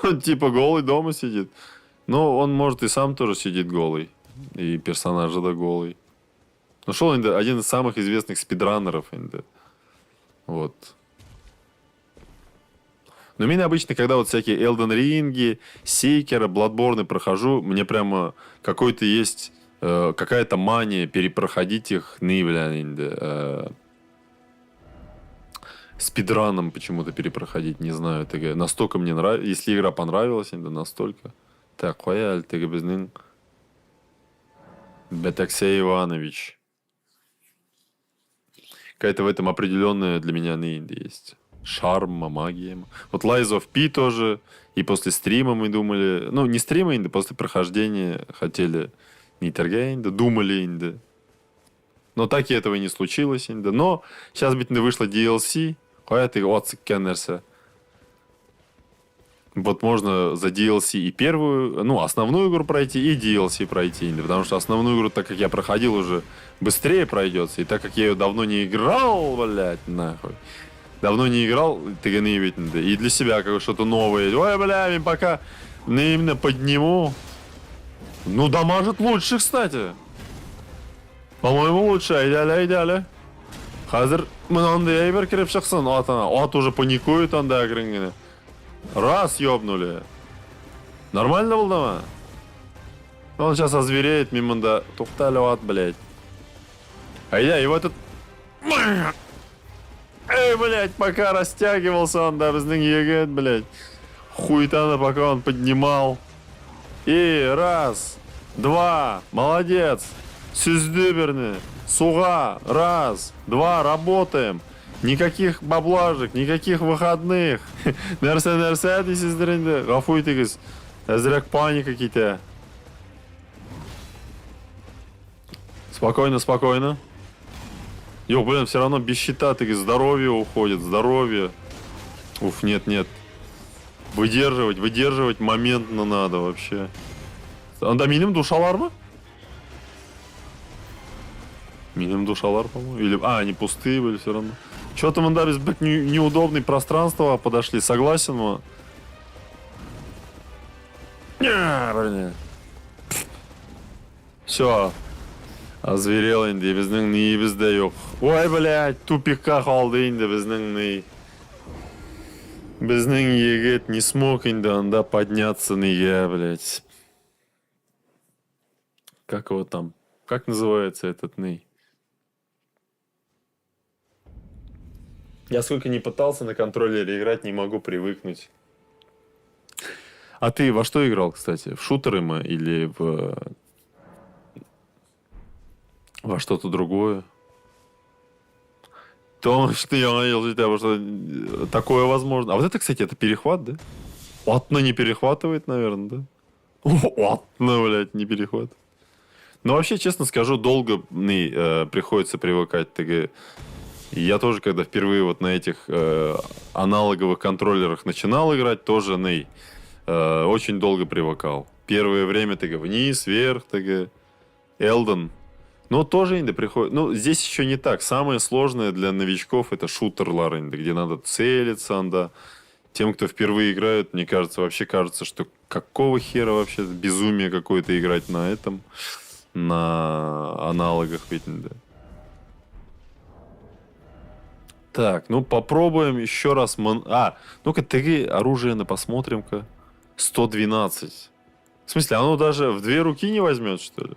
Он типа голый дома сидит. Но он, может, и сам тоже сидит голый. И персонаж да голый. Ну, что он один из самых известных спидранеров. Вот. Но меня обычно, когда вот всякие Elden Ring, Сейкера, Bloodborne прохожу, мне прямо какой-то есть какая-то мания перепроходить их спидраном почему-то перепроходить, не знаю. Настолько мне нравится. Если игра понравилась, настолько. Так, қоя әлтігі біздің Бетаксей Иванович. Какая-то в этом определенная для меня есть. Шарм, магия. Вот Lies of P тоже. И после стрима мы думали... Ну, не стрима, после прохождения хотели Ниттергейн, думали. Но так и этого не случилось. Но сейчас, ведь, вышло DLC. Қоя ты отсык кеннерся. Вот можно за DLC и первую, ну, основную игру пройти, и DLC пройти. Потому что основную игру, так как я проходил, уже быстрее пройдется. И так как я ее давно не играл, блядь, нахуй. Давно не играл, ты не ведь. И для себя как что-то новое. Ой, бля, пока именно подниму. Ну, дамажит лучше, кстати. По-моему, лучше. Идеально. Hazır мынандай айбер кіріп шықсын атына. Ат уже паникует анда агрынгene. Раз ёбнули. Нормально был дома? Он сейчас озвереет мимо да. Тухтали ат, блядь. Айда, его этот... Эй, блядь, пока растягивался он, да, біздің егет, блядь. Хуйтаны пока он поднимал. И раз, два, молодец. Сүзді бірні. Суға, раз, два, работаем. Никаких баблажек, никаких выходных. Нәрсе дейсіздер енді. Ғафу етіңіз. Әзірек паника кете. Спокойно, спокойно. Ё, блин, все равно без щита таки здоровье уходит, здоровье. Уф, нет. Выдерживать моментно надо вообще. Анда миним душалар мı? Миним душалар, по-моему. Или... А, они пустые были все равно. Что-то мы дали неудобное пространство подошли, согласен, но... Все. Озверел енді, біздің не бізде yok. Ой, блядь, тупикка қалды енді біздің не. Біздің егет не смог енді анда подняться неге, блядь. Как его там? Как называется этот ней? Я сколько не пытался на контроллере играть, не могу привыкнуть. А ты во что играл, кстати? В шутеры мы или во что-то другое? Точно, я надеялся, что такое возможно. А вот это, кстати, это перехват, да? Отно не перехватывает, наверное, да? Отно, блядь, не перехватывает. Но вообще, честно скажу, долго приходится привыкать. Я тоже, когда впервые вот на этих аналоговых контроллерах начинал играть, тоже очень долго привыкал. Первое время вниз, вверх, Элден. Но тоже иногда приходит... Ну, здесь еще не так. Самое сложное для новичков это шутер Ларенда, где надо целиться, да. Тем, кто впервые играет, мне кажется, вообще кажется, что какого хера вообще безумие какое-то играть на этом, на аналогах ведь, да. Так, ну попробуем еще раз. Ну-ка, оружие посмотрим-ка. 112. В смысле, оно даже в две руки не возьмет, что ли?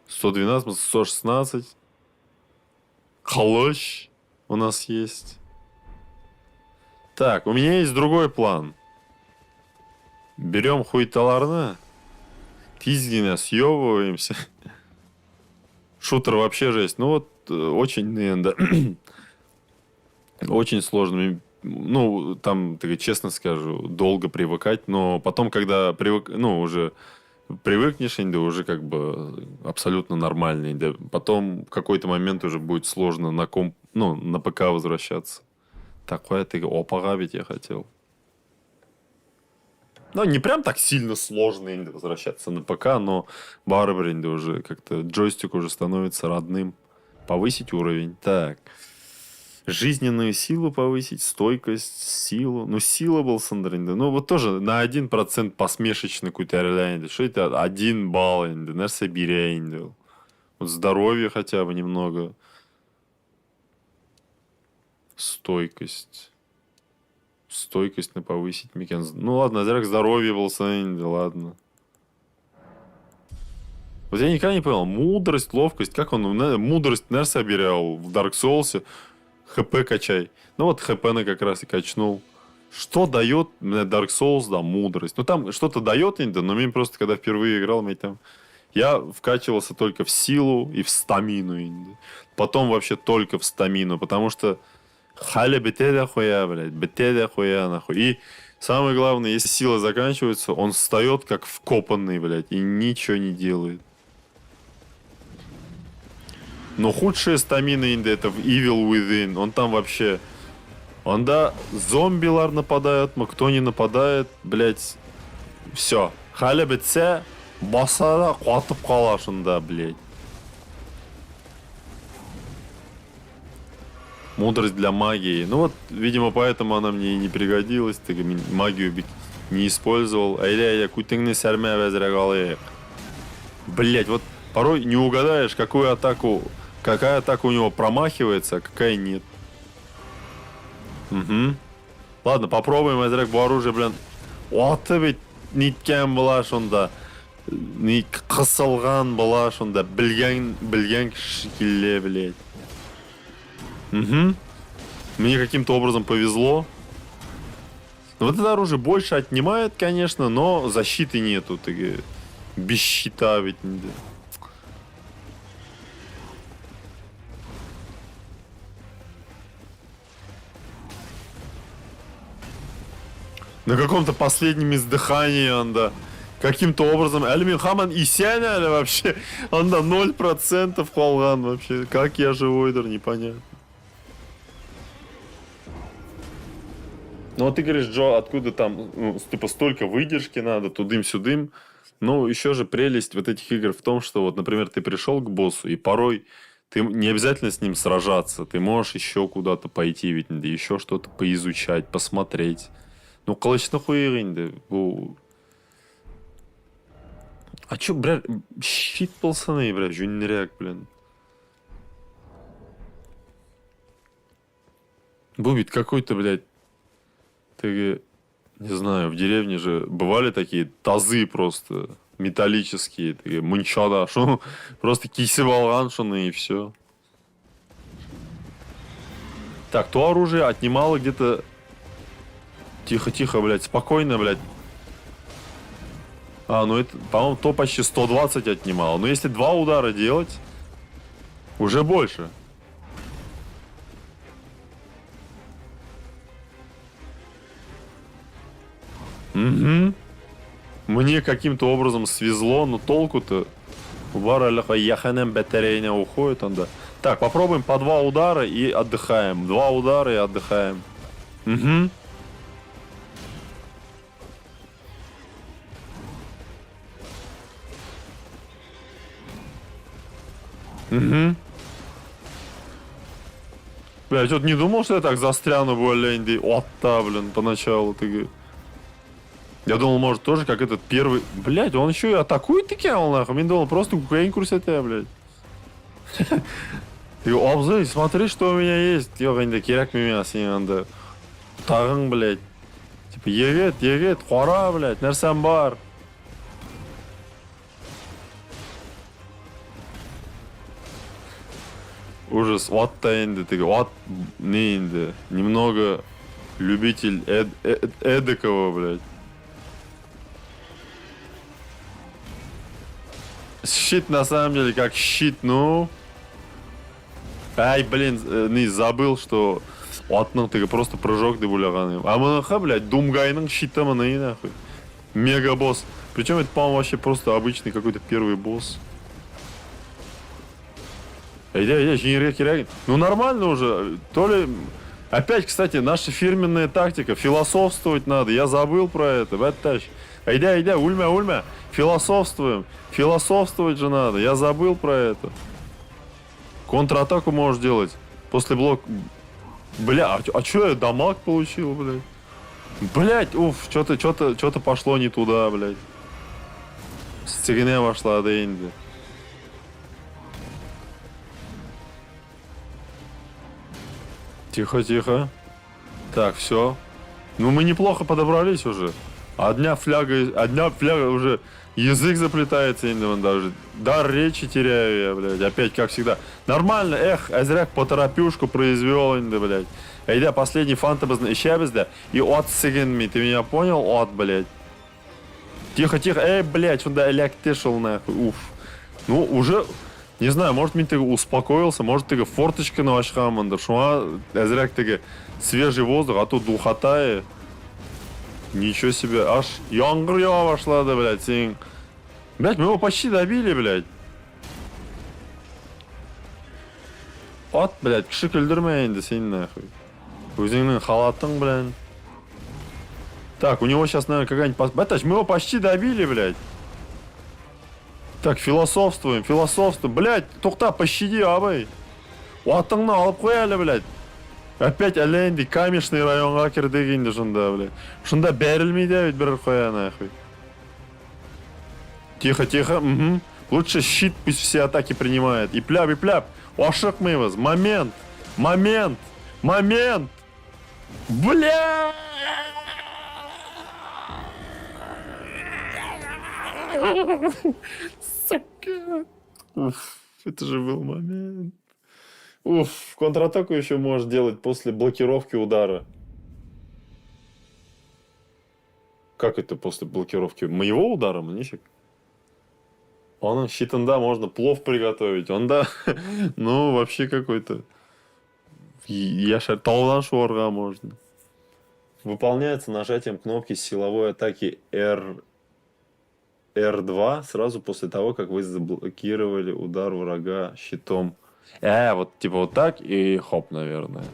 112, 116. Халощ у нас есть. Так, у меня есть другой план. Берем хуйталарны, тизгина, съебываемся. Шутер вообще жесть. Ну вот, очень, да, очень сложно. Ну, там, честно скажу, долго привыкать, но потом, когда уже привыкнешь, да, уже как бы абсолютно нормальный, да, потом в какой-то момент уже будет сложно на ПК возвращаться. Такое опага ведь я хотел. Ну, не прям так сильно сложно возвращаться на ПК, но барбарин, да, уже как-то джойстик уже становится родным. Повысить уровень. Так. Жизненную силу повысить, стойкость, силу. Ну, сила был Сандринда. Ну, вот тоже на 1% посмешечный какой-то. Что это? 1 балл, нәрсе берейн. Вот здоровье хотя бы немного. Стойкость. Стойкость на повысить. Ну, ладно, зря здоровье был Сандринда, ладно. Вот я никогда не понял. Мудрость, ловкость. Как он мудрость нәрсе собирал в Dark Souls? ХП качай. Ну вот ХП на как раз и качнул. Что дает мне Dark Souls, да, мудрость. Ну там что-то дает, но мне просто, когда впервые играл, я вкачивался только в силу и в стамину. Потом вообще только в стамину, потому что халя бетеля хуя, блядь, бетеля хуя, нахуй. И самое главное, если сила заканчивается, он встает как вкопанный, блядь, и ничего не делает. Но худшая стамина это в Evil Within. Он там вообще... Он, да, зомбилар нападают, кто не нападает, блядь, все. Халя бітсе, басара қатып қалашында, блядь. Мудрость для магии. Ну вот, видимо, поэтому она мне и не пригодилась. Магию не использовал. Айля, кутыңны сәрмә вәзірәк алайық. Блядь, вот порой не угадаешь, какая атака у него промахивается, а какая нет. Угу. Ладно, попробуем, Азрак, bu оружие, блин. Оты ведь неткен была шонда. Қысылған была шонда. Білген шекелле, блядь. Угу. Мне каким-то образом повезло. Но вот это оружие больше отнимает, конечно, но защиты нету. Ты, без щита ведь. На каком-то последнем издыхании он, да. Каким-то образом. Әлі хаман исән әлі вообще. Он да 0% қалған вообще. Как я живой-дыр, непонятно. Ну, вот ты говоришь, Джо, откуда там, ну, типа, столько выдержки надо, тудым-сюдым. Ну, еще же прелесть вот этих игр в том, что, вот, например, ты пришел к боссу, и порой ты не обязательно с ним сражаться. Ты можешь еще куда-то пойти, ведь еще что-то поизучать, посмотреть. Ну, қылышны қойық енді. Бұл... А чё, блядь, щит болсаны, блядь, жөннірек, блин. Был ведь какой-то, блядь, ты, не знаю, в деревне же бывали такие тазы просто металлические, такие, мынчада, шо, просто кисіп алған шоны и все. Так, то оружие отнимало где-то... Тихо-тихо, блядь, спокойно, блядь. А, ну это, по-моему, то почти 120 отнимало. Но если 2 удара делать, уже больше. Угу. Мне каким-то образом свезло, но толку-то... Яханем батарейня уходит он, да. Так, попробуем по 2 удара и отдыхаем. 2 удара и отдыхаем. Угу. Угу. Блядь, вот не думал, что я так застряну более-менее. Вот та, блин, поначалу ты. Я думал, может, тоже как этот первый... Блядь, он еще и атакует таки, нахуй. Я думал, просто кукаин курсете, блядь. И обзы, смотри, что у меня есть. Ёғында керек меня сенде. Тағың, блядь. Типа, егет, қора, блядь, нәрсем бар. Ужас, вот та инде, ты, вот не инде. Немного любитель эдакого, блядь. Щит на самом деле как щит, ну... Ай, блин, не забыл, что... Вот, ну, ты просто прыжок дебуляганы. А мы, блядь, Думгайның щита мы нахуй. Мега босс. Причем это, по-моему, вообще просто обычный какой-то первый босс. Иди, ну нормально уже. То ли... Опять, кстати, наша фирменная тактика. Философствовать надо. Я забыл про это. Батташ. Иди, ульма. Философствуем. Философствовать же надо. Я забыл про это. Контратаку можешь делать. После блока... Бля, а чё я дамаг получил, блядь? Блядь, что-то пошло не туда, блядь. Стегне вошла до Инди. Тихо. Так, все. Ну, мы неплохо подобрались уже. Одна фляга уже... Язык заплетается, Индиван, даже. Дар речи теряю я, блядь. Опять, как всегда. Нормально, азряк поторопюшку произвел, Инди, блядь. Айда, последний фантабыз еще безда. И от сыгенми, ты меня понял? От, блядь. Тихо. Блядь, он да электришел, нахуй. Уф. Ну, уже... Не знаю, может, мне ты успокоился, может, ты форточка на ваш хамандер. Шуа, азряк ты свежий воздух, а тут духота. Ничего себе, аж яңғыр ява башлады, блядь, сен. Блядь, мы его почти добили, блядь. От, блядь, кіші күлдірме енді сен, нахуй. Өзіңнің халатың, блядь. Так, у него сейчас, наверное, какая-нибудь... Батташ, мы его почти добили, блядь. Так, философствуем. Блядь, тоқта, пощади, абай. Уатыңны алып қой әлі, блядь. Опять әлі камешный районға кірдік енді шында, блядь. Шында бәрілмейді ведь бір қоя, нахуй. Тихо. Угу. Лучше щит пусть все атаки принимает. И пляп. Ашық мейваз. Момент. Бля! Сука. Уф, это же был момент. Уф, контратаку еще можешь делать после блокировки удара. Как это после блокировки? Моего удара, манищик? Он щитанда можно плов приготовить. Он да, ну вообще какой-то. Я таудан шуарга можно. Выполняется нажатием кнопки силовой атаки R2 сразу после того, как вы заблокировали удар врага щитом. Вот типа вот так и хоп, наверное.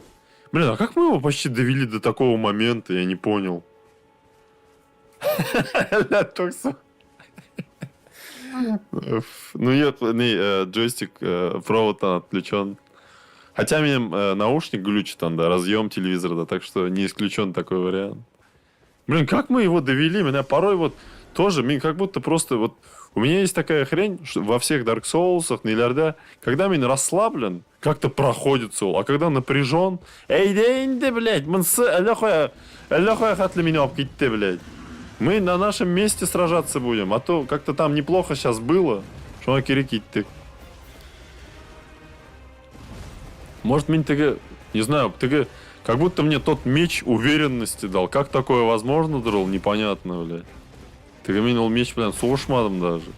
Блин, а как мы его почти довели до такого момента, я не понял. Ну нет, джойстик, провод отключен. Хотя мне наушник глючит, он, да, разъем телевизора, да, так что не исключен такой вариант. Блин, как мы его довели? Меня порой вот тоже, как будто просто вот... У меня есть такая хрень, что во всех Dark Souls, Нилярда, когда меня расслаблен, как-то проходит соул, а когда напряжен... Эй, да инде, блядь, мынсы, әлләхуя хатли меня обкитте, блядь. Мы на нашем месте сражаться будем, а то как-то там неплохо сейчас было, что на кирикитте. Может, мне таки, не знаю, таки, как будто мне тот меч уверенности дал. Как такое возможно, дрол, непонятно, блядь. Таки минул меч, блядь, соғышмадым даже.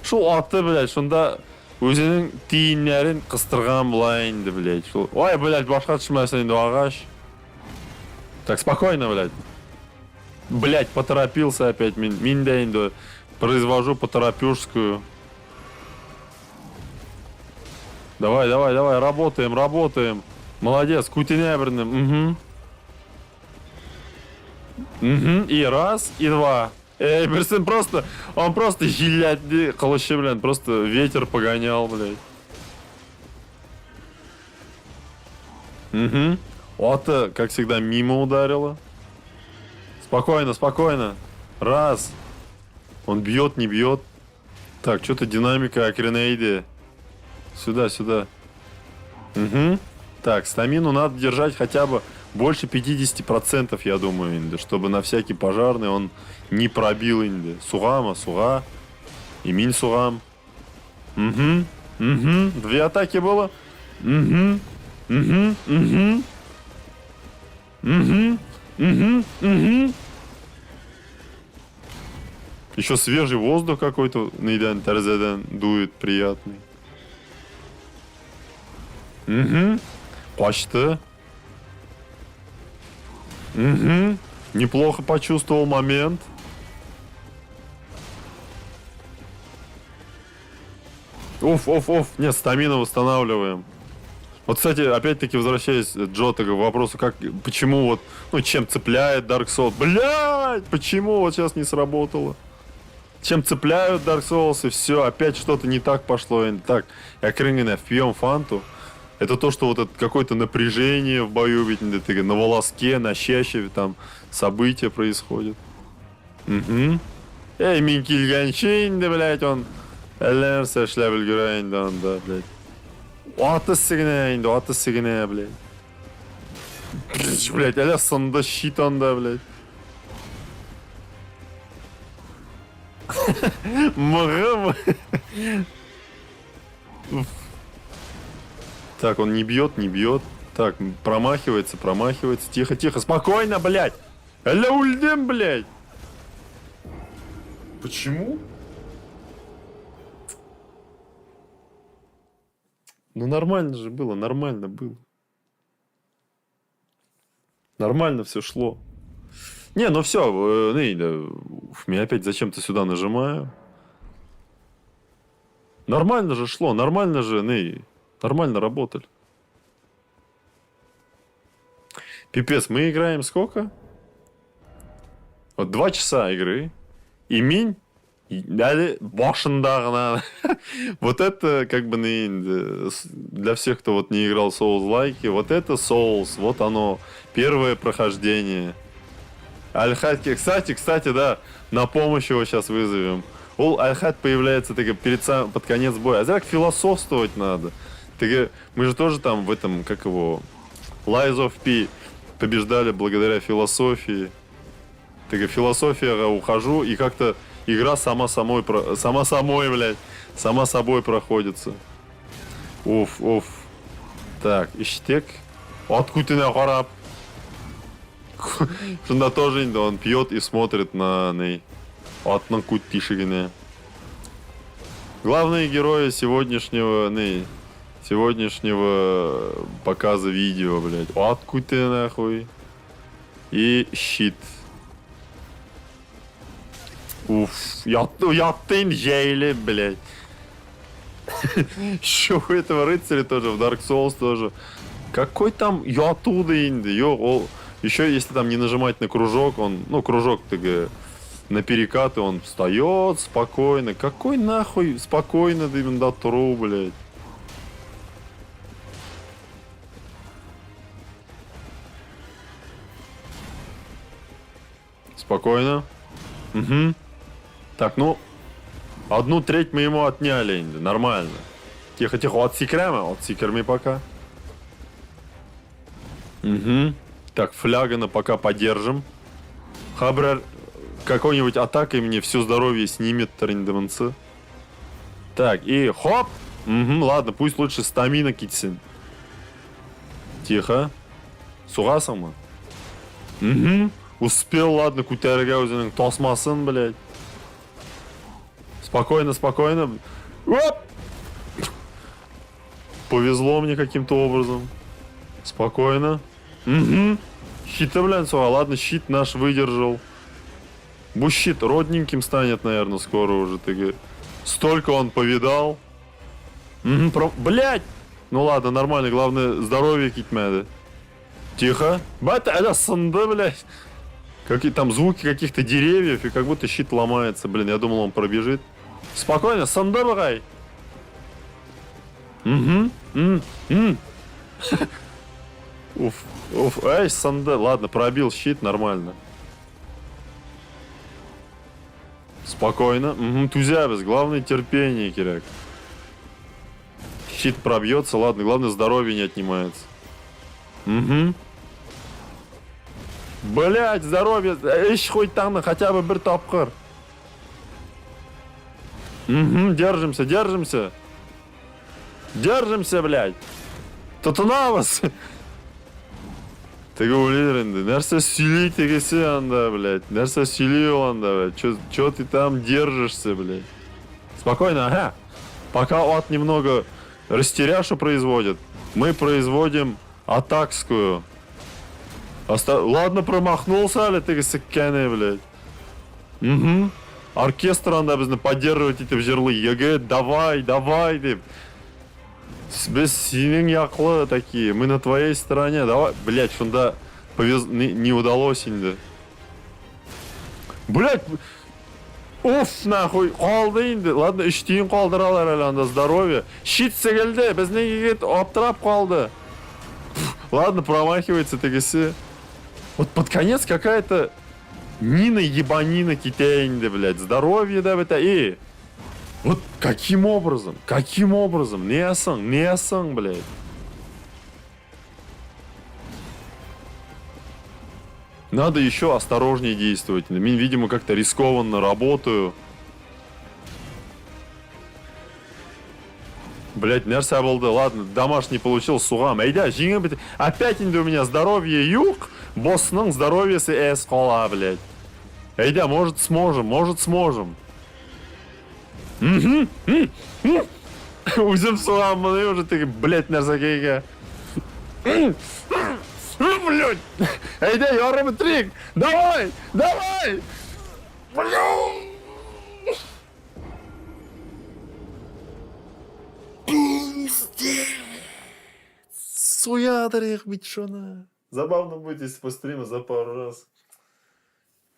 Шул аты, блядь, шунда өзінің тиінлерін қыстырған былайын, блядь. Шул... Ой, блядь, башқа түшмәсін енді ағаш. Так, спокойно, блядь. Блядь, поторопился опять. Минда инду. Произвожу поторопюшскую. Давай, работаем. Молодец, кутенябрным. И раз, и два. Берсен просто... Он просто жилять, калаши, блин. Просто ветер погонял, блядь. Вот, как всегда, мимо ударило. Спокойно. Раз. Он бьет, не бьет. Так, что-то динамика Акренейди. Сюда. Так, стамину надо держать хотя бы больше 50%, я думаю, инде, чтобы на всякий пожарный он не пробил инде. Суга. И мин сугам. Две атаки было. Еще свежий воздух какой-то Нейдан Тарзадан дует, приятный. Почти. Неплохо почувствовал момент. Оф. Нет, стамину восстанавливаем. Вот, кстати, опять-таки, возвращаясь, Джо, к вопросу, почему вот, чем цепляет Dark Souls. Блядь, почему вот сейчас не сработало? Чем цепляют Dark Souls, и все, опять что-то не так пошло. Так, я крынгена впьем фанту. Это то, что вот это какое-то напряжение в бою, ведь на волоске, на щаще там события происходят. Эй, минкильганчин, да, блядь, он... Эллерся, шлябель гюрайн, да, блядь. Аты сигне, блядь. Блядь, аля санда щит анда, блядь. Мгм. Так, он не бьет. Так, промахивается. Тихо. Спокойно, блядь. Аля ульдем, блядь. Почему? Ну нормально же было, нормально все шло. Не, ну все, меня опять зачем-то сюда нажимаю. Нормально же шло, нормально работали. Пипец, мы играем сколько? Вот 2 часа игры. И минь. Вот это как бы для всех, кто вот не играл Souls-like, вот это Souls, вот оно, первое прохождение. Аль-Хатки, кстати, да, на помощь его сейчас вызовем. Аль-Хат появляется под конец боя. А так философствовать надо. Мы же тоже там в этом, как его, Lies of P побеждали благодаря философии. Философия, ухожу, и как-то игра сама собой проходится. Уф. Так, иштек. От кутина қарап. Шында тоже инде он пьет и смотрит на ней. Атның кут тишигине. Главные герои сегодняшнего показа видео, блядь. От куты нахуй. И щит. Уф, яттын жейлі, блядь. Еще у этого рыцаря тоже, в Dark Souls тоже. Какой там ятуда инди? Еще если там не нажимать на кружок, он, ну, кружок ты на перекаты, он встает спокойно. Какой нахуй спокойно ты именно туру, блядь. Спокойно. Угу. Так, ну, 1/3 мы ему отняли, инди. Нормально. Тихо, тихо, отсекерми пока. Угу. Так, флягана пока подержим. Хабрар какой-нибудь атакой мне все здоровье снимет Триндемонцы. Так, и хоп! Угу, ладно, пусть лучше стамина китсин. Тихо. Сугасың? Угу. Успел, ладно, кутерга өзінің тосмасын, блядь. Спокойно, спокойно. Оп! Повезло мне каким-то образом. Спокойно. Угу. Щиты, блядь, ладно, щит наш выдержал. Щит родненьким станет, наверное, скоро уже. Ты столько он повидал. Угу, блядь! Ну ладно, нормально, главное здоровье китмеды. Тихо. Бать, это сынды, блядь. Какие там звуки каких-то деревьев, и как будто щит ломается. Блин, я думал, он пробежит. Спокойно, сынды, багай. Угу. Уф, уф, эй, санде. Ладно, пробил щит, нормально. Спокойно. Угу, тузябес, главное терпение, Киряк. Щит пробьется, ладно, главное здоровье не отнимается. Угу. Блять, здоровье. Ищ хоть там хотя бы бір тапқыр. Угу, держимся, держимся. Держимся, блядь. Тұтынамыз. Тігі ойлер енді. Нәрсе сөйлей тегесе анда, блядь. Нәрсе сөйлей анда, блядь. Чё ты там держишься, блядь? Спокойно, ага. Пока от немного растеряшу производит, мы производим атакскую. Ладно, промахнулся, али ты сыккәне, блядь. Угу. Оркестр анда бізді поддерживать етіп жерлы. Еге, давай, давай, деп. Біз сенің яқлы такие, мы на твоей стороне. Давай, блядь, шунда не удалось инде. Блядь, уф, нахуй, қалды инде. Ладно, 3 тиын қалдыралар әлі анда здоровье. Щит секілді, біз неге кет, аптырап қалды. Ладно, промахивается тегесі. Вот под конец какая-то Нина ебанина китейнде, блядь. Здоровье, да, это и... Вот каким образом? Каким образом? Не осың, блядь. Надо еще осторожнее действовать. Мен, видимо, как-то рискованно работаю. Блять, нәрсе болды. Ладно, домашний получил, суғам. Айда, жеңе, опять инде у меня здоровье юг. Боссның здоровьесі эс қала, блядь. Айда, может сможем. Өзім суғам, мұны уже ты, блядь, нәрсекейге. Блядь. Айда, ярымы трик. Давай. Пиздец. Суядыр их, бичона. Забавно будет, если по стриму за пару раз.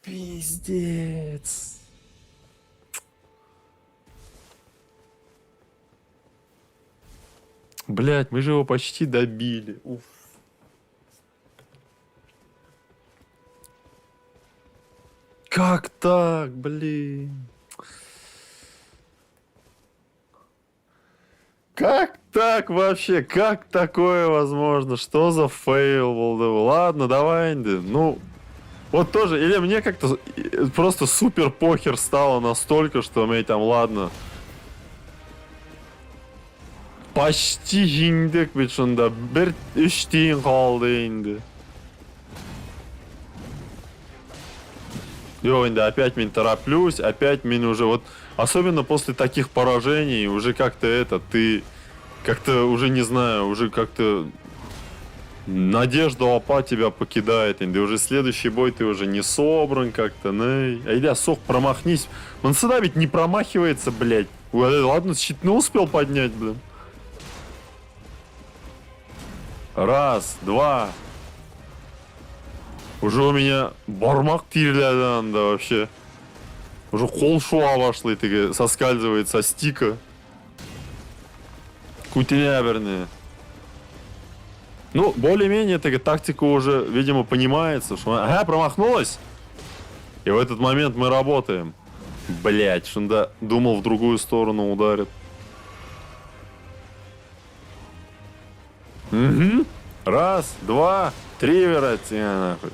Пиздец. Блять, мы же его почти добили. Уф. Как так, блин? Как так вообще? Как такое возможно? Что за фейл был? Ладно, давай, Инди. Ну, вот тоже, или мне как-то просто супер похер стало настолько, что мне там, ладно. Почти жеңдік бет шында. Бір үш тиын қалды енді. Ё, да, опять мен тороплюсь, опять мен уже вот, особенно после таких поражений, уже как-то ты как-то уже не знаю, уже как-то надежда опа тебя покидает, и уже следующий бой ты уже не собран как-то, ну, айда, сох, промахнись. Он сюда ведь не промахивается, блядь. Ладно, щит не успел поднять, блин. Раз, два. Уже у меня бармак тирледі анда вообще. Уже қол шуа башлый, тіге, соскальзывает со стика. Кутеняберная. Ну, более-менее тіге, тактика уже, видимо, понимается, что ага, промахнулась. И в этот момент мы работаем. Блять, шунда думал, в другую сторону ударит. Угу. Раз, два, три, вероятно, нахуй.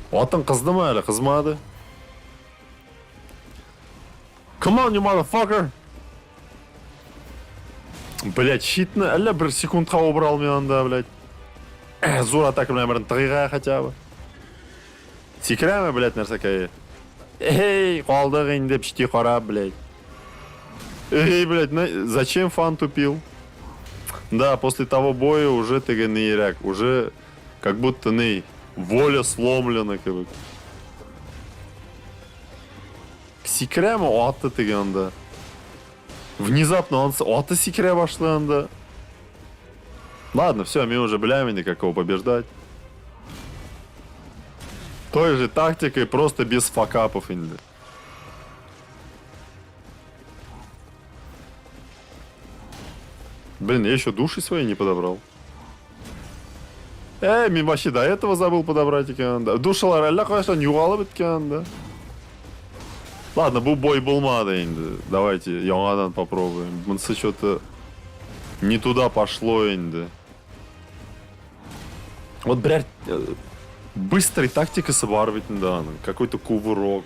Отын қызды ма әлі, қызмады? Come on, you motherfucker! Блять, щитны әлі бір секундқа обырал мен анда, блять. Зор атака білен бірін тығиға хотя бы. Секіремі, блять, нәрсекайы? Эй, қалдық енді пішти қарап, блять. Эй, блять, зачем фан тупил? Да, после того боя уже ты нейряк, уже как будто воля сломлена, как бы. Секрема атты тегенда. Внезапно он аты секре башланды. Ладно, все, мы уже блями никакого побеждать. Той же тактикой, просто без факапов инди. Блин, я еще души свои не подобрал. Мен вообще до этого забыл подобрать екен. Душалар әлі қайшан юғалы біткен, да. Ладно, бұл бой болмады енді. Давайте яңадан попробуем. Мынсы что-то не туда пошло енді. Вот, блядь, быстрой тактикасы бар ведь, да. Какой-то кувырок.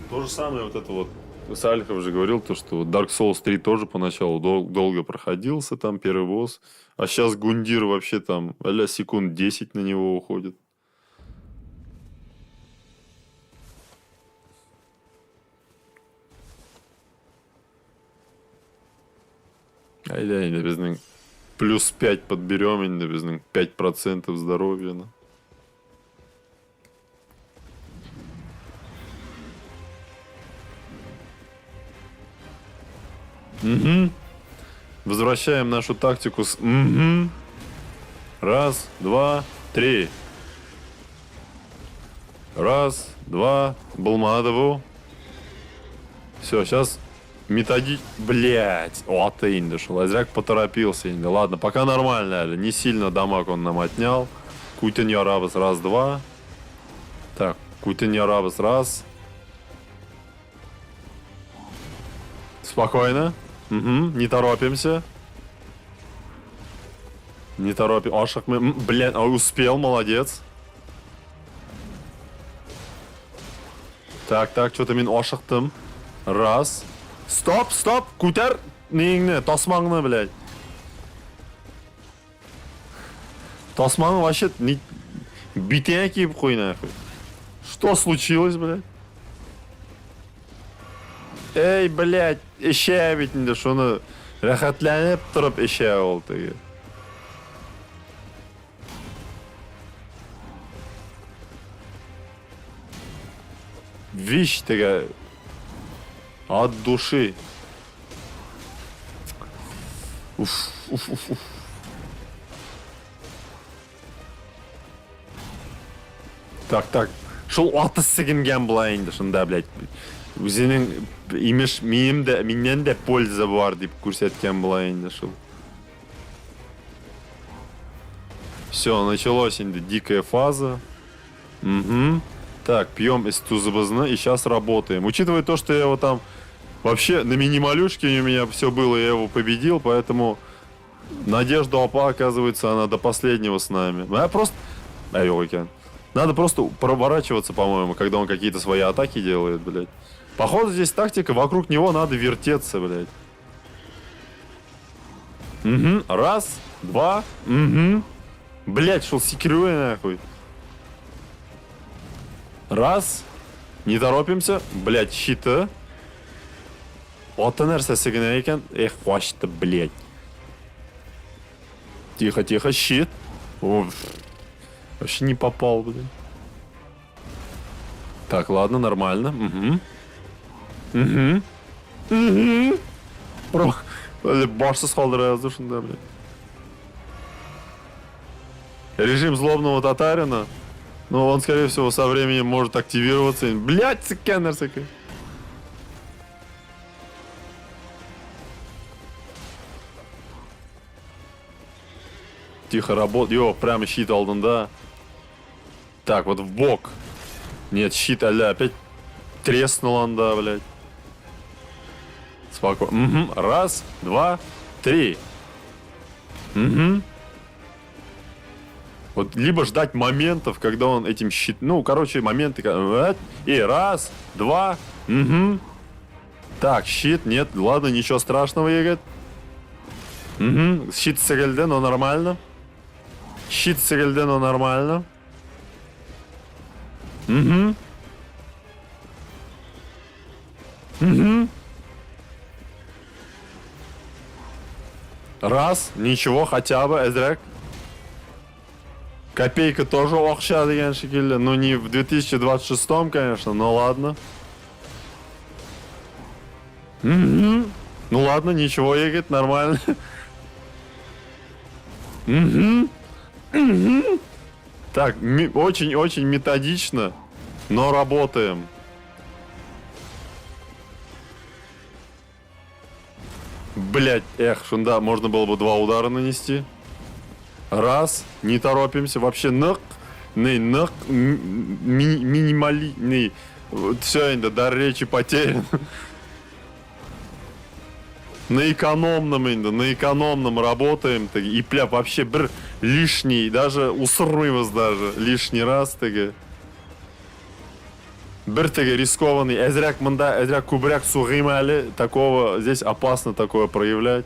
То же самое вот это вот. Сальхов же говорил, то, что Dark Souls 3 тоже поначалу долго проходился, там первый босс. А сейчас Гундир вообще там, а-ля секунд 10 на него уходит. Айда, енді біздің плюс 5 подберем, енді біздің 5% здоровья. Угу. Возвращаем нашу тактику с... Угу. Раз, два, три. Раз, два. Булмадову. Все, сейчас методик... Блять. О, ты инда шел. Азряк поторопился инда. Ладно, пока нормально. Не сильно дамаг он нам отнял. Кутинья рабас. Раз, два. Так, Кутинья рабас. Раз. Спокойно. Угу, не торопимся. Не торопим. Ашак мы... Блин, успел, молодец. Так, что-то мен ашықтым. Раз. Стоп. Көтер нейіңні, тасмаңны, блядь. Тасмаңны вообще битене киіп қой, нахуй. Что случилось, блядь? Эй, блядь, эше битінде шоны рахатланып тұрып эше ол теге. Вещь теге от души. Уф. Так. Шул аты сігінген бұлайынды шында, блядь. Өзінің имеш менен де польза бар деп көрсеткен бұлайынды шул. Все, началось инде дикая фаза. Угу. Так, пьем из тузабазна и сейчас работаем. Учитывая то, что я его там вообще на минималюшке у меня все было, я его победил, поэтому надежда опа, оказывается, она до последнего с нами. Я просто... Надо просто проворачиваться, по-моему, когда он какие-то свои атаки делает, блядь. Походу здесь тактика, вокруг него надо вертеться, блядь. Угу. Раз, два. Угу. Блять, шел секируя нахуй. Раз. Не торопимся. Блять, щиты. Ota нәрсәсе генә икән. Эх, хвашты, блять. Тихо, тихо, щит. Уф. Вообще не попал, блин. Так, ладно, нормально. Угу. Угу. Угу. Башсыз қалдыра язды шында, блядь. Режим злобного татарина. Но он, скорее всего, со временем может активироваться. Блядь, сканер, сука. Тихо работай. Йо, прямо щит алдында. Так, вот в бок. Нет, щит, аля, опять треснул он, да, блядь. Спокойно. Угу. Раз, два, три. Угу. Вот либо ждать моментов, когда он этим щит... Ну, короче, моменты... И раз, два. Угу. Так, щит, нет, ладно, ничего страшного, егет. Угу. Щит сегельде, но нормально. Щит сегельде, но нормально. Угу. Угу. Раз, ничего, хотя бы, Эзрек. Копейка тоже охша деген шекелі. Ну, не в 2026, конечно, но ладно. Угу. Ну ладно, ничего, егет, нормально. Угу. Угу. Так, очень-очень методично, но работаем. Блять, эх, шунда, можно было бы 2 удара нанести. Раз, не торопимся, вообще нық, минимали, все, инда, дар речи потерян. На экономном, инда, на экономном работаем, и пля, вообще бір лишний, даже усырмыймыз даже, лишний раз, таги. Бір таги рискованный, әзірәк мында, әзірәк күбірәк суғимәлі, такого, здесь опасно такое проявлять.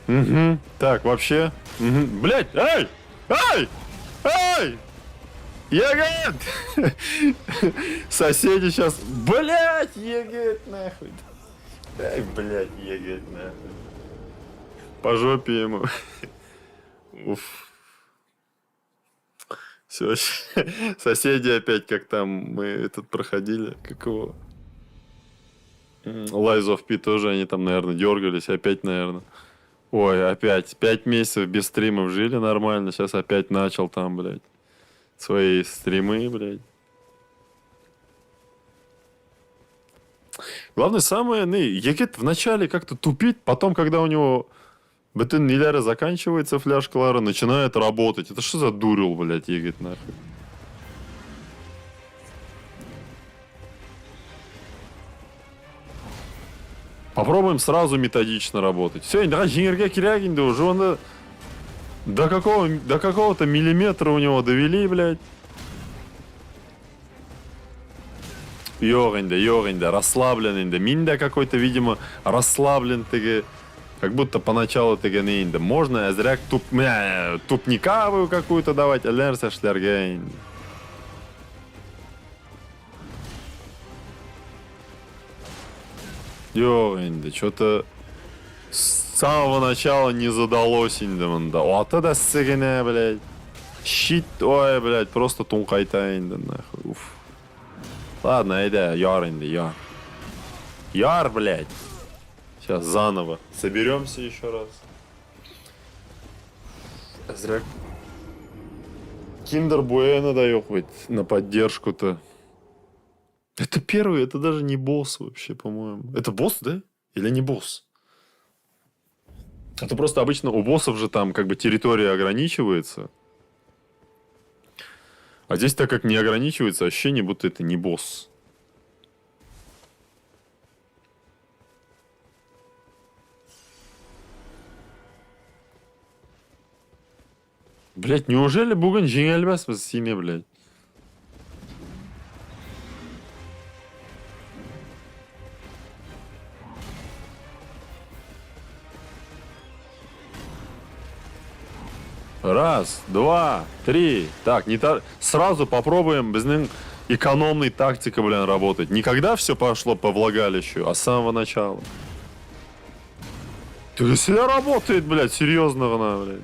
Угу. Так, вообще. Угу. Блять, эй! Эй! Эй! Егет! Соседи сейчас. Блять, егет, нахуй. Эй, блять, егет, нахуй. По жопе ему. Уф. Все, соседи опять, как там мы этот проходили, как его. Lies of P тоже, они там, наверное, дергались, опять, наверное. Ой, опять. 5 месяцев без стримов жили нормально. Сейчас опять начал там, блядь, свои стримы, блядь. Главное, самое, егет вначале как-то тупит, потом, когда у него бетын неляры заканчивается, фляжка начинает работать. Это что за дурил, блядь, егет, нахуй? Попробуем сразу методично работать. Все, да, Жингерге Кирягин, да уже он до какого-то миллиметра у него довели, блядь. Йогинда, расслабленный, да, минда какой-то, видимо, расслаблен, таги, как будто поначалу таги не инда. Можно зря тупниковую какую-то давать, алерса шляргейн. Инда, что-то с самого начала не задалось, инда. Вот это сыгне, блядь. Щит, ой, блядь, просто тункайта, инда, нахуй. Уф. Ладно, айда, яр, инда, яр. Яр, блядь. Сейчас заново. Соберемся еще раз. Зря. Киндер Буэна дает хоть на поддержку-то. Это первый, это даже не босс вообще, по-моему. Это босс, да? Или не босс? Это просто обычно у боссов же там как бы территория ограничивается. А здесь так как не ограничивается, ощущение, будто это не босс. Блять, неужели Буган жеңелбәс біз сине, блядь? Раз, два, три. Так, сразу попробуем безнын экономной тактикой, блин, работать. Никогда все пошло по влагалищу, а с самого начала. Ты если работает, блядь, серьезно она, блядь.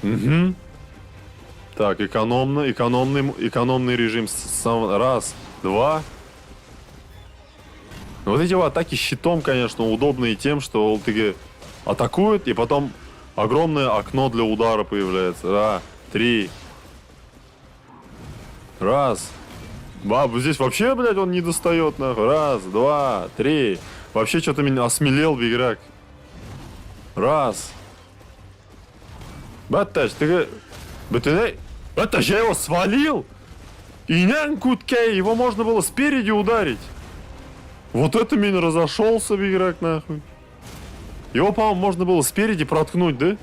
Угу. Так, экономный режим. Раз, два. Вот эти вот атаки щитом, конечно, удобные тем, что ЛТГ атакует, и потом огромное окно для удара появляется. Раз, три. Раз. Здесь вообще, блядь, он не достает, нахуй. Раз, два, три. Вообще что-то меня осмелел игрок. Раз. Батташ, ты... Батташ, я его свалил. И нянкутке, его можно было спереди ударить. Вот это меня разошелся игрок, нахуй. Его, по-моему, можно было спереди проткнуть, да?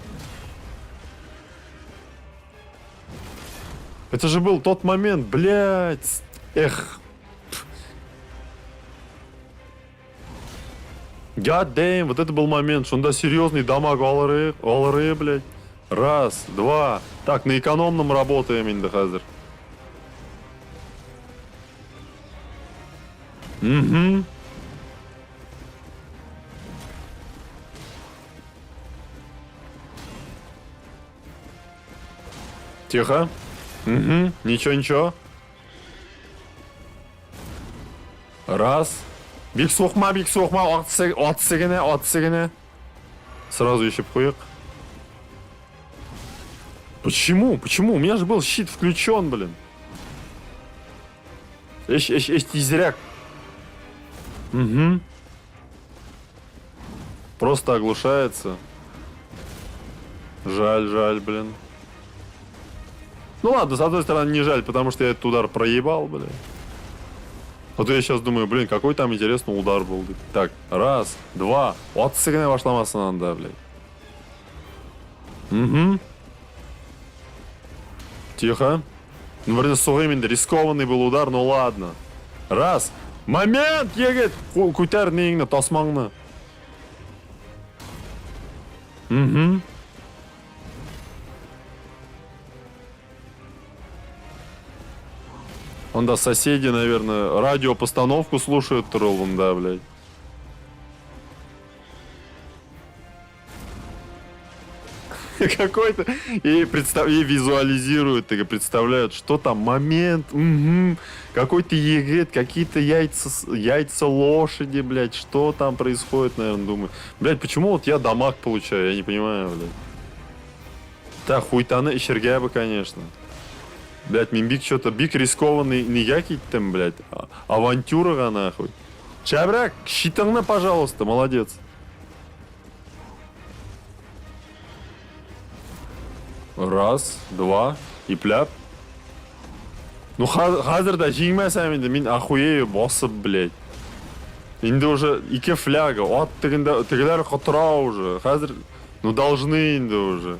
Это же был тот момент, блядь. Эх. God damn, вот это был момент, что он, да, серьезный дамаг валары, блядь. Раз, два. Так, на экономном работаем, индахазер. Угу. Тихо. Угу. Ничего. Раз. Бик сохма, отсыгане. Сразу еще хуяк. Почему? У меня же был щит включен, блин. Тизеряк. Угу. Просто оглушается. Жаль, блин. Ну ладно, с одной стороны не жаль, потому что я этот удар проебал, блин. Вот я сейчас думаю, блин, какой там интересный удар был. Так, раз, два. Вот сыграя вошла масса, да, блядь. Угу. Тихо. Ну, вроде сугымин, рискованный был удар, но ладно. Раз. Момент, егет! Кутер нейгна, тосмаңны. Угу. Он, да, соседи, наверное, радиопостановку слушают троллом, да, блядь. Какой-то. И визуализируют, и представляют, что там момент. Угу. Какой-то егет, какие-то яйца лошади, блядь. Что там происходит, наверное, думаю. Блядь, почему вот я дамаг получаю? Я не понимаю, блядь. Так, хуйтаны ишергя бы, конечно. Блядь, Мимбик что-то бик рискованный, не якить там, блядь. Авантюра, нахуй. Чабрак, щитанна, пожалуйста, молодец. Раз, два, и пляп. Ну, хазырда жеңмәсәм инде, мин ахуею басып, блядь. Инде уже ике фляга, ат тегеләр котыра уже. Хазыр, ну, должны инде уже.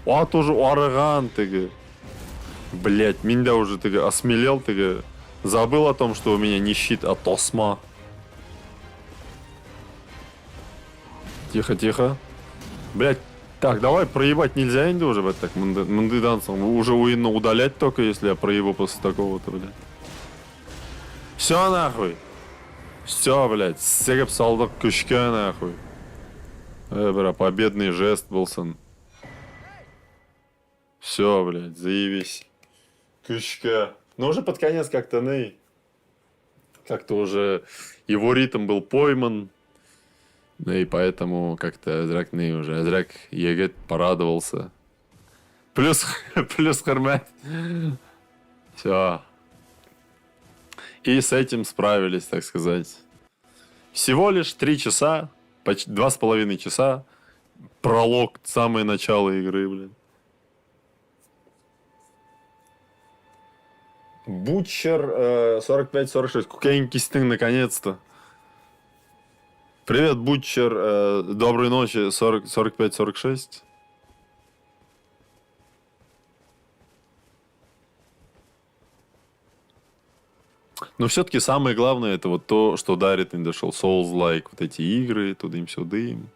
Ат уже арыган теге. Блядь, Минда уже теге осмелел, теге. Забыл о том, что у меня не щит, а тосма. Тихо. Блядь, так, давай, проебать нельзя инде уже, блядь, так, мандыданцам. Уже уинно удалять только, если я проебу после такого-то, блядь. Все, нахуй. Все, блядь, сегеп салдык күшке, нахуй. Бля, победный жест был сын. Все, блядь, заебись. Күшке. Но уже под конец как-то как-то уже его ритм был пойман. Да и поэтому как-то Азрак уже. Азрак егет порадовался. Плюс Хармет. Все. И с этим справились, так сказать. Всего лишь 3 часа, почти 2,5 часа. Пролог, самое начало игры, блин. Бутчер 45-46. Кукейн Кистинг, наконец-то. Привет, Бутчер. Доброй ночи, 45-46. Но все-таки самое главное это вот то, что дарит Indie Souls-like. Вот эти игры, тудым-сюдым.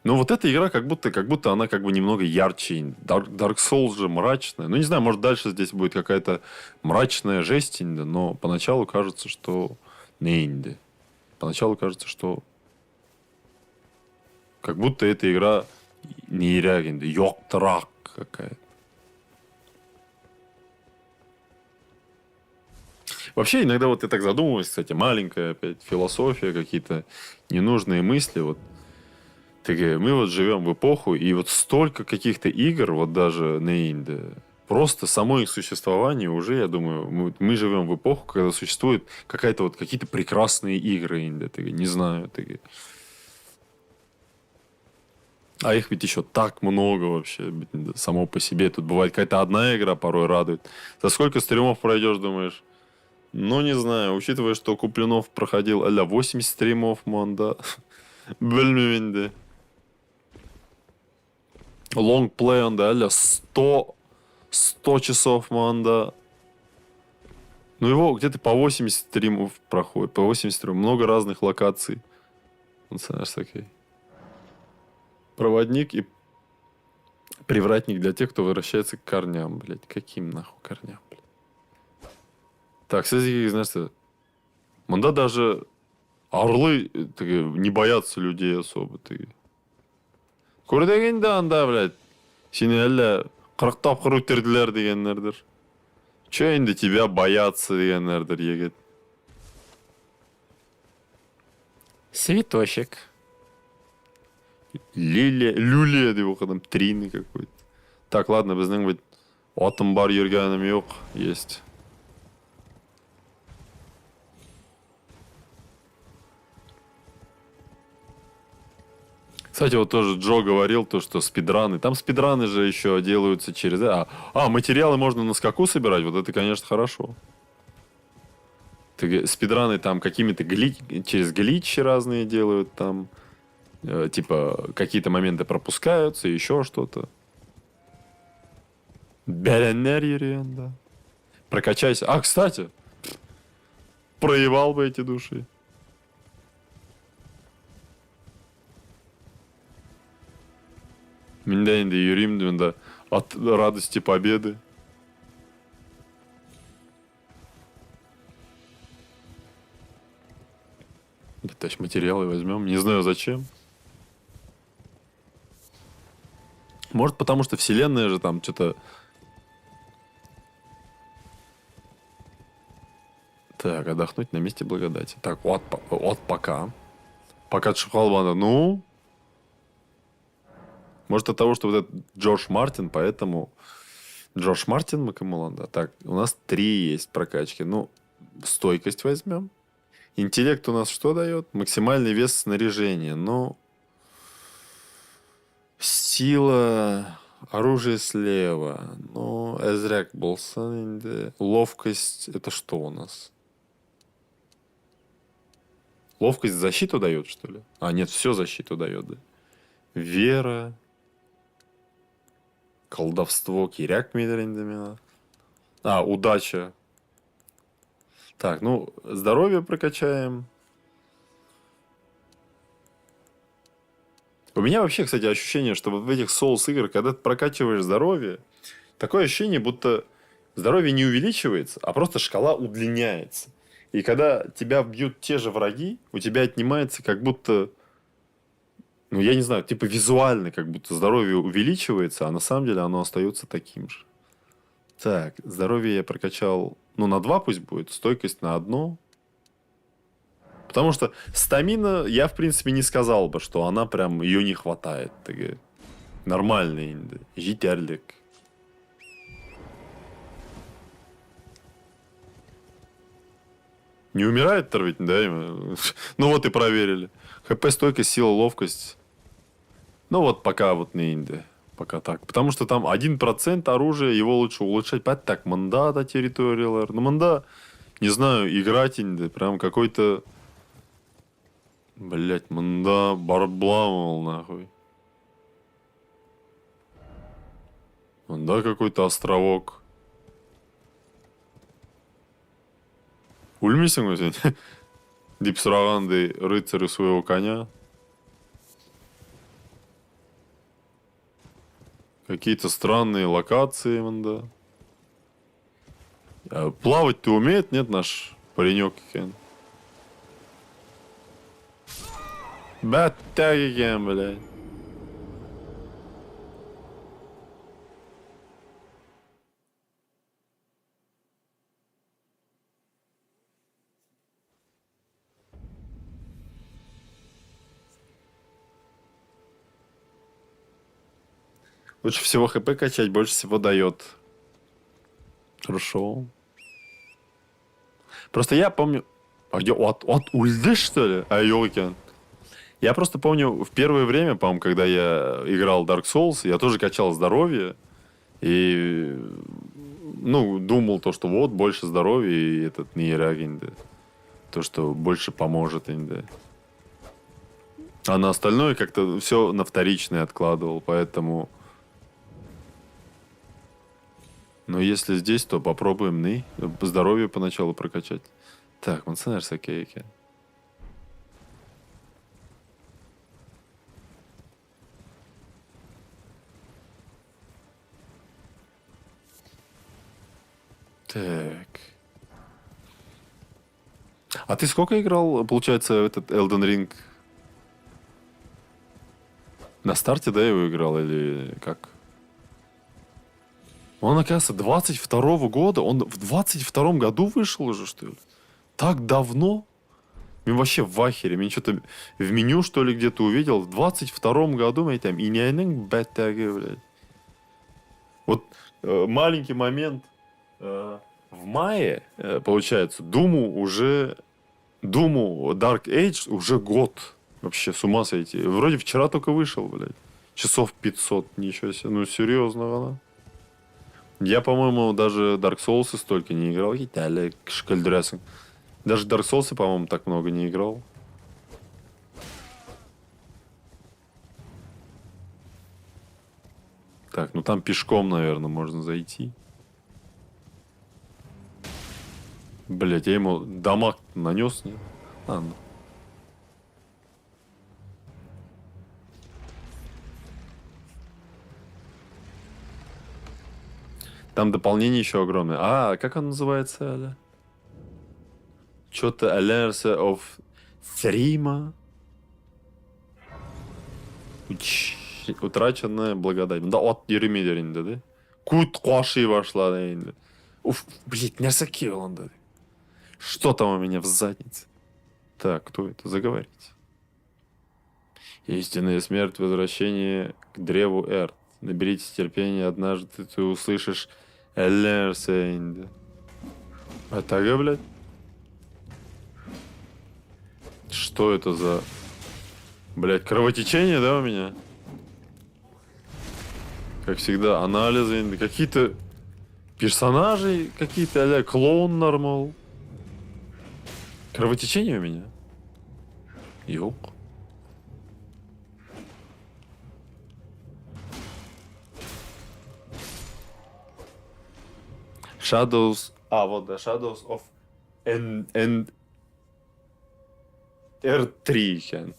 Но вот эта игра как будто она как бы немного ярче. Dark Souls же мрачная. Ну, не знаю, может, дальше здесь будет какая-то мрачная жесть инда, но поначалу кажется, что не инди. Поначалу кажется, что как будто эта игра не инди, йоктрак какая-то. Вообще, иногда вот я так задумываюсь, кстати, маленькая опять философия, какие-то ненужные мысли. Вот мы вот живем в эпоху, и вот столько каких-то игр, вот даже на инди, просто само их существование уже, я думаю, мы живем в эпоху, когда существует какая-то вот какие-то прекрасные игры инди, не знаю, а их ведь еще так много вообще, само по себе. Тут бывает какая-то одна игра порой радует. За сколько стримов пройдешь, думаешь? Ну, не знаю, учитывая, что Куплинов проходил 80 стримов, манда. Білмеймін. Лонгплей, анда, 100 часов, манда. Ну, его где-то по 80 стримов проходит. По 80 стримов. Много разных локаций. Он, знаешь, такой. Проводник и привратник для тех, кто возвращается к корням, блядь. Каким нахуй корням, блядь? Так, кстати, знаешь, что? Манда даже орлы не боятся людей особо. Көрдегенде анда, блядь, сені әлі 40 тапқыр өтерділер дегенлердір. Че енді тебя боятся дегенлердір, егет. Цветочек. Люлия деп оқыдым. Трины какой-то. Так, ладно, біздің бит атым бар, ергенім жоқ. Есть. Кстати, вот тоже Джо говорил, то, что спидраны. Там спидраны же еще делаются через... материалы можно на скаку собирать. Вот это, конечно, хорошо. Спидраны там какими-то через гличи разные делают. Там, типа, какие-то моменты пропускаются, еще что-то. Бәрәннәр йөргән, да. Прокачайся. Кстати, проебал бы эти души. Менде енді йөрим, да, от радости победы. Тащ материалы возьмем. Не знаю зачем. Может, потому что вселенная же там что-то... Так, отдохнуть на месте благодати. Так, вот пока. Пока Шухалбана. Ну... Может, от того, что вот этот Джордж Мартин, поэтому... Джордж Мартин, Макамулан, да. Так, у нас 3 есть прокачки. Ну, стойкость возьмем. Интеллект у нас что дает? Максимальный вес снаряжения. Ну, сила, оружие слева. Ну, Эзряк Болсон. Ловкость, это что у нас? Ловкость защиту дает, что ли? Нет, все защиту дает, да. Вера. Колдовство, киряк медрендамина. Удача. Так, ну, здоровье прокачаем. У меня вообще, кстати, ощущение, что вот в этих Souls играх, когда ты прокачиваешь здоровье, такое ощущение, будто здоровье не увеличивается, а просто шкала удлиняется. И когда тебя бьют те же враги, у тебя отнимается как будто... Ну, я не знаю, типа визуально как будто здоровье увеличивается, а на самом деле оно остается таким же. Так, здоровье я прокачал, ну, на 2 пусть будет, стойкость на 1. Потому что стамина, я, в принципе, не сказал бы, что она прям, ее не хватает. Нормальный житярлик. Не умирает-то ведь, да? Ну, вот и проверили. ХП, стойкость, сила, ловкость. Ну, вот пока вот не инди. Пока так. Потому что там 1% оружия, его лучше улучшать. Так, манда до территории. Ну, манда, не знаю, играть инди. Прям какой-то... Блять, манда барбламовал, нахуй. Манда какой-то островок. Ульмисің ғой сен? Деп сұрағандай рыцарю своего коня. Какие-то странные локации, вон, да. А плавать-то умеет, нет, наш паренек? Баттаги, блядь. Лучше всего хп качать, больше всего дает. Хорошо. Просто я помню... А где? От ульды, что ли? А, ёлки. Я просто помню, в первое время, по-моему, когда я играл Dark Souls, я тоже качал здоровье. И... Ну, думал то, что вот, больше здоровья, и этот нейрагин, да. То, что больше поможет им, да. А на остальное как-то все на вторичное откладывал, поэтому... Но если здесь, то попробуем здоровье поначалу прокачать. Так, Монсенерс, окей. Так. А ты сколько играл, получается, в этот Elden Ring? На старте, да, его играл или как? Он, оказывается, 22-го года. Он в 22-м году вышел уже, что ли? Так давно? Я вообще в ахере. Меня что-то в меню, что ли, где-то увидел. В 22-м году, мы там, и не баттаги, блядь. Вот маленький момент. В мае, получается, Думу Dark Age уже год. Вообще, с ума сойти. Вроде вчера только вышел, блядь. Часов 500, ничего себе. Ну, серьезно, она. Я, по-моему, даже Dark Souls столько не играл. Даже Dark Souls, по-моему, так много не играл. Так, ну там пешком, наверное, можно зайти. Блять, я ему дамаг нанес, нет? Ладно. Там дополнение еще огромное. А, как он называется, Аля? Что-то Alerts of Threema. Утраченная благодать. Да, от Еремидеринде, да? Кут коши вошла, да. Уф, блять, нерсаки он, да. Что там у меня в заднице? Так, кто это? Заговорите. Истинная смерть, возвращение к древу Эрт. Наберитесь терпения, однажды ты услышишь Эллерсейнд. А так, блядь? Что это за... Блядь, кровотечение, да, у меня? Как всегда, анализы, какие-то персонажи, какие-то а-ля клоун нормал. Кровотечение у меня? Ёк. Shadows... А, вот, да, Shadows of R3.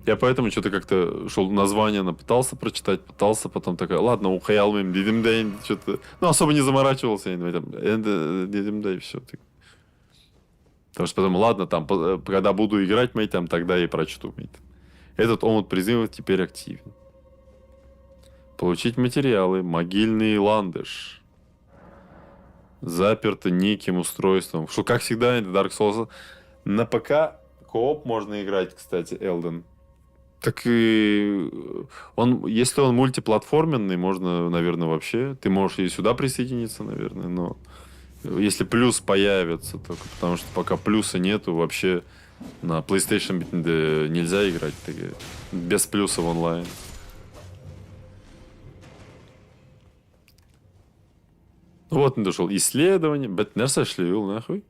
Я поэтому что-то как-то шел название, пытался прочитать, потом такая, ладно, ухаял мим, дидимдей, что-то... Ну, особо не заморачивался, я там, дидимдей, все. Потому что потом, ладно, там, когда буду играть, мэй, там, тогда и прочту, мэй. Этот омут призыва теперь активен. Получить материалы, могильный ландыш. Заперто неким устройством. Что, как всегда, это Dark Souls. На ПК кооп можно играть, кстати, Elden. Так и он, если он мультиплатформенный, можно, наверное, вообще. Ты можешь и сюда присоединиться, наверное, но если плюс появится, только потому что пока плюса нету, вообще на PlayStation нельзя играть без плюса в онлайн. Вот он дошел. Исследование. Бетнерса шлевил, нахуй.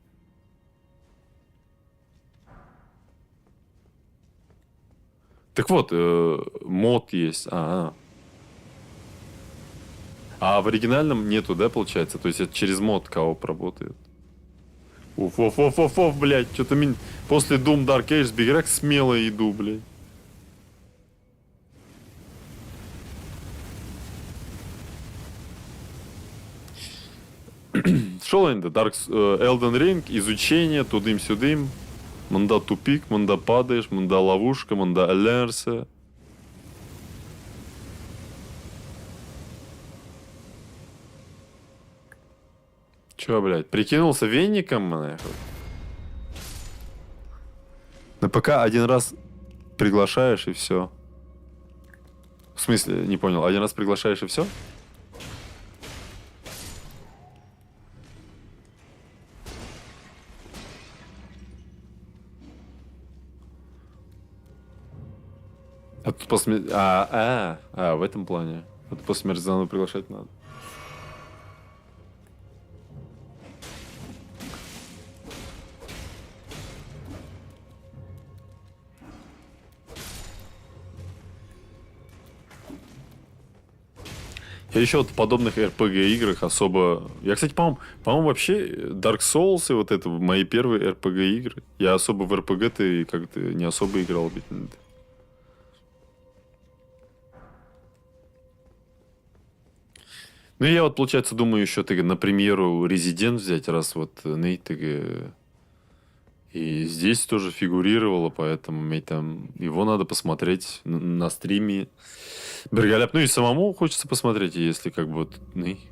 Так вот, мод есть. А в оригинальном нету, да, получается? То есть это через мод кооп работает. Уф, блядь. Что-то после Doom Dark Age Big смело иду, блядь. Шел енді Elden Ring, изучение, тудым-сюдым. Мында тупик, мында падаешь, мында ловушка, мында ілерся. Чё, блядь, прикинулся веником, нахуй? На ПК один раз приглашаешь и все. В смысле, не понял, один раз приглашаешь и все? А тут после... в этом плане. А тут после смерти заново приглашать надо. Я еще вот в подобных RPG играх особо... Я, кстати, по-моему, вообще Dark Souls и вот это мои первые RPG игры. Я особо в RPG-то как-то не особо играл. Ну, я вот, получается, думаю, еще ты на премьеру Resident взять, раз вот Нейт и здесь тоже фигурировало, поэтому мне там его надо посмотреть на стриме. Бергаляп. Ну и самому хочется посмотреть, если как бы вот,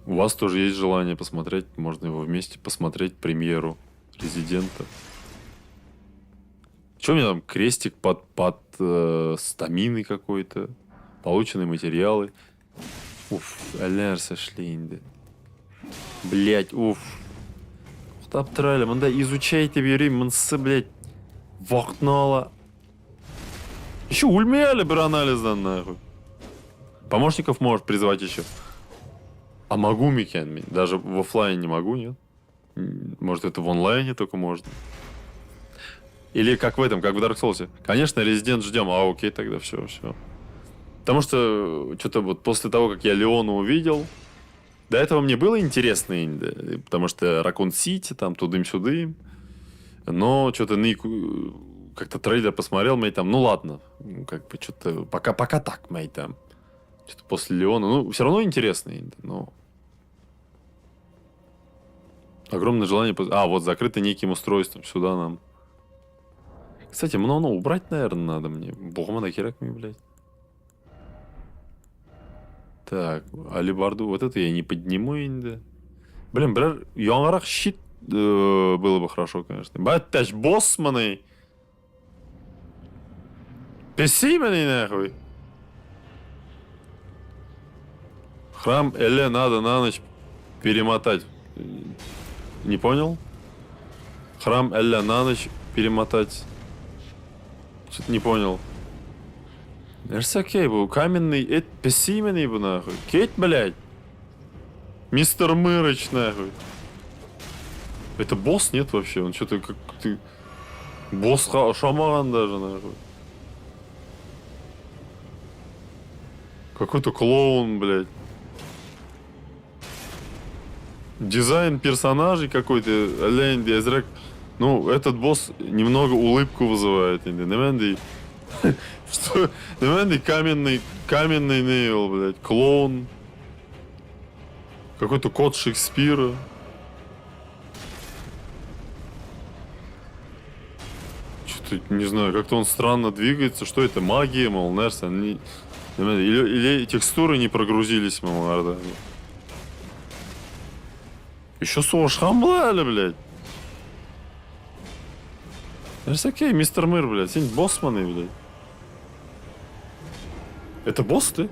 у вас тоже есть желание посмотреть, можно его вместе посмотреть, премьеру Резидента. Что у меня там? Крестик под стаминой какой-то, полученные материалы. Уф, алярса шлинде. Блять, уф. Таптырали, мында изучайте бери, мынсы, блять, вақтнала. Еще ульмели бір анализдан, нахуй. Помощников можешь призвать еще. А могу, Микен? Даже в офлайне не могу, нет? Может, это в онлайне только можно? Или как в этом, как в Dark Souls? Конечно, Резидент ждем. А, окей, тогда все. Потому что что-то вот после того, как я Леона увидел, до этого мне было интересно, потому что Ракун Сити, там, тудым-сюдым. Но что-то как-то трейлер посмотрел, мне там, ну ладно, как бы что-то, пока так, мне там. Что-то после Леона. Ну, все равно интересно, но... Огромное желание... вот закрыто неким устройством. Сюда нам... Кстати, много убрать, наверное, надо мне. Богома нахерак мне, блядь. Так, алибарду. Вот это я не подниму, инде. Блин, брат, яңарак щит было бы хорошо, конечно. Опять босс, маны. Писи, маны, нахуй. Храм Эле надо на ночь перемотать. Не понял? Храм Эле на ночь перемотать. Что-то не понял. Окей, был каменный, пессименный бы нахуй. Кеть, блядь. Мистер Мырыч, нахуй. Это босс, нет вообще? Он что-то как ты... Босс шаман даже, нахуй. Какой-то клоун, блядь. Дизайн персонажей какой-то, Лэнди, Эзрак. Ну, этот босс немного улыбку вызывает. Что? Каменный Нейл, блядь. Клоун. Какой-то кот Шекспира. Что-то, не знаю, как-то он странно двигается. Что это? Магия, мол, Нерс. Или текстуры не прогрузились, мол, да. Еще Сошхам, блядь. Это окей, мистер Мыр, блядь. Сень боссманы, блядь. Это босс ты?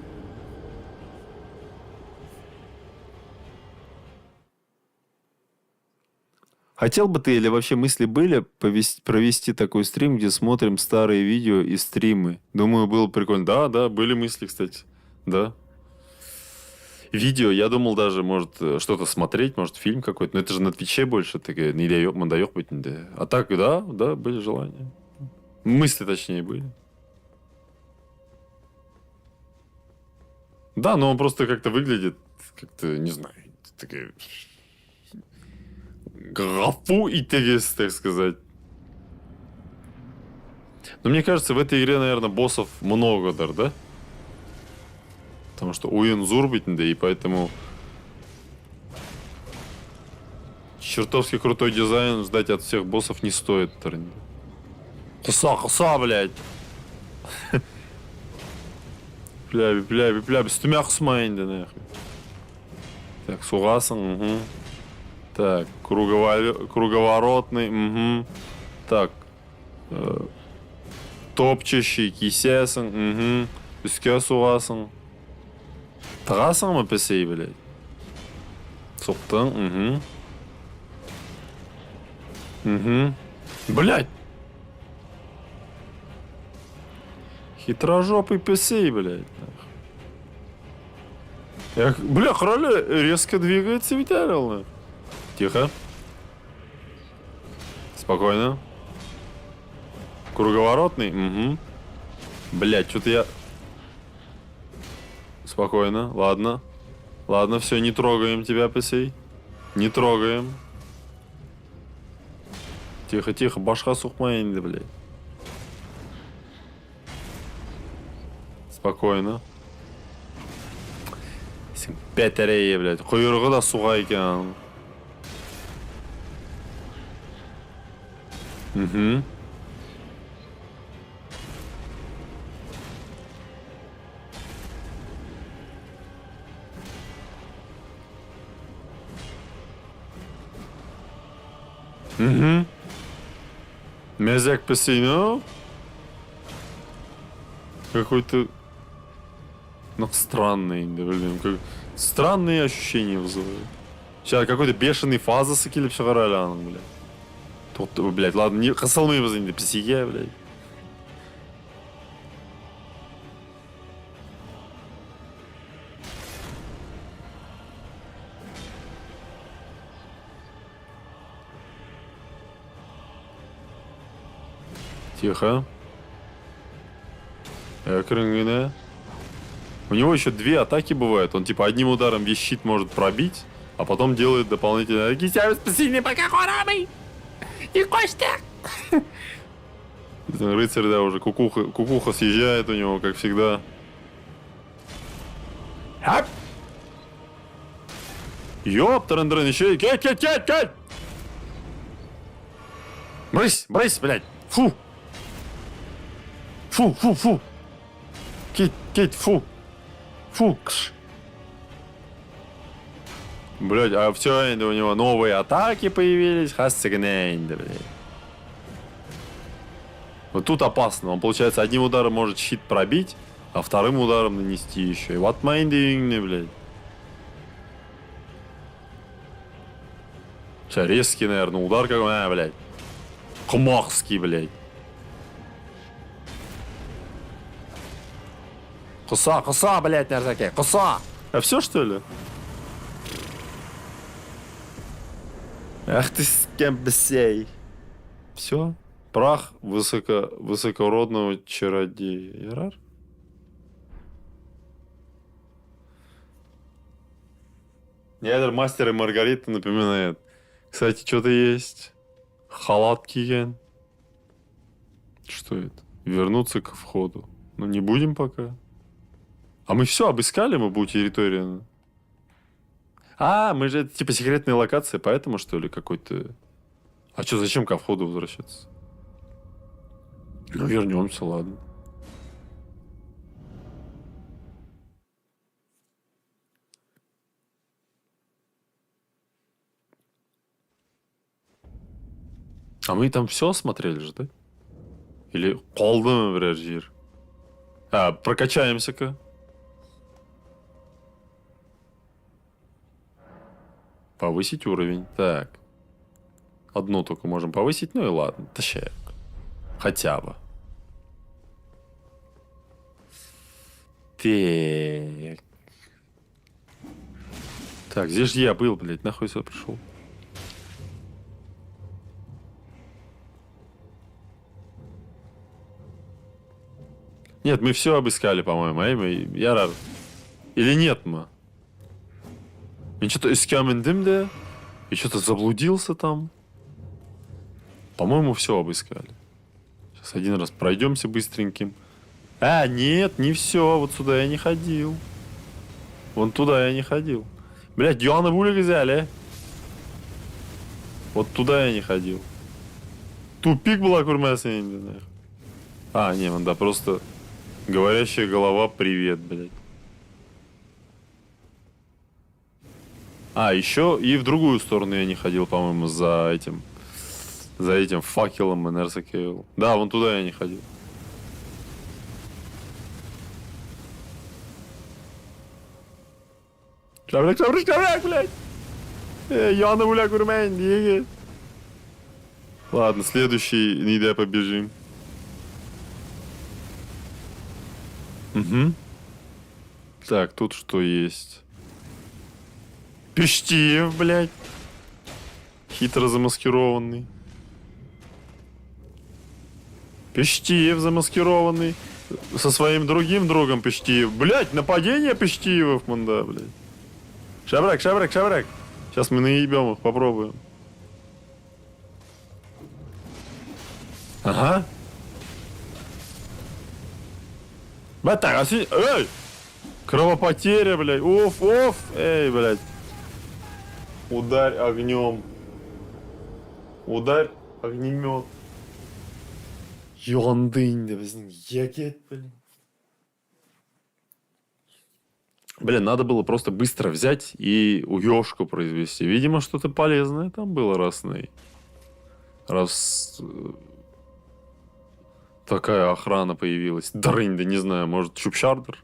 Хотел бы ты или вообще мысли были провести такой стрим, где смотрим старые видео и стримы? Думаю, было прикольно. Да, были мысли, кстати. Да. Видео, я думал даже, может, что-то смотреть, может, фильм какой-то. Но это же на Твиче больше, такая, не даёк, мандаёк быть, да. А так, да, были желания. Мысли, точнее, были. Да, но он просто как-то выглядит, как-то, не знаю, такая... Графу интерес, так сказать. Но мне кажется, в этой игре, наверное, боссов много, да? Потому что уен зурбит, да, и поэтому... чертовски крутой дизайн ждать от всех боссов не стоит. Куса, блядь. Бля, стумя хусмайнды, нахуй. Так, сугасан, угу. Так, круговоротный, угу. Так, топчащий, кисесің, угу. Үске суғасың. Тығасың ма пісей, блядь? Соқтың, угу. Угу. Блядь! Хитрожопый писей, блядь. Бля, Храля резко двигается, Виталий. Тихо. Спокойно. Круговоротный? Угу. Блядь, что-то я... Спокойно, ладно. Ладно, все, не трогаем тебя, писей. Не трогаем. Тихо, башка сухмаинды, блядь. Спокойно. Пятерей, блядь. Құйрығы да суға екен. Угу. Угу. Мязяк посильно. Какой-то... Ну, странный, да, блин. Как... Странные ощущения вызывают. Сейчас какой-то бешеный фаза сакили пшагаралян, блядь. Тут, блядь, ладно, не хасалмы возьми, психия, блядь. Тихо. Экрынгина. У него еще 2 атаки бывают. Он типа одним ударом весь щит может пробить, а потом делает дополнительные атаки. Спасибо, пока хорамый! Не хочешь так? Рыцарь, да, уже кукуха съезжает у него, как всегда. Ёп, Тарендрен, еще и... Кеть! Брысь, блядь! Фу! Кеть, фу! Кш. Блядь, а все, у него новые атаки появились. Хассигнейнда, блядь. Вот тут опасно. Он, получается, одним ударом может щит пробить, а вторым ударом нанести еще. И вот майндинг, блядь. Сейчас резкий, наверное, удар какой, блядь. Кумахский, блядь. Куса, блядь, мерзаки, куса! А все, что ли? Ах ты скембсей. Все? Прах высокородного чародея. Ярар? Ядер мастер и Маргарита напоминает. Кстати, что-то есть. Халат киген. Что это? Вернуться к входу. Ну, не будем пока. А мы все обыскали, мы будем территорию. А, мы же, это типа секретная локация, поэтому, что ли, какой-то... А что, зачем ко входу возвращаться? Ну, вернемся, ладно. А мы там все осмотрели же, да? Или қолды бірер жер? А, прокачаемся-ка. Повысить уровень. Так. Одну только можем повысить, ну и ладно. Тащай. Хотя бы. Так. Так, здесь же я был, блядь. Нахуй сюда пришел. Нет, мы все обыскали, по-моему. Я рад. Или нет, мы? Я что-то искаменdim, да? И что-то заблудился там. По-моему, все обыскали. Сейчас один раз пройдемся быстреньким. А, нет, не все. Вот сюда я не ходил. Вон туда я не ходил. Блядь, Диана Вули взяли. Вот туда я не ходил. Тупик была курмасия. А, не, да, просто говорящая голова, привет, блядь. А, еще и в другую сторону я не ходил, по-моему, за этим факелом Инерса Кейл. Да, вон туда я не ходил. Çabucak çabucak çabucak, блядь! Yanı бля курмень, диги. Ладно, следующий, не дай побежим. Угу. Так, тут что есть? Пештиев, блядь. Хитро замаскированный. Пештиев замаскированный. Со своим другим другом Пештиев. Блядь, нападение Пештиевов, манда, блядь. Шабрак, шабрак, шабрак. Сейчас мы наебем их, попробуем. Ага. Батар, эй! Кровопотеря, блядь. Уф, уф. Эй, блядь. Ударь огнем. Ударь огнемет. Yoğandın da bizim якет, блин. Блин, надо было просто быстро взять и уёшку произвести. Видимо, что-то полезное там было, раз такая охрана появилась. Дрынь, да не знаю, может, Чупчардер?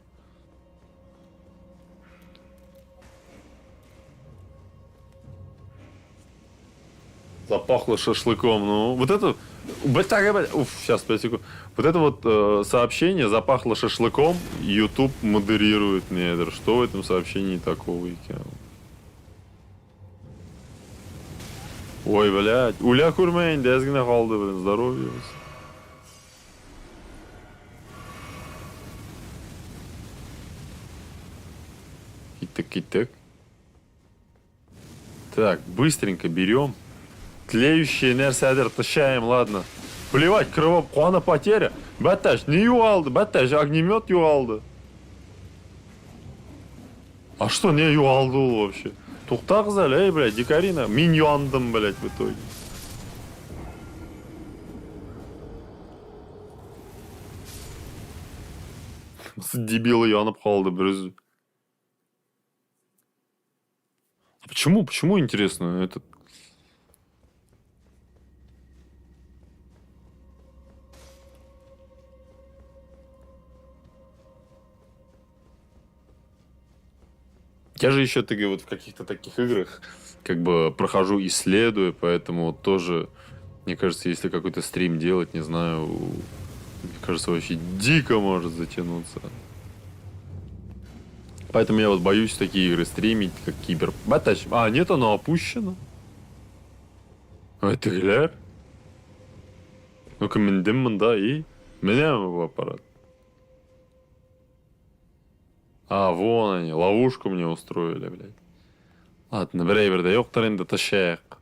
Запахло шашлыком. Ну, вот это... Уф, сейчас, 5 секунд. Вот это вот сообщение «запахло шашлыком», YouTube модерирует мне это. Что в этом сообщении такого, Икеа? Ой, блядь. Уля курмейн, дезгіне қалды, блин, здоровье. Китек. Так, быстренько берем. Тлеющие нәрселер тащаем, ладно. Плевать, куана потеря. Батташ, не юалды, батташ, огнемет юалды. А что не юалды вообще? Тухтағзал, эй, блядь, дикарина. Мин юандым, блядь, в итоге. Дебилы янып қалды бір өзі. А почему, интересно, этот... Я же еще вот в каких-то таких играх как бы прохожу, исследуя, поэтому вот тоже, мне кажется, если какой-то стрим делать, не знаю, мне кажется, вообще дико может затянуться. Поэтому я вот боюсь такие игры стримить, как Кибер... Батач. А, нет, оно опущено. Это гляр. Ну, комендем, да, и... Меня его аппарат. А, вон они, ловушку мне устроили, блядь. Ладно, Брейверда ёктарында тащаяк.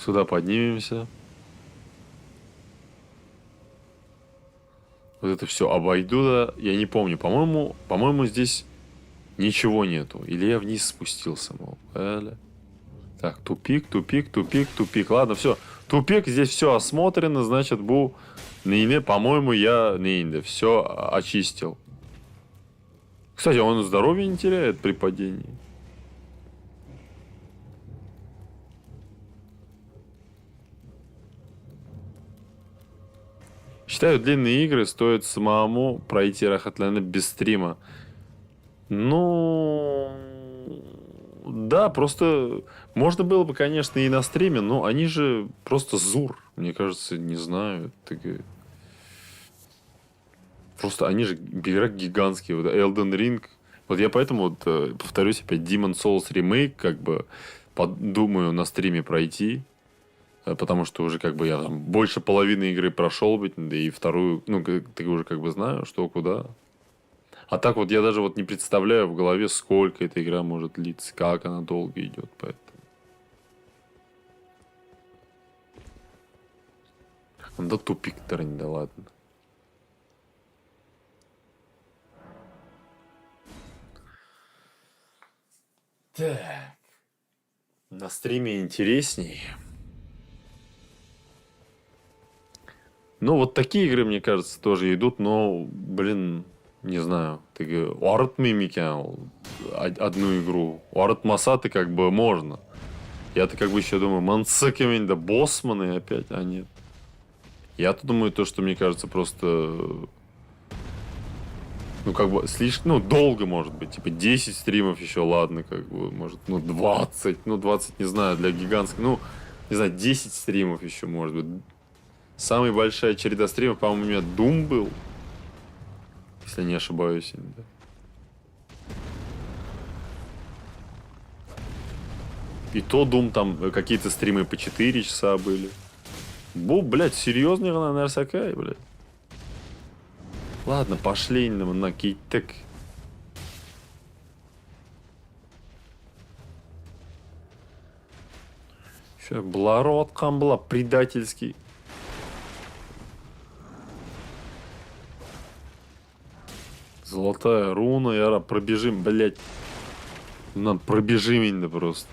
Сюда поднимемся. Вот это все обойду, да. Я не помню. По-моему, здесь ничего нету. Или я вниз спустился, мол. Так, тупик. Ладно, все. Тупик, здесь все осмотрено, значит, по-моему, я все очистил. Кстати, он здоровье не теряет при падении. Считаю, длинные игры стоит самому пройти Рахатлана без стрима. Ну... Да, просто можно было бы, конечно, и на стриме, но они же просто зур. Мне кажется, не знаю. Просто они же игра гигантские. Вот Elden Ring. Вот я поэтому, вот, повторюсь опять, Demon's Souls Remake как бы думаю на стриме пройти. Потому что уже как бы я там больше половины игры прошел, да и вторую, ну, ты уже как бы знаю, что куда. А так вот я даже вот не представляю в голове, сколько эта игра может длиться, как она долго идет, поэтому. Да тупик, Тарань, да ладно. Так. На стриме интересней. Ну, вот такие игры, мне кажется, тоже идут, но, блин, не знаю. Ты Арт Мимикян одну игру. Арт Масаты как бы можно. Я-то как бы еще думаю, Мансеками, да боссманы опять, а нет. Я-то думаю, то, что мне кажется, просто... Ну, как бы, слишком, ну, долго, может быть. Типа, 10 стримов еще, ладно, как бы, может, ну, 20. Ну, 20, не знаю, для гигантских. Ну, не знаю, 10 стримов еще, может быть. Самая большая череда стримов, по-моему, у меня Doom был. Если не ошибаюсь. Да. И то Doom там какие-то стримы по 4 часа были. Блядь, серьезно, наверное, такая, блядь. Ладно, пошли на китек. Еще Бларотқан была предательский. Золотая руна, яра, пробежим, блядь. Нам пробежим именно просто.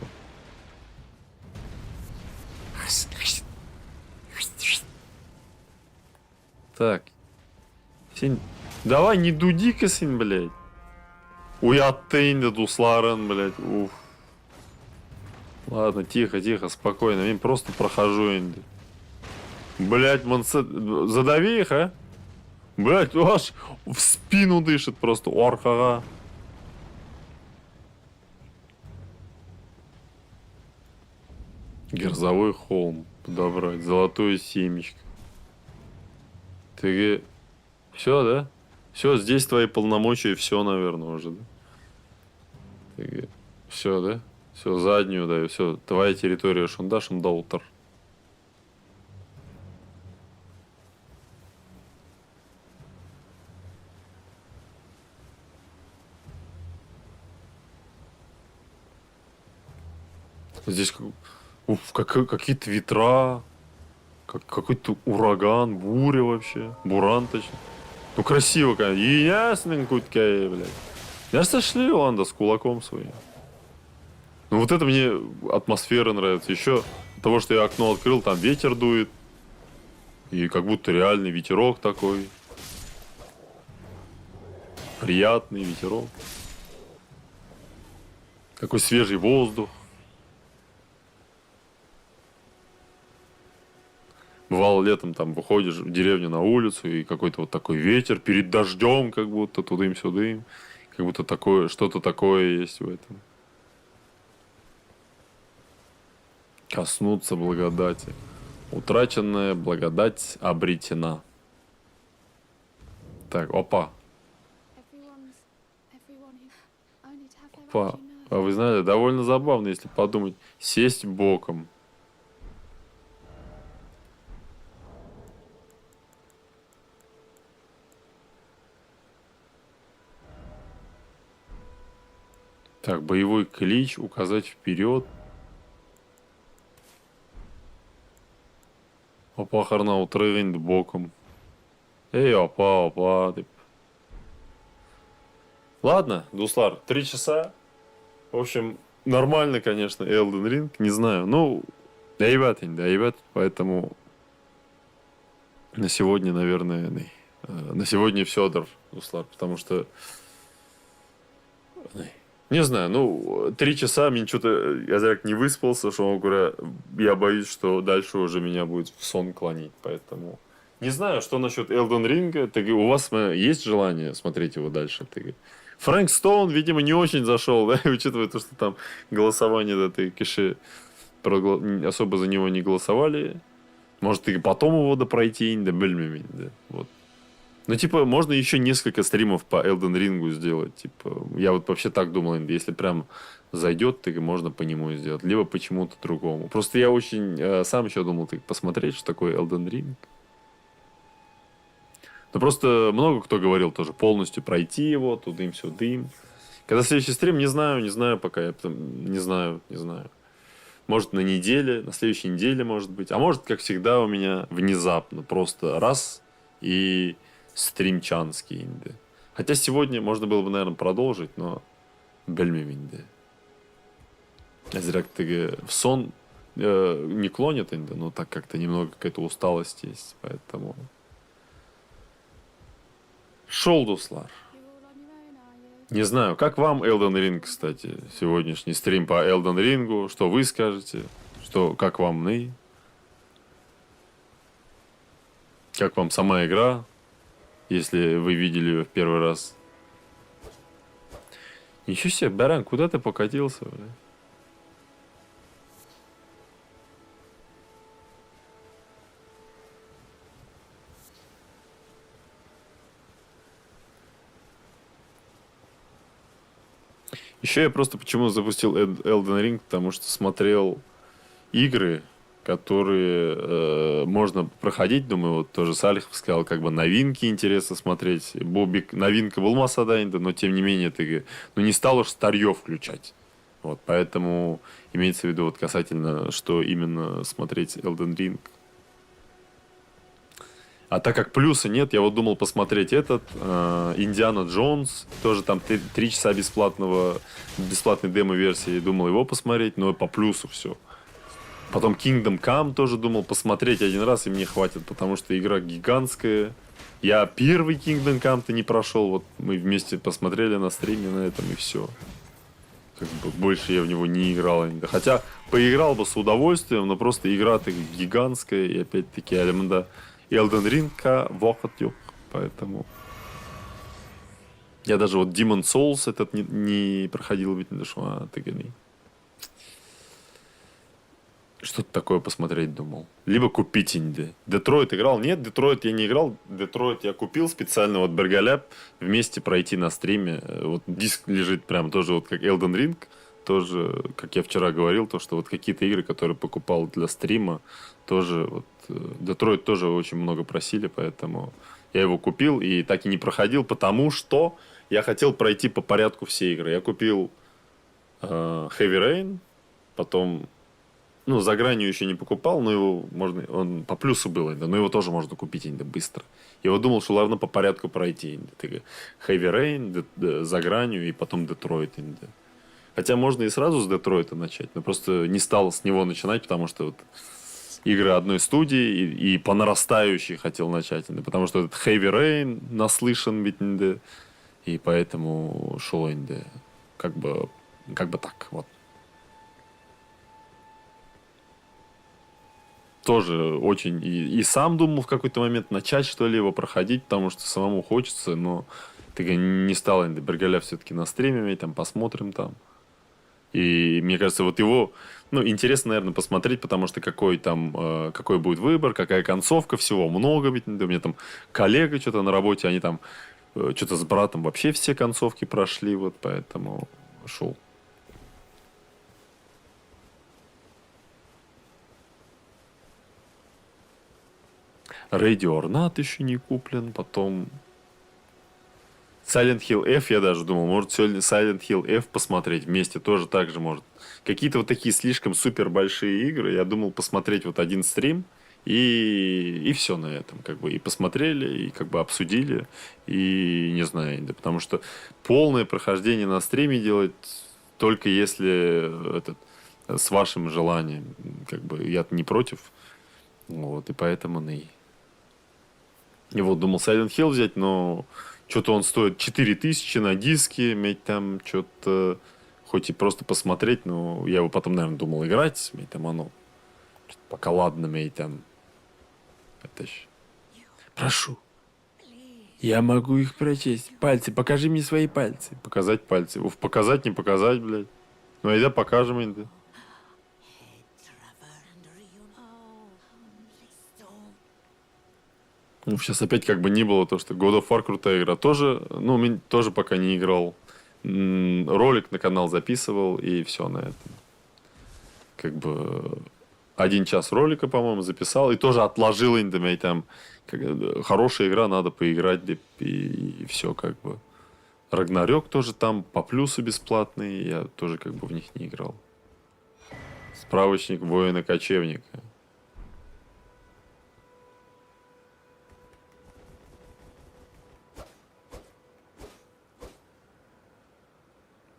Так. Сен... Давай, не дуди-ка, сын, блядь. Уяттейн да дусларын, блядь. Уф. Ладно, тихо, тихо, спокойно. Я просто прохожу инди. Блядь, задави их, а? Блядь, аж в спину дышит просто. Орхага. Герзовой холм подобрать. Золотое семечко. Ты... Все, да? Все, здесь твои полномочия, все, наверное, уже, да? Ты... Все, да? Все, заднюю даю. Все, твоя территория шунда, шундаутер. Здесь какие-то ветра, какой-то ураган, буря вообще. Буран, точнее. Ну, красиво, конечно. И ясненько, блядь. Я сошли, ладно, с кулаком своим. Ну, вот это мне атмосфера нравится. Еще того, что я окно открыл, там ветер дует. И как будто реальный ветерок такой. Приятный ветерок. Такой свежий воздух. Бывало летом там выходишь в деревню на улицу, и какой-то вот такой ветер перед дождем, как будто тудым-сюдым. Как будто такое, что-то такое есть в этом. Коснуться благодати. Утраченная благодать обретена. Так, опа. Опа. А вы знаете, довольно забавно, если подумать. Сесть боком. Так, боевой клич, указать вперед. Опа, харна утрыгын боком. Эй, опа. Ладно, Дуслар, 3 часа. В общем, нормально, конечно, Elden Ring, не знаю. Ну, да, поэтому на сегодня, наверное, на сегодня все, Дуслар, потому что не знаю, ну, 3 часа мне что-то, я так не выспался, что, говоря, я боюсь, что дальше уже меня будет в сон клонить, поэтому... Не знаю, что насчет Elden Ring. У вас есть желание смотреть его дальше? Фрэнк Стоун, видимо, не очень зашел, да, учитывая то, что там голосование до этой киши особо за него не голосовали. Может, и потом его допройти, да, да, вот. Ну, типа, можно еще несколько стримов по Elden Ring сделать. Типа, я вот вообще так думал, если прям зайдет, то можно по нему сделать. Либо почему-то другому. Просто я очень сам еще думал, посмотреть, что такое Elden Ring. Ну, просто много кто говорил тоже полностью пройти его, тудым-сюдым. Когда следующий стрим, не знаю пока. Я не знаю. Может, на неделе, на следующей неделе, может быть. А может, как всегда, у меня внезапно просто раз и стримчанский инде. Хотя сегодня можно было бы, наверное, продолжить, но бельмивинде. Зря ты в сон не клонит иногда, но так как-то немного какая-то усталость есть, поэтому... Шел Дуслар. Не знаю, как вам Elden Ring, кстати, сегодняшний стрим по Elden Ring, что вы скажете, что, как вам Ней? Как вам сама игра, если вы видели ее в первый раз? Ничего себе, баран, куда ты покатился, бля? Еще я просто почему запустил Elden Ring, потому что смотрел игры, которые можно проходить. Думаю, вот тоже Салихов сказал, как бы новинки интересно смотреть. Бобик, новинка был Масадайнда, но тем не менее ты ну, не стал уж старье включать. Вот, поэтому имеется в виду вот касательно, что именно смотреть Elden Ring. А так как плюса нет, я вот думал посмотреть этот Индиана Джонс, тоже там 3 часа бесплатной демо-версии, думал его посмотреть, но по плюсу все. Потом Kingdom Come тоже думал посмотреть один раз, и мне хватит, потому что игра гигантская. Я первый Kingdom Come-то не прошел, вот мы вместе посмотрели на стриме на этом, и все. Как бы больше я в него не играл. Хотя поиграл бы с удовольствием, но просто игра-то гигантская, и опять-таки Эльмда Elden Ring выход yok, поэтому... Я даже вот Demon Souls этот не проходил, ведь не шо, ты гони. Что-то такое посмотреть думал. Либо купить инди. Детройт играл? Нет, Детройт я не играл. Детройт я купил специально, вот Бергаляп, вместе пройти на стриме. Вот диск лежит прям тоже вот как Elden Ring. Тоже, как я вчера говорил, то, что вот какие-то игры, которые покупал для стрима, тоже вот Детройт тоже очень много просили, поэтому я его купил и так и не проходил, потому что я хотел пройти по порядку все игры. Я купил Heavy Rain, потом, ну, за гранью еще не покупал, но его можно, он по плюсу был, но его тоже можно купить быстро. Я вот думал, что ладно по порядку пройти. Heavy Rain, за гранью и потом Детройт. Хотя можно и сразу с Детройта начать, но просто не стал с него начинать, потому что вот игры одной студии и по нарастающей хотел начать, потому что этот Heavy Rain наслышан ведь, и поэтому шел как бы так вот. Тоже очень и сам думал в какой-то момент начать что ли его проходить, потому что самому хочется, но ты не стал Бергаля все-таки на стриме, там посмотрим там. И мне кажется, вот его, ну, интересно, наверное, посмотреть, потому что какой там, какой будет выбор, какая концовка, всего много. Ведь у меня там коллега что-то на работе, они там что-то с братом вообще все концовки прошли, вот поэтому шел. Ready or Not еще не куплен, потом Silent Hill F я даже думал, может сегодня Silent Hill F посмотреть вместе, тоже так же может. Какие-то вот такие слишком супер большие игры, я думал посмотреть вот один стрим, и все на этом, как бы, и посмотрели, и как бы обсудили, и не знаю, да, потому что полное прохождение на стриме делать только если с вашим желанием, как бы, я не против, вот, и поэтому и вот думал Silent Hill взять, но что-то он стоит 4000 на диске, иметь там что-то, хоть и просто посмотреть, но я его потом, наверное, думал играть, иметь там оно, пока ладно, иметь там, это ж... Прошу, я могу их прочесть. Пальцы, покажи мне свои пальцы. Показать пальцы. Уф, показать, не показать, блядь. Ну, айда покажем, инда. Ну, сейчас опять как бы не было то, что God of War крутая игра. Тоже, ну, тоже пока не играл. Ролик на канал записывал, и все на этом. Как бы 1 час ролика, по-моему, записал, и тоже отложил индами, там хорошая игра, надо поиграть, и все как бы. Рагнарёк тоже там по плюсу бесплатный, я тоже как бы в них не играл. Справочник воина-кочевника.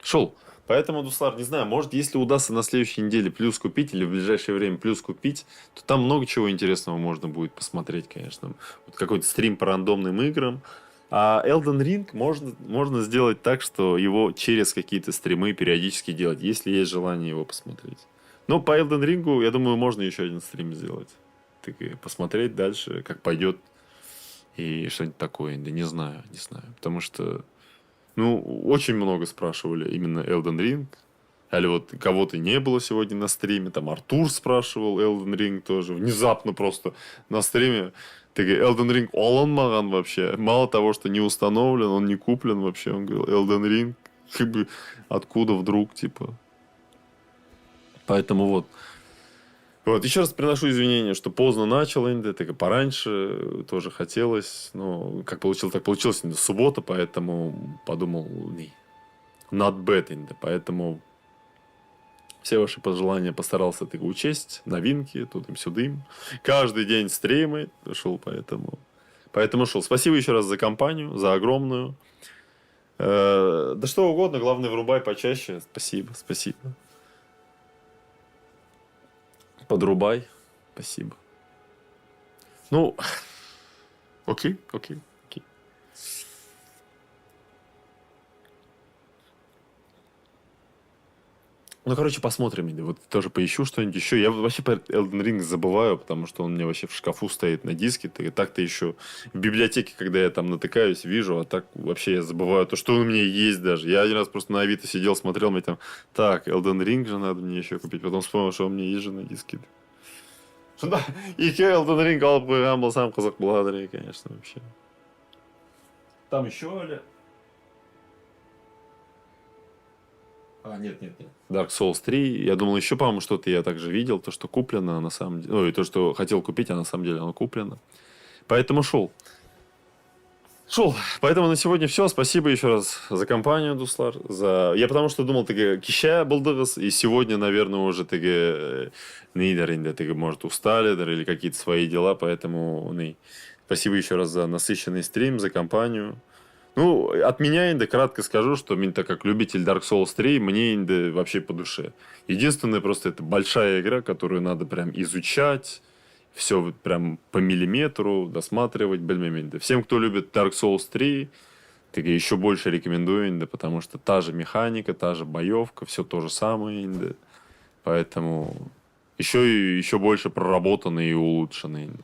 Шел. Поэтому, Дуслар, не знаю, может, если удастся на следующей неделе плюс купить или в ближайшее время плюс купить, то там много чего интересного можно будет посмотреть, конечно. Вот какой-то стрим по рандомным играм. А Elden Ring можно сделать так, что его через какие-то стримы периодически делать, если есть желание его посмотреть. Но по Elden Ring, я думаю, можно еще один стрим сделать. Так и посмотреть дальше, как пойдет. И что-нибудь такое. Да не знаю, не знаю. Потому что, ну, очень много спрашивали именно Elden Ring. Или вот кого-то не было сегодня на стриме. Там Артур спрашивал Elden Ring тоже. Внезапно просто на стриме. Ты говоришь, Elden Ring оңалмаған вообще. Мало того, что не установлен, он не куплен вообще. Он говорил, Elden Ring, как бы, откуда вдруг, типа. Поэтому вот. Вот, еще раз приношу извинения, что поздно начал Инды, так и пораньше тоже хотелось. Но как получилось, так получилось. Суббота, поэтому подумал, not bad Инды. Поэтому все ваши пожелания постарался ты учесть. Новинки, тудым-сюдым. Каждый день стримы шел, поэтому шел. Спасибо еще раз за компанию, за огромную. Да что угодно, главное, врубай почаще. Спасибо, спасибо. Подрубай. Спасибо. Ну, окей. Ну, короче, посмотрим. Вот тоже поищу что-нибудь еще. Я вообще про Elden Ring забываю, потому что он у меня вообще в шкафу стоит на диске. И так-то еще в библиотеке, когда я там натыкаюсь, вижу, а так вообще я забываю то, что он у меня есть даже. Я один раз просто на Авито сидел, смотрел, мне там, так, Elden Ring же надо мне еще купить. Потом вспомнил, что у меня есть же на диске. Да, и Elden Ring алып қойған болсам қызық болады, конечно, вообще. Там еще, Оля? Нет. Dark Souls 3. Я думал, еще, по-моему, что-то я также видел, то, что куплено, а на самом деле... Ой, то, что хотел купить, а на самом деле оно куплено. Поэтому шел. Поэтому на сегодня все. Спасибо еще раз за компанию, Дуслар. Я потому что думал, ты кища булдыгыз, и сегодня, наверное, уже ты нейдеринде, ты может устали, или какие-то свои дела, поэтому спасибо еще раз за насыщенный стрим, за компанию. Ну, от меня, инда, кратко скажу, что мне, так как любитель Dark Souls 3, мне, инда, вообще по душе. Единственное, просто это большая игра, которую надо прям изучать, все вот прям по миллиметру досматривать. Инда. Всем, кто любит Dark Souls 3, так еще больше рекомендую, инда, потому что та же механика, та же боевка, все то же самое, инда. Поэтому еще больше проработанный и улучшенный. Инда.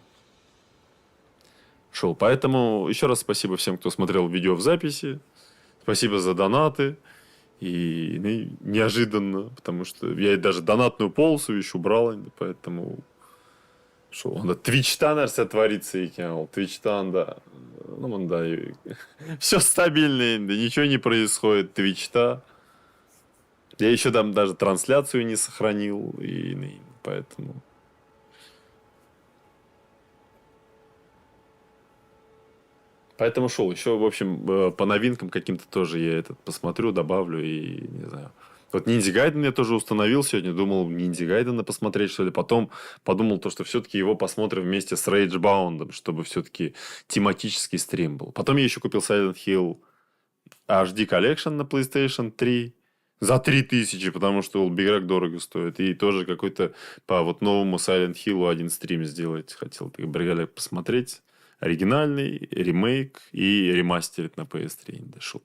Поэтому еще раз спасибо всем, кто смотрел видео в записи. Спасибо за донаты. И неожиданно, потому что я даже донатную полосу еще убрал, поэтому Твичтан все творится и кинул. Твичтан, да. Ну, да. Все стабильно, да, ничего не происходит. Твичта. Я еще там даже трансляцию не сохранил, и поэтому... Поэтому еще, в общем, по новинкам каким-то тоже я посмотрю, добавлю и не знаю. Вот Ниндзя Гайден я тоже установил сегодня. Думал, Ниндзя Гайдена посмотреть, что ли. Потом подумал, что все-таки его посмотрим вместе с Рейджбаундом, чтобы все-таки тематический стрим был. Потом я еще купил Silent Hill HD Collection на PlayStation 3 за 3000, потому что Олбиграк дорого стоит. И тоже какой-то по вот новому Silent Hill один стрим сделать хотел. Бригали посмотреть. Оригинальный, ремейк и ремастерит на PS3 дошел.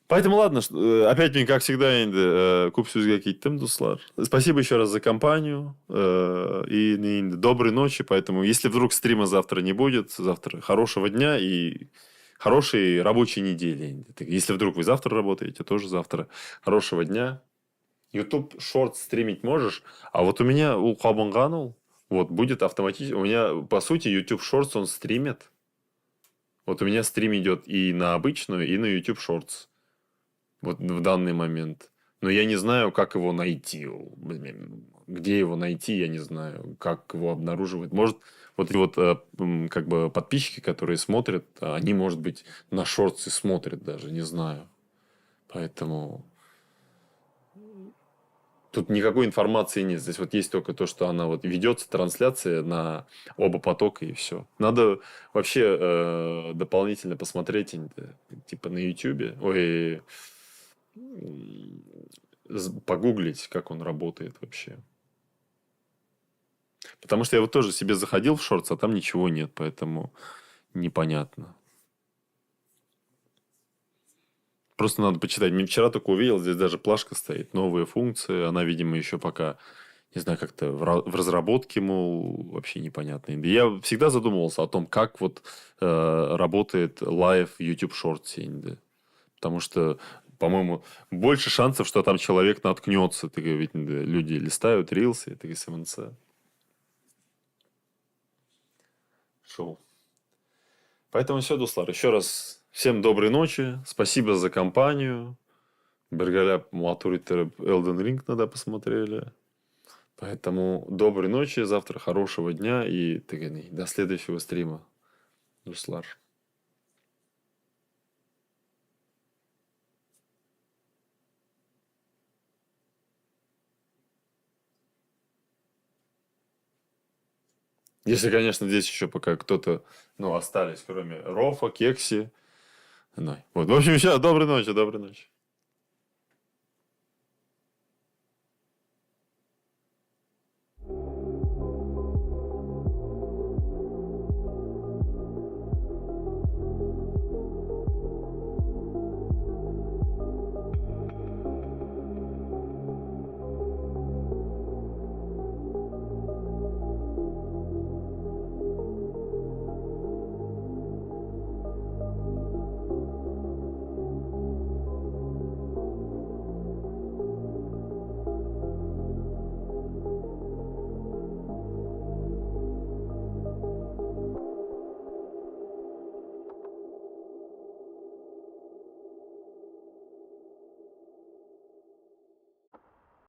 Поэтому ладно, опять мне, как всегда, купсюзга киттем, Дуслар. Спасибо еще раз за компанию. И доброй ночи. Поэтому, если вдруг стрима завтра не будет, завтра хорошего дня и хорошей рабочей недели. Если вдруг вы завтра работаете, тоже завтра хорошего дня. YouTube Short стримить можешь, а вот у меня у Хабанганул вот, будет автоматически... У меня, по сути, YouTube Shorts, он стримит. Вот у меня стрим идет и на обычную, и на YouTube Shorts. Вот в данный момент. Но я не знаю, как его найти. Где его найти, я не знаю. Как его обнаруживать. Может, вот эти вот как бы подписчики, которые смотрят, они, может быть, на Shorts и смотрят даже. Не знаю. Поэтому... Тут никакой информации нет. Здесь вот есть только то, что она вот ведется трансляция на оба потока и все. Надо вообще дополнительно посмотреть типа на YouTube. Ой, погуглить, как он работает вообще. Потому что я вот тоже себе заходил в шортс, а там ничего нет, поэтому непонятно. Просто надо почитать. Мне вчера только увидел, здесь даже плашка стоит. Новые функции. Она, видимо, еще пока, не знаю, как-то в разработке, мол, вообще непонятно. И я всегда задумывался о том, как вот работает лайв YouTube Shorts. Да. Потому что, по-моему, больше шансов, что там человек наткнется. Ведь да, люди листают рилсы, это СМНЦ. Шоу. Поэтому все, Дуслар. Еще раз всем доброй ночи. Спасибо за компанию. Бергаля Матуритер Elden Ring надо посмотрели. Поэтому доброй ночи, завтра хорошего дня и до следующего стрима. Дуслар. Если, конечно, здесь еще пока кто-то, остались, кроме Рофа, Кекси. Вот. В общем, все, доброй ночи, доброй ночи.